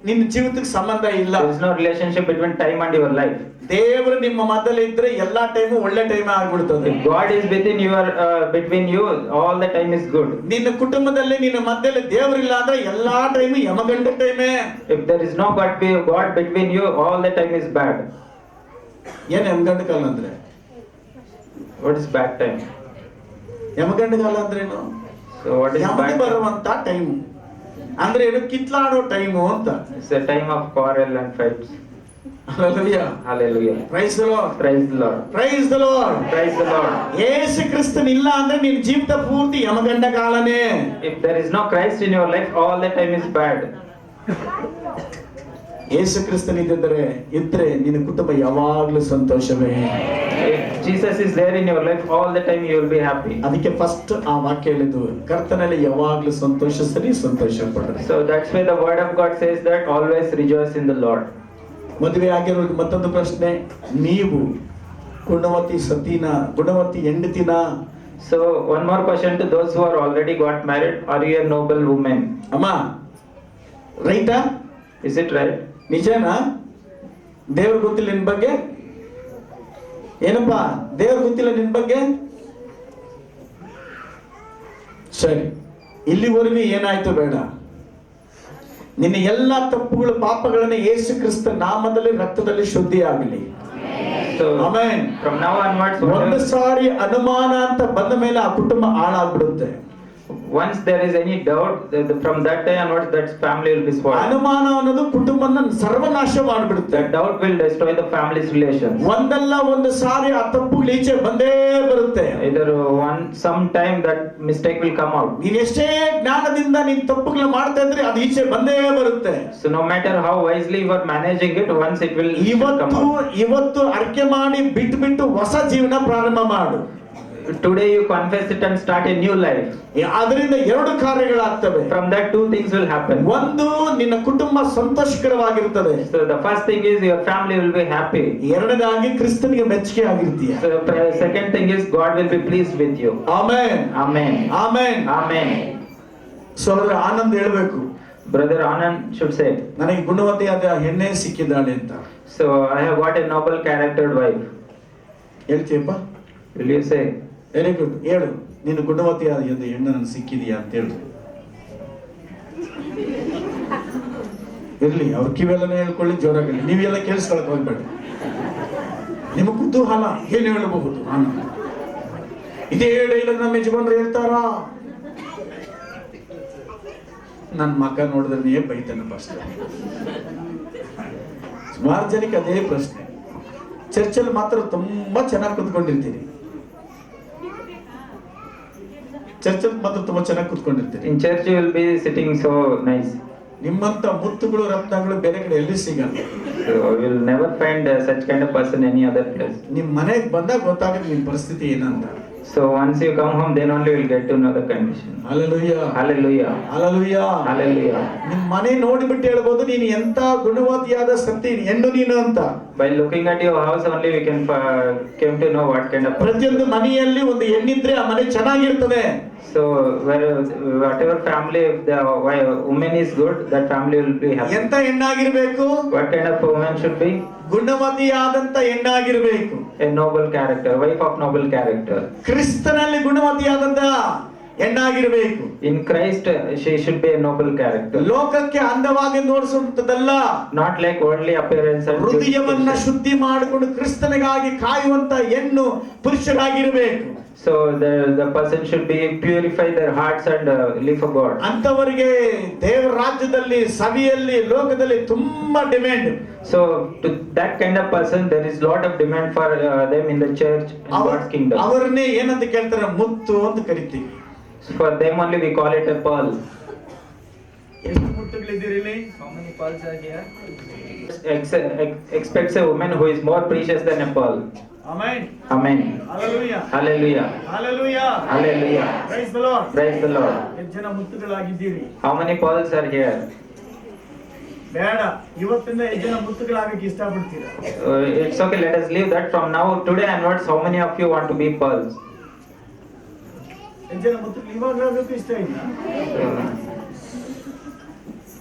ನಿನ್ನ ಜೀವಿತಕ್ಕೆ ಸಂಬಂಧ ಇಲ್ಲ. There is no relationship between time and your life. ದೇವರು ನಿಮ್ಮ ಮಧ್ಯದಲ್ಲಿ ಇದ್ರೆ ಎಲ್ಲಾ ಟೈಮು ಒಳ್ಳೆ ಟೈಮ್ ಆಗ್ಬಿಡ್ತದೆ. If God is between you, all the time is good. ನಿನ್ನ ಕುಟುಂಬದಲ್ಲಿ ನಿನ್ನ ಮಧ್ಯದಲ್ಲಿ ದೇವರಿಲ್ಲ ಅಂದ್ರೆ ಎಲ್ಲಾ ಟೈಮು ಯಮಗಂಡ ಟೈಮೇ. If there is no God between you, all the time is bad. ಏನ್ ಯಮಗಂಡ ಕಾಲ ಅಂದ್ರೆ? What is bad time? ಯಮಗಂಡ ಕಾಲ ಅಂದ್ರೇನು? So what is ಯಮಗ bad time? ಬರುವಂತ ಟೈಮು ಅಂದ್ರೆ ಏನು? ಕಿತ್ಲಾಡೋ ಟೈಮು ಅಂತ. It's a time of quarrel and fights. Hallelujah. Hallelujah. Praise the Lord. Praise the Lord. Praise the Lord. Praise the Lord. ಯೇಸು ಕ್ರಿಸ್ತನ್ ಇಲ್ಲ ಅಂದ್ರೆ ನಿನ್ನ ಜೀವಿತ ಪೂರ್ತಿ ಯಮಗಂಡ ಕಾಲನೇ. If there is no Christ in your life, all the time is bad. ಯೇಸು ಕ್ರಿಸ್ತನ್ ಇದ್ರೆ ನಿನ್ನ ಕುಟುಂಬ ಯಾವಾಗ್ಲೂ ಸಂತೋಷವೇ. If Jesus is there in your life, all the time you will be happy. ಅದಕ್ಕೆ ಫಸ್ಟ್ ಆ ವಾಕ್ಯ ಹೇಳಿದ್ದು, ಕರ್ತನಲ್ಲಿ ಯಾವಾಗ್ಲೂ ಸಂತೋಷಿಸಲಿ, ಸಂತೋಷ ಪಡ್ರಿ. So that's why the word of God says that always rejoice in the Lord. ಮದುವೆ ಆಗಿರೋರಿಗೆ ಮತ್ತೊಂದು ಪ್ರಶ್ನೆ, ನೀವು ಗುಣವತಿ ಹೆಂಡತಿನ? So one more question to those who are already got married: are you a noble woman? ಅಮ್ಮ, ರೈಟಾ? Is it right? ನಿಜನಾ? ದೇವ್ರ ಗೊತ್ತಿಲ್ಲ ನಿನ್ ಬಗ್ಗೆ? ಏನಪ್ಪಾ ದೇವ್ರ ಗೊತ್ತಿಲ್ಲ ನಿನ್ ಬಗ್ಗೆ? ಸರಿ, ಇಲ್ಲಿವರೆಗೂ ಏನಾಯ್ತು ಬೇಡ. ನಿನ್ನ ಎಲ್ಲಾ ತಪ್ಪುಗಳು, ಪಾಪಗಳನ್ನ ಯೇಸು ಕ್ರಿಸ್ತ ನಾಮದಲ್ಲಿ, ರಕ್ತದಲ್ಲಿ ಶುದ್ಧಿ ಆಗಲಿ. So amen. from now onwards, ಒಂದು ಸಾರಿ ಅನುಮಾನ ಅಂತ ಬಂದ ಮೇಲೆ ಆ ಕುಟುಂಬ ಹಾಳಾಗ್ಬಿಡುತ್ತೆ. once there is any doubt, from that day onwards, that family will be spoiled. ಅನುಮಾನ ಅನ್ನೋದು ಕುಟುಂಬನ ಸರ್ವನಾಶ ಮಾಡಿಬಿಡುತ್ತೆ. That doubt will destroy the family's relations. ಒಂದಲ್ಲ ಒಂದು ಸಾರಿ ಆ ತಪ್ಪುಗಳು ಈಚೆ ಬಂದೇ ಬರುತ್ತೆ. Either some time that mistake will come out. ನೀನ್ ಎಷ್ಟೇ ಜ್ಞಾನದಿಂದ ನೀನ್ ತಪ್ಪುಗಳನ್ನ ಮಾಡ್ತಾ ಇದ್ರೆ ಅದು ಈಚೆ ಬಂದೇ ಬರುತ್ತೆ. So no matter how wisely you are managing it, once it will come out. ಇವತ್ತು ಅರ್ಕೆ ಮಾಡಿ ಬಿಟ್ಟು ಹೊಸ ಜೀವನ ಪ್ರಾರಂಭ ಮಾಡು. Today you confess it and start a new life. ಅದರಿಂದ ಎರಡು ಕಾರ್ಯಗಳಾಗ್ತವೆ. From that, two things will happen. ಒಂದು, ನಿನ್ನ ಕುಟುಂಬ ಸಂತೋಷಕರವಾಗಿರುತ್ತದೆ. So the first thing is your family will be happy. ಎರಡನೇದಾಗಿ ಕ್ರಿಸ್ತನಿಗೆ ಮೆಚ್ಚುಗೆ ಆಗಿರ್ತೀಯ. So the second thing is God will be pleased with you. Amen. Amen. Amen. Amen. ಸಹೋದರ ಆನಂದ್ ಹೇಳಬೇಕು, Brother Anand should say, ನನಗೆ ಗುಣವತಿಯಾದ ಹೆಣ್ಣೆ ಸಿಕ್ಕಿದ್ದಾಳೆ ಅಂತ. so I have got a noble charactered wife. ಹೇಳ್ತೀಯಪ್ಪ? Will you say? Very good. ಹೇಳು, ನೀನು ಗುಣವತಿಯಾದ ಹೆಣ್ಣು ನನಗೆ ಸಿಕ್ಕಿದೀಯಾ ಅಂತ ಹೇಳು. ಇರ್ಲಿ, ಅವ್ರ ಕಿವೆಲ್ಲನೇ ಹೇಳ್ಕೊಳ್ಳಿ, ಜೋರಾಗಿ ನೀವೆಲ್ಲ ಕೇಳಿಸ್ಕೊಳಕ್ ಹೋಗ್ಬೇಡಿ. ನಿಮ್ಮ ಕುತೂಹಲ ಏನು ಹೇಳಬಹುದು? ನಾನು ಇದೇ ಡೈಲಾಗ್ ನಮ್ಮ ಯಜಮಾನ್ರು ಹೇಳ್ತಾರ. ನನ್ನ ಮಗ ನೋಡಿದ್ರೆ ಬೈತಾನೆ ಫಸ್ಟ್. ಸುಮಾರು ಜನಕ್ಕೆ ಅದೇ ಪ್ರಶ್ನೆ. ಚರ್ಚಲ್ಲಿ ಮಾತ್ರ ತುಂಬಾ ಚೆನ್ನಾಗಿ ಕುತ್ಕೊಂಡಿರ್ತೀನಿ. ಚರ್ಚಲ್ಲಿ ಮಾತ್ರ ತುಂಬಾ ಚೆನ್ನಾಗಿ ಕುತ್ಕೊಂಡಿರ್ತೀನಿ. In church you will be sitting so nice. ನಿಮ್ಮಂತ ಮುತ್ತುಗಳು ರತ್ನಗಳು ಬೇರೆ ಕಡೆ ಎಲ್ಲಿ ಸಿಗಲ್ಲ. So you will never find such kind of person any other place. ನಿಮ್ ಮನೆಗೆ ಬಂದಾಗ ಗೊತ್ತಾಗುತ್ತೆ ನಿಮ್ ಪರಿಸ್ಥಿತಿ ಏನಂತ. So once you come home, then only you will get to know the condition. Hallelujah. Hallelujah. Hallelujah. Hallelujah. ನಿಮ್ ಮನೆ ನೋಡಿಬಿಟ್ಟು ಹೇಳ್ಬೋದು ನೀನು ಎಂತ ಗುಣವತಿಯಾದ ಸತ್ತಿ ಹೆಣ್ಣು ನೀನು ಅಂತ. By looking at your house only we can came to know what kind of person. ಪ್ರತಿಯೊಂದು ಮನೆಯಲ್ಲಿ ಒಂದು ಹೆಣ್ಣಿದ್ರೆ ಆ ಮನೆ ಚೆನ್ನಾಗಿರ್ತದೆ. So whatever family, if the woman is good, that family will be happy. ಎಂತ ಹೆಣ್ಣಾಗಿರ್ಬೇಕು? What kind of woman should be? ಗುಣವತಿಯಾದಂತ ಹೆಣ್ಣಾಗಿರ್ಬೇಕು. A noble character, wife of noble character. ಕ್ರಿಸ್ತನಲ್ಲಿ ಗುಣವತಿಯಾದಂತ ಹೆಣ್ಣಾಗಿರ್ಬೇಕು. In Christ, she should be a noble character. ಲೋಕಕ್ಕೆ ಅಂದವಾಗಿ ನೋಡಿಸುವಂತದಲ್ಲ. Not like worldly appearance and ಹೃದಯವನ್ನ ಶುದ್ಧಿ ಮಾಡಿಕೊಂಡು ಕ್ರಿಸ್ತನಿಗಾಗಿ ಕಾಯುವಂತ ಹೆಣ್ಣು ಪುರುಷರಾಗಿರ್ಬೇಕು. So the person should be purify their hearts and live for God. ಅಂತವರಿಗೆ ದೇವರ ರಾಜ್ಯದಲ್ಲಿ, ಸಭೆಯಲ್ಲಿ, ಲೋಕದಲ್ಲಿ ತುಂಬಾ demand. So to that kind of person there is lot of demand for them in the church and God's kingdom. ಅವರನ್ನೇ ಏನಂತ ಕೇಳ್ತಾರೆ? ಮುತ್ತು ಅಂತ ಕರಿತೀವಿ. For them only we call it a pearl. ಎಷ್ಟು ಮುತ್ತುಗಳಿದ್ದೀರಿ ಇಲ್ಲಿ? How many pearls are here? Expects a woman who is more precious than a pearl. Amen. Amen. Hallelujah. Hallelujah. Hallelujah. Hallelujah. Price the Lord. Praise the Lord. ಎಷ್ಟು ಜನ ಮುತ್ತುಗಳಾಗಿದ್ದೀರಿ? How many pearls are here? ಬೇಡ, ಇವತ್ತಿಂದ ಎಷ್ಟು ಜನ ಮುತ್ತುಗಳಾಗಕ್ಕೆ ಇಷ್ಟಪಡ್ತೀರಾ? It's okay, let us leave that. From now today onwards, how many of you want to be pearls? ಎಷ್ಟು ಜನ ಮುತ್ತುಗಳು ಇವಾಗಲೂ ಇಷ್ಟ ಇಲ್ಲ?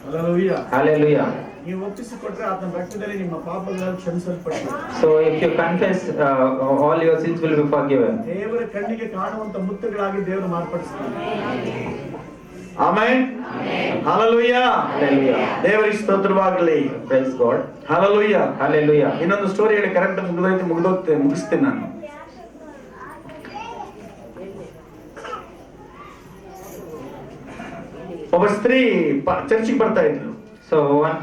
ಹalleluya. Hallelujah. ನೀವು ಒಪ್ಪಿಸಿಕೊಟ್ರೆ ಆತನ ರಕ್ತದಲ್ಲಿ ನಿಮ್ಮ ಪಾಪಗಳು ಕ್ಷಮಿಸಲ್ಪಡುತ್ತವೆ. So if you confess, all your sins will be forgiven. ದೇವರ ಕಣ್ಣಿಗೆ ಕಾಣುವಂತ ಮುತ್ತುಗಳಾಗಿ ದೇವರು ಮಾರ್ಪಡಿಸ್ತಾನೆ. ಆಮೆನ್. ಹalleluya. Hallelujah. ದೇವರಿಗೆ ಸ್ತೋತ್ರವಾಗಲಿ. Praise God. ಹalleluya. Hallelujah. ಇನ್ನೊಂದು ಸ್ಟೋರಿ ಹೇಳಿ ಕರೆಕ್ಟ್ ಮುಗಿಸ್ತೀನಿ ನಾನು. ಒಬ್ಬ ಸ್ತ್ರೀ ಚರ್ಚಿಗೆ ಬರ್ತಾ ಇದ್ರು. So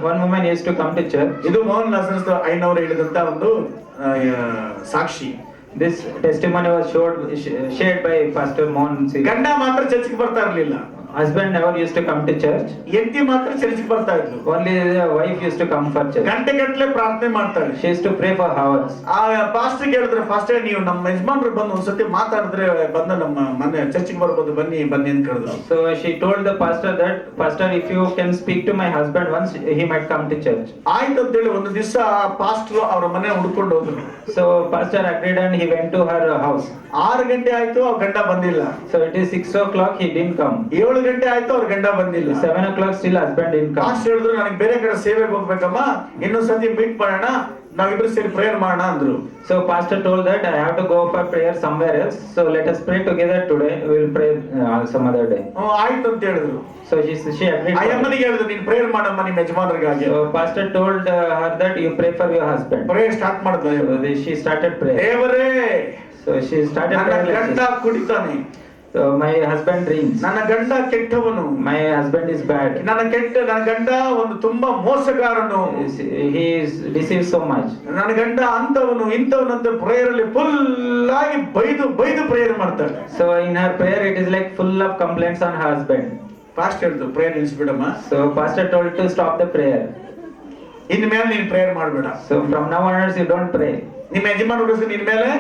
one woman used to come to church. ಇದು ಮೋಹನ್ ಲಾಸರಸ್ ಐನವರು ಹೇಳಿದಂತ ಒಂದು ಸಾಕ್ಷಿ. This testimony was shared by Pastor Mohan Singh. ಗಂಡ ಮಾತ್ರ ಚರ್ಚಿಗೆ ಬರ್ತಾ ಇರ್ಲಿಲ್ಲ. Husband never used to come to church. ಹೆಂಡತಿ ಮಾತ್ರ ಚರ್ಚಿಗೆ ಬರ್ತಾ ಇದ್ಲು. Only the wife used to come for church. ಗಂಟೆ ಗಟ್ಟಲೆ ಪ್ರಾರ್ಥನೆ ಮಾಡ್ತಾಳೆ. She used to pray for hours. ಆ ಪಾಸ್ಟರ್ ಹೇಳಿದ್ರೆ ಫಸ್ಟ್ ನೀವು ನಮ್ಮ ಯಜಮಾನ್ರು ಬಂದು ಒಂದ್ಸತಿ ಮಾತಾಡಿದ್ರೆ ಬಂದು ನಮ್ಮ ಮನೆ ಚರ್ಚಿಗೆ ಬರ್ಬೋದು, ಬನ್ನಿ ಬನ್ನಿ ಅಂತ ಹೇಳಿದ್ರು. So she told the pastor that, Pastor, if you can speak to my husband once, he might come to church. ಆಯ್ತು ಅಂತ ಹೇಳಿ ಒಂದು ದಿವಸ ಪಾಸ್ಟರ್ ಅವರ ಮನೆ ಹುಡ್ಕೊಂಡು ಹೋದ್ರು. So pastor agreed and he went to her house. 6 ಗಂಟೆ ಆಯ್ತು, ಅವ್ರ ಗಂಡ ಬಂದಿಲ್ಲ. So it is 6 o'clock, he didn't come. 7 ಗಂಟೆ ಆಯ್ತು, ಅವ್ರ ಗಂಡ ಬಂದಿಲ್ಲ. 7 o'clock, still husband didn't come. Pastor ಹೇಳಿದ್ರು, ನನಗೆ ಬೇರೆ ಕಡೆ ಸೇವೆಗೆ ಹೋಗ್ಬೇಕಮ್ಮ, ಇನ್ನೊಂದ್ಸತಿ ಮೀಟ್ ಮಾಡೋಣ, ನಾವಿಬ್ರು ಸೇರಿ ಪ್ರೇಯರ್ ಮಾಡೋಣ ಅಂದ್ರು. So pastor told that I have to go for prayer somewhere else. So let us pray together today. We will pray some other day. ಆಯ್ತು ಅಂತ ಹೇಳಿದ್ರು. So she agreed. ಆ ಅಮ್ಮನಿಗೆ ಹೇಳಿದ್ರು, ನೀನ್ ಪ್ರೇಯರ್ ಮಾಡಮ್ಮ ನಿಮ್ಮ ಯಜಮಾನರಿಗಾಗಿ. So pastor told her that you pray for your husband. Prayer start ಮಾಡಿದ್ರು. So she started prayer. ದೇವರೇ, So she started ನನ್ನ prayer like ಗಂಡ this. ಕುಡಿತಾನೆ, So my husband drinks. ನನ್ನ ಗಂಡ ಕೆಟ್ಟವನು, My husband is bad. ನನ್ನ ಗಂಡ ಒಂದು ತುಂಬಾ ಮೋಸಗಾರನು, He is deceived so much. ನನ್ನ ಗಂಡ ಅಂತವನು ಇಂಥವನು ಅಂತ ಪ್ರೇಯರ್ ಅಲ್ಲಿ ಫುಲ್ ಆಗಿ ಬೈದು ಪ್ರೇಯರ್ ಮಾಡ್ತಾಳೆ. So in her prayer it is like full of complaints on her husband. Pastor ಹೇಳಿದ್ರು, ಪ್ರೇಯರ್ ನಿಲ್ಲಿಸ್ಬಿಡಮ್ಮ, So pastor told to stop the prayer. ಇನ್ ಮೇಲೆ ನೀನ್ ಪ್ರೇಯರ್ ಮಾಡ್ಬೇಡ. So from now onwards you don't pray. ನಿಮ್ಮ ಯಜಮಾನ ಹುಡುಗ ನಿನ್ ಮೇಲೆ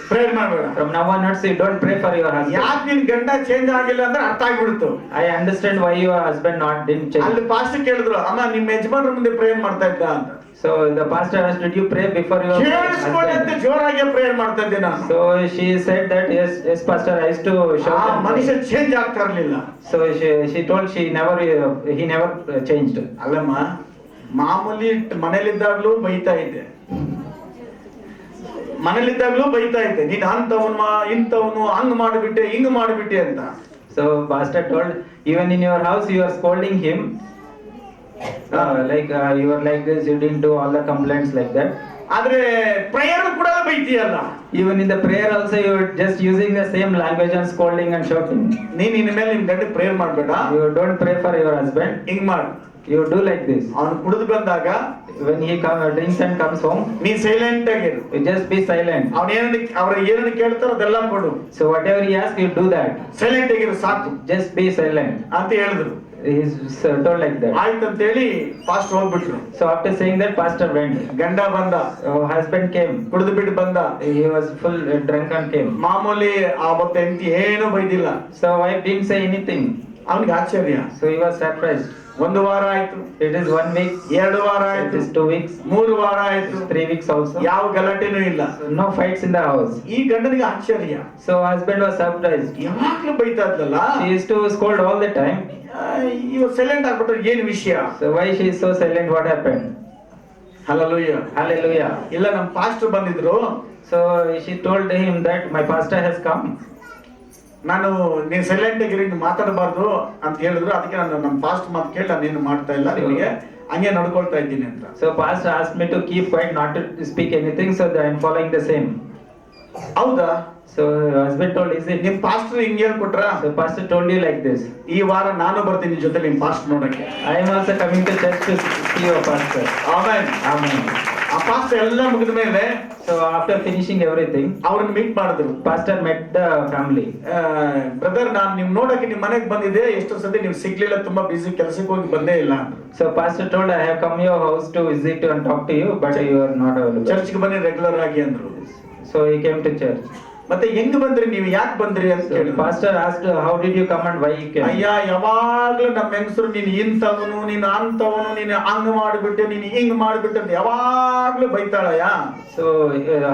ಪ್ರೇಯರ್ ಮಾಡ್ಬೇಡ. From now onwards you don't pray for your husband. ಯಾಕೆ ನಿನ್ ಗಂಡ ಚೇಂಜ್ ಆಗಿಲ್ಲ ಅಂದ್ರೆ ಅರ್ಥ ಆಗ್ಬಿಡ್ತು. I understand why your husband didn't change. ಅಲ್ಲಿ ಪಾಸ್ಟರ್ ಕೇಳಿದ್ರು, ಅಮ್ಮ ನಿಮ್ಮ ಯಜಮಾನ್ರ ಮುಂದೆ ಪ್ರೇಯರ್ ಮಾಡ್ತಾ ಇದ್ದ ಅಂತ. So the pastor asked, did you pray before your ಕೇಳಿಸ್ಕೊಳ್ಳಿ ಅಂತ husband? ಜೋರಾಗಿ ಪ್ರೇಯರ್ ಮಾಡ್ತಾ ಇದ್ದೆ ನಾನು. So she said that yes pastor, I used to ಆ shout and ಮನುಷ್ಯ pray. ಚೇಂಜ್ ಆಗ್ತಾ ಇರ್ಲಿಲ್ಲ. So she told he never changed. ಅಲ್ಲಮ್ಮ, ಮಾಮೂಲಿ ಮನೇಲಿದ್ದಾಗ್ಲೂ ಬೈತಾ ಇದ್ದೆ, ನೀನ್ ಅಂತವನು ಇಂಥವನು ಹಂಗ್ ಮಾಡಿಬಿಟ್ಟೆ ಹಿಂಗ್ ಮಾಡಿಬಿಟ್ಟೆ ಅಂತ. So pastor told, even in your house you are scolding him. You were like this, you didn't do all the complaints like that. ಆದ್ರೆ ಪ್ರೇಯರ್ ಕೂಡ ಬೈತೀಯಲ್ಲ. Even in the prayer also, you were just using the same language and scolding and shouting. ನೀನ್ ಇನ್ ಮೇಲೆ ನಿಮ್ ಗಂಡ ಪ್ರೇಯರ್ ಮಾಡ್ಬೇಡ, You don't pray for your husband. ಹಿಂಗ್ ಮಾಡು. You do like this. ಅವನು ಕುಡಿದು ಬಂದಾಗ When he drinks and comes home, ನೀ silent ಆಗಿರು. you just be silent. ಅವ್ರ ಏನನ್ನ ಕೇಳ್ತಾರೋ ಅದೆಲ್ಲ ಕೊಡು. So whatever he asks, you do that. Silent ಆಗಿರು ಸಾಕು Just be silent. ಅಂತ ಹೇಳಿದ್ರು. He's told like that. ಆಯ್ತು ಅಂತ ಹೇಳಿ ಫಾಸ್ಟ್ ಹೋಗ್ಬಿಟ್ರು. So after saying that, pastor went. ಗಂಡ ಬಂದ, Husband came. ಕುಡಿದು ಬಿಟ್ಟು ಬಂದ. He was full drunk and came. ಮಾಮೂಲಿ ಅವತ್ತು ಹೆಂಡತಿ ಏನು ಬೈದಿಲ್ಲ. So wife didn't say anything. ಅವನಿಗೆ ಆಶ್ಚರ್ಯ. So he was surprised. ಒಂದು ವಾರ ಆಯ್ತು, It is 1 week. 2 ವಾರ It ಆಯ್ತು, is 2 weeks. 3 ವಾರ ಆಯ್ತು, 3 weeks also. ಯಾವ ಗಲಾಟೆನೂ ಇಲ್ಲ. So no fights in the house. ಈ ಗಂಡನಿಗೆ ಆಶ್ಚರ್ಯ. So husband was surprised. ಯಾವಾಗ್ಲೂ ಬೈತಾ ಇದ್ದಲ್ಲ, She used to scold all the time. ಇವ ಸೈಲೆಂಟ್ ಆಗ್ಬಿಟ್ರೆ ಏನ್ ವಿಷಯ? So why she is so silent? What happened? Hallelujah. Hallelujah. ಇಲ್ಲ ನಮ್ಮ ಪಾಸ್ಟರ್ ಬಂದಿದ್ರು, So she told him that my pastor has come. ನಾನು ನೀನ್ ಸೈಲೆಂಟ್ ಆಗಿರಿ, ನೀನು ಮಾತಾಡಬಾರ್ದು ಅಂತ ಹೇಳಿದ್ರು. ಅದಕ್ಕೆ ನಾನು ನಮ್ಮ ಪಾಸ್ಟ್ ಮಾತು ಕೇಳಿ ನಾನೇನು ಮಾಡ್ತಾ ಇಲ್ಲ, ನಿಮಗೆ ಹಂಗೆ ನಡ್ಕೊಳ್ತಾ ಇದ್ದೀನಿ ಅಂತ. So pastor asked me to keep quiet, not to speak anything, so that I am following the same. ಹೌದಾ? So husband told, is it? ನಿಮ್ ಪಾಸ್ಟರ್ ಹಿಂಗ್ ಹೇಳ್ಕೊಟ್ರ? So pastor told you like this. ಈ ವಾರ ನಾನು ಬರ್ತೀನಿ ಜೊತೆ ನಿಮ್ ಪಾಸ್ಟ್ ನೋಡಕ್ಕೆ. I am also coming to church to see your pastor. Amen. Amen. ಆ ಪಾಸ್ಟರ್ ಎಲ್ಲ ಮುಗಿದ ಮೇಲೆ So after finishing everything, ಅವ್ರನ್ನ ಮೀಟ್ ಮಾಡಿದ್ರು. pastor met the family. Brother, ನಾನು ನಿಮ್ ನೋಡಕ್ಕೆ ನಿಮ್ ಮನೆಗೆ ಬಂದಿದ್ದೆ, ಎಷ್ಟೋ ಸತಿ ನೀವು ಸಿಗ್ಲಿಲ್ಲ, ತುಂಬಾ ಬಿಸಿ, ಕೆಲಸಕ್ಕೆ ಹೋಗಿ ಬಂದೇ ಇಲ್ಲ. So pastor told, I have come your house to visit you and talk to you, but you are not available. ಚರ್ಚ್ಗೆ ಬನ್ನಿ ರೆಗ್ಯುಲರ್ ಆಗಿ ಅಂದ್ರು. So he came to church. ಮತ್ತೆ ಹೆಂಗ್ ಬಂದ್ರಿ, ನೀವು ಯಾಕೆ ಬಂದ್ರಿ ಅಂತ So ಕೇಳಿದ್ರು. pastor asked, how did you come and why you came? ಅಯ್ಯ, ಯಾವಾಗ್ಲೂ ನಮ್ಮ ಹೆಂಗಸರು ನೀನ್ ಇಂಥವನು, ನೀನು ಅಂತವನು, ನೀನು ಹಂಗ್ ಮಾಡಿಬಿಟ್ಟೆ, ನೀನು ಹಿಂಗ್ ಮಾಡಿಬಿಟ್ಟೆ ಅಂತ ಯಾವಾಗ್ಲೂ ಬೈತಾಳಯ್ಯ. So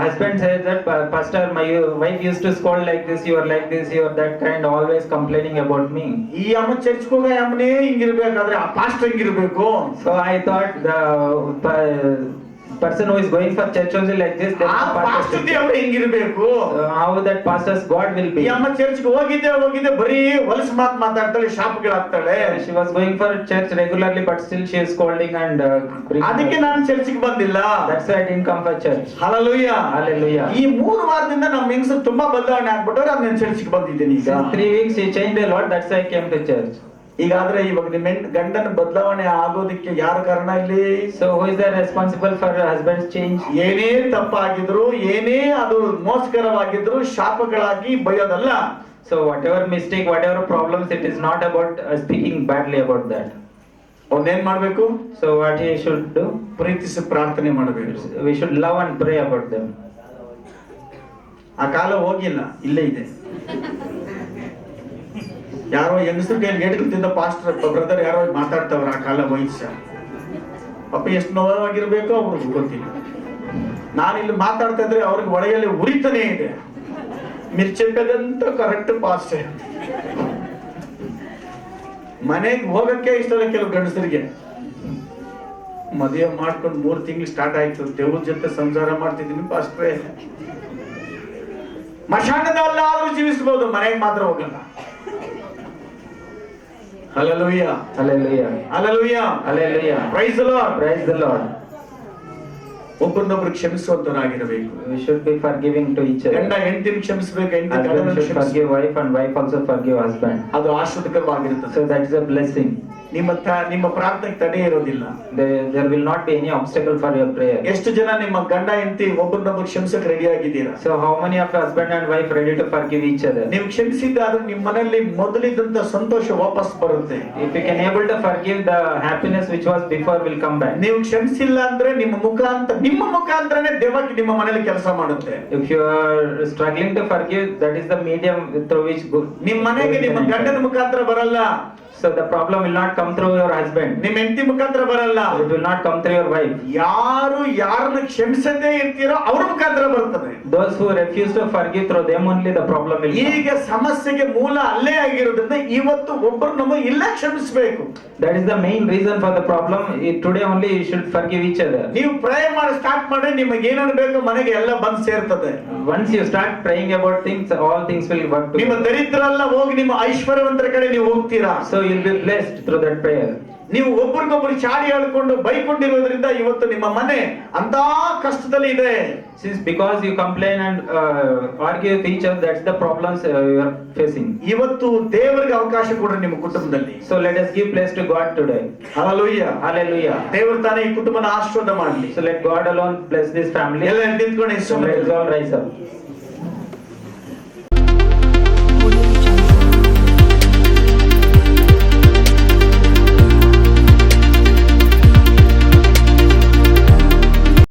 husband said that, pastor, my wife used to scold like this, you are like this, you are that kind, always complaining about me. ಈ ಅಮ್ಮ ಚರ್ಚ್ಗೆ ಹೋಗ ಅಮ್ಮನೇ ಹಿಂಗಿರ್ಬೇಕಾದ್ರೆ ಆ past ಹಿಂಗಿರ್ಬೇಕು. So I thought the person who is going for church only like this, then ಆ the ಪಾಸ್ಟ್ pastor. ದೇವ್ರು ಹಿಂಗಿರ್ಬೇಕು. How that pastor's God will ಈ be. ಅಮ್ಮ ಚರ್ಚ್ಗೆ ಹೋಗಿದ್ದೆ ಬರೀ ಹೊಲಸು ಮಾತಾಡ್ತಾಳೆ, ಶಾಪಗಳಾಗ್ತಾಳೆ. She was going for church regularly, but still she is scolding and ಅದಕ್ಕೆ ನಾನು ಚರ್ಚ್ಗೆ ಬಂದಿಲ್ಲ. That's why I didn't come for church. Hallelujah. Hallelujah. ಈ 3 ವಾರದಿಂದ ನಮ್ಮ ಹೆಂಗಸರು ತುಂಬಾ ಬದಲಾವಣೆ ಆಗ್ಬಿಟ್ಟವ್ರೆ, ಅದು ನಾನು ಚರ್ಚ್ಗೆ ಬಂದಿದ್ದೀನಿ ಈಗ. Since 3 weeks she changed a lot, that's why I came to church. ಈಗಾದ್ರೆ ಇವಾಗ ನಿಮ್ಮ ಗಂಡನ ಬದಲಾವಣೆ ಆಗೋದಕ್ಕೆ ಯಾರು ಕಾರಣ ಇಲ್ಲಿ? So who is the responsible for her husband's change? ಏನೇ ತಪ್ಪಾಗಿದ್ರು, ಏನೇ ಅದು ಮೋಸಕರವಾಗಿದ್ರು, ಶಾಪಗಳಾಗಿ ಬೈಯೋದಲ್ಲ. So whatever mistake, whatever problems, it is not about speaking badly about that. ಅವನೇನ್ ಮಾಡ್ಬೇಕು? So what he should do? ಪ್ರೀತಿಸಿ ಪ್ರಾರ್ಥನೆ ಮಾಡಬೇಕು. We should love and pray about them. ಆ ಕಾಲ ಹೋಗಿಲ್ಲ, ಇಲ್ಲೇ ಇದೆ. ಯಾರೋ ಹೆಂಗಸರು ಕೈಯಲ್ಲಿ ಗೇಟ್ಗಿಲ್ತಿದ್ದ ಪಾಸ್ಟರ್ ಬ್ರದರ್ ಯಾರೋ ಮಾತಾಡ್ತವ್ರ ಆ ಕಾಲ ವಯಸ್ಸ. ಪಾಪ ಎಷ್ಟು ನೋವಾಗಿರ್ಬೇಕು ಅವ್ರಿಗೆ ಗೊತ್ತಿಲ್ಲ. ನಾನಿಲ್ಲಿ ಮಾತಾಡ್ತಾ ಇದ್ರೆ ಅವ್ರಿಗೆ ಒಳಗೆಲ್ಲಿ ಉರಿತಾನೆ ಇದೆ. ಮಿರ್ಚೆಪ್ಪದಂತ ಕರೆಕ್ಟ್ ಪಾಸ್ಟ್. ಮನೆಗೆ ಹೋಗಕ್ಕೆ ಇಷ್ಟ ಇಲ್ಲ ಕೆಲವು ಗಂಡಸರಿಗೆ. ಮದುವೆ ಮಾಡ್ಕೊಂಡು 3 ತಿಂಗಳು ಸ್ಟಾರ್ಟ್ ಆಯ್ತು, ದೇವ್ರ ಜೊತೆ ಸಂಸಾರ ಮಾಡ್ತಿದ್ದೀನಿ ಪಾಸ್ಟ್ರೆ. ಮಶಾನದಲ್ಲಾದ್ರೂ ಜೀವಿಸಬಹುದು, ಮನೆಗೆ ಮಾತ್ರ ಹೋಗಲ್ಲ. Hallelujah. Hallelujah. Hallelujah. Hallelujah. Praise the Lord. Praise the Lord. ಒಬ್ಬರನ್ನೊಬ್ಬರು ಕ್ಷಮಿಸುವಂತರಾಗಿರಬೇಕು. We should be forgiving to each other. ಗಂಡ ಹೆಂಡತಿನ ಕ್ಷಮಿಸಬೇಕು, ಹೆಂಡತಿ Husband ಗಂಡನನ್ನು should ಕ್ಷಮಿಸಬೇಕು. forgive wife and wife also forgive husband. ಅದು ಆಶೀರ್ವಾದಕರವಾಗಿರುತ್ತದೆ. So that is a blessing. ನಿಮ್ಮ ಪ್ರಾರ್ಥನೆಗೆ ತಡೆ ಇರೋದಿಲ್ಲ. There will not be any obstacle for your prayer. ಎಷ್ಟು ಜನ ನಿಮ್ಮ ಗಂಡ ಹೆಂಡತಿ ಒಬ್ಬರನ್ನೊಬ್ಬರು ಕ್ಷಮಿಸಕ್ಕೆ ರೆಡಿ ಆಗಿದ್ದೀರಾ? So how many of husband and wife ready to forgive each other? ನೀವು ಕ್ಷಮಿಸಿದ್ದಾದ್ರೆ ನಿಮ್ಮ ಮನೆಯಲ್ಲಿ ಮೊದಲಿದ್ದಂತ ಸಂತೋಷ ವಾಪಸ್ ಬರುತ್ತೆ. If you can able to forgive, the happiness which was before will come back. ನೀವು ಕ್ಷಮಿಸಿಲ್ಲ ಅಂದ್ರೆ ನಿಮ್ಮ ಮುಖಾಂತರನೇ ದೇವಕ್ಕೆ ನಿಮ್ಮ ಮನೆಯಲ್ಲಿ ಕೆಲಸ ಮಾಡುತ್ತೆ. If you are struggling to forgive, that is the medium through which ನಿಮ್ಮ ಮನೆಗೆ ನಿಮ್ಮ ಗಂಡನ ಮುಖಾಂತರ ಬರಲ್ಲ. So the problem will not come through your husband. ನಿಮ್ಮ ಹೆಂಡತಿ ಮುಖಾಂತರ ಬರಲ್ಲ. It will not come through your wife. ಯಾರು ಯಾರನ್ನ ಕ್ಷಮಿಸದೇ ಇರ್ತೀರೋ ಅವ್ರ ಮುಖಾಂತರ ಬರ್ತದೆ. Those who refuse to forgive, through them only the problem will come. ಈಗ ಸಮಸ್ಯೆಗೆ ಮೂಲ ಅಲ್ಲೇ ಆಗಿರೋದ್ರಿಂದ ಇವತ್ತು ಒಬ್ಬರು ನಮ್ಮ ಇಲ್ಲೇ ಕ್ಷಮಿಸಬೇಕು. That is the main reason for the problem. Today only you should forgive each other. ನೀವು ಪ್ರೇ ಮಾಡಿ ಸ್ಟಾರ್ಟ್ ಮಾಡಿ, ನಿಮಗೆ ಏನೇನು ಬೇಕು ಮನೆಗೆ ಎಲ್ಲ ಬಂದು ಸೇರ್ತದೆ. Once you start praying about things, all things will work ನಿಮ್ಮ together. ದರಿದ್ರ ಎಲ್ಲ ಹೋಗಿ ನಿಮ್ಮ ಐಶ್ವರ್ಯವಂತರ ಕಡೆ ನೀವು ಹೋಗ್ತೀರಾ. So you'll be blessed through that prayer. ನೀವು ಒಬ್ರಿಗೊಬ್ರು ಚಾಡಿ ಹೇಳ್ಕೊಂಡು ಬೈಕೊಂಡಿರೋದ್ರಿಂದ ಇವತ್ತು ನಿಮ್ಮ ಮನೆ ಅಂತ ಕಷ್ಟದಲ್ಲಿ ಇದೆ. Since because you complain and argue with each other, that's the problems you are facing. ಇವತ್ತು ದೇವರಿಗೆ ಅವಕಾಶ ಕೊಡ್ರಿ ನಿಮ್ಮ ಕುಟುಂಬದಲ್ಲಿ. So let us give place to God today. Hallelujah. Hallelujah. ದೇವರು ತಾನೇ ಈ ಕುಟುಂಬನ ಆಶೀರ್ವಾದ ಮಾಡಲಿ. So let God alone bless this family. ಎಲ್ಲ ನಿಂತ್ಕೊಂಡು So let us all rise up.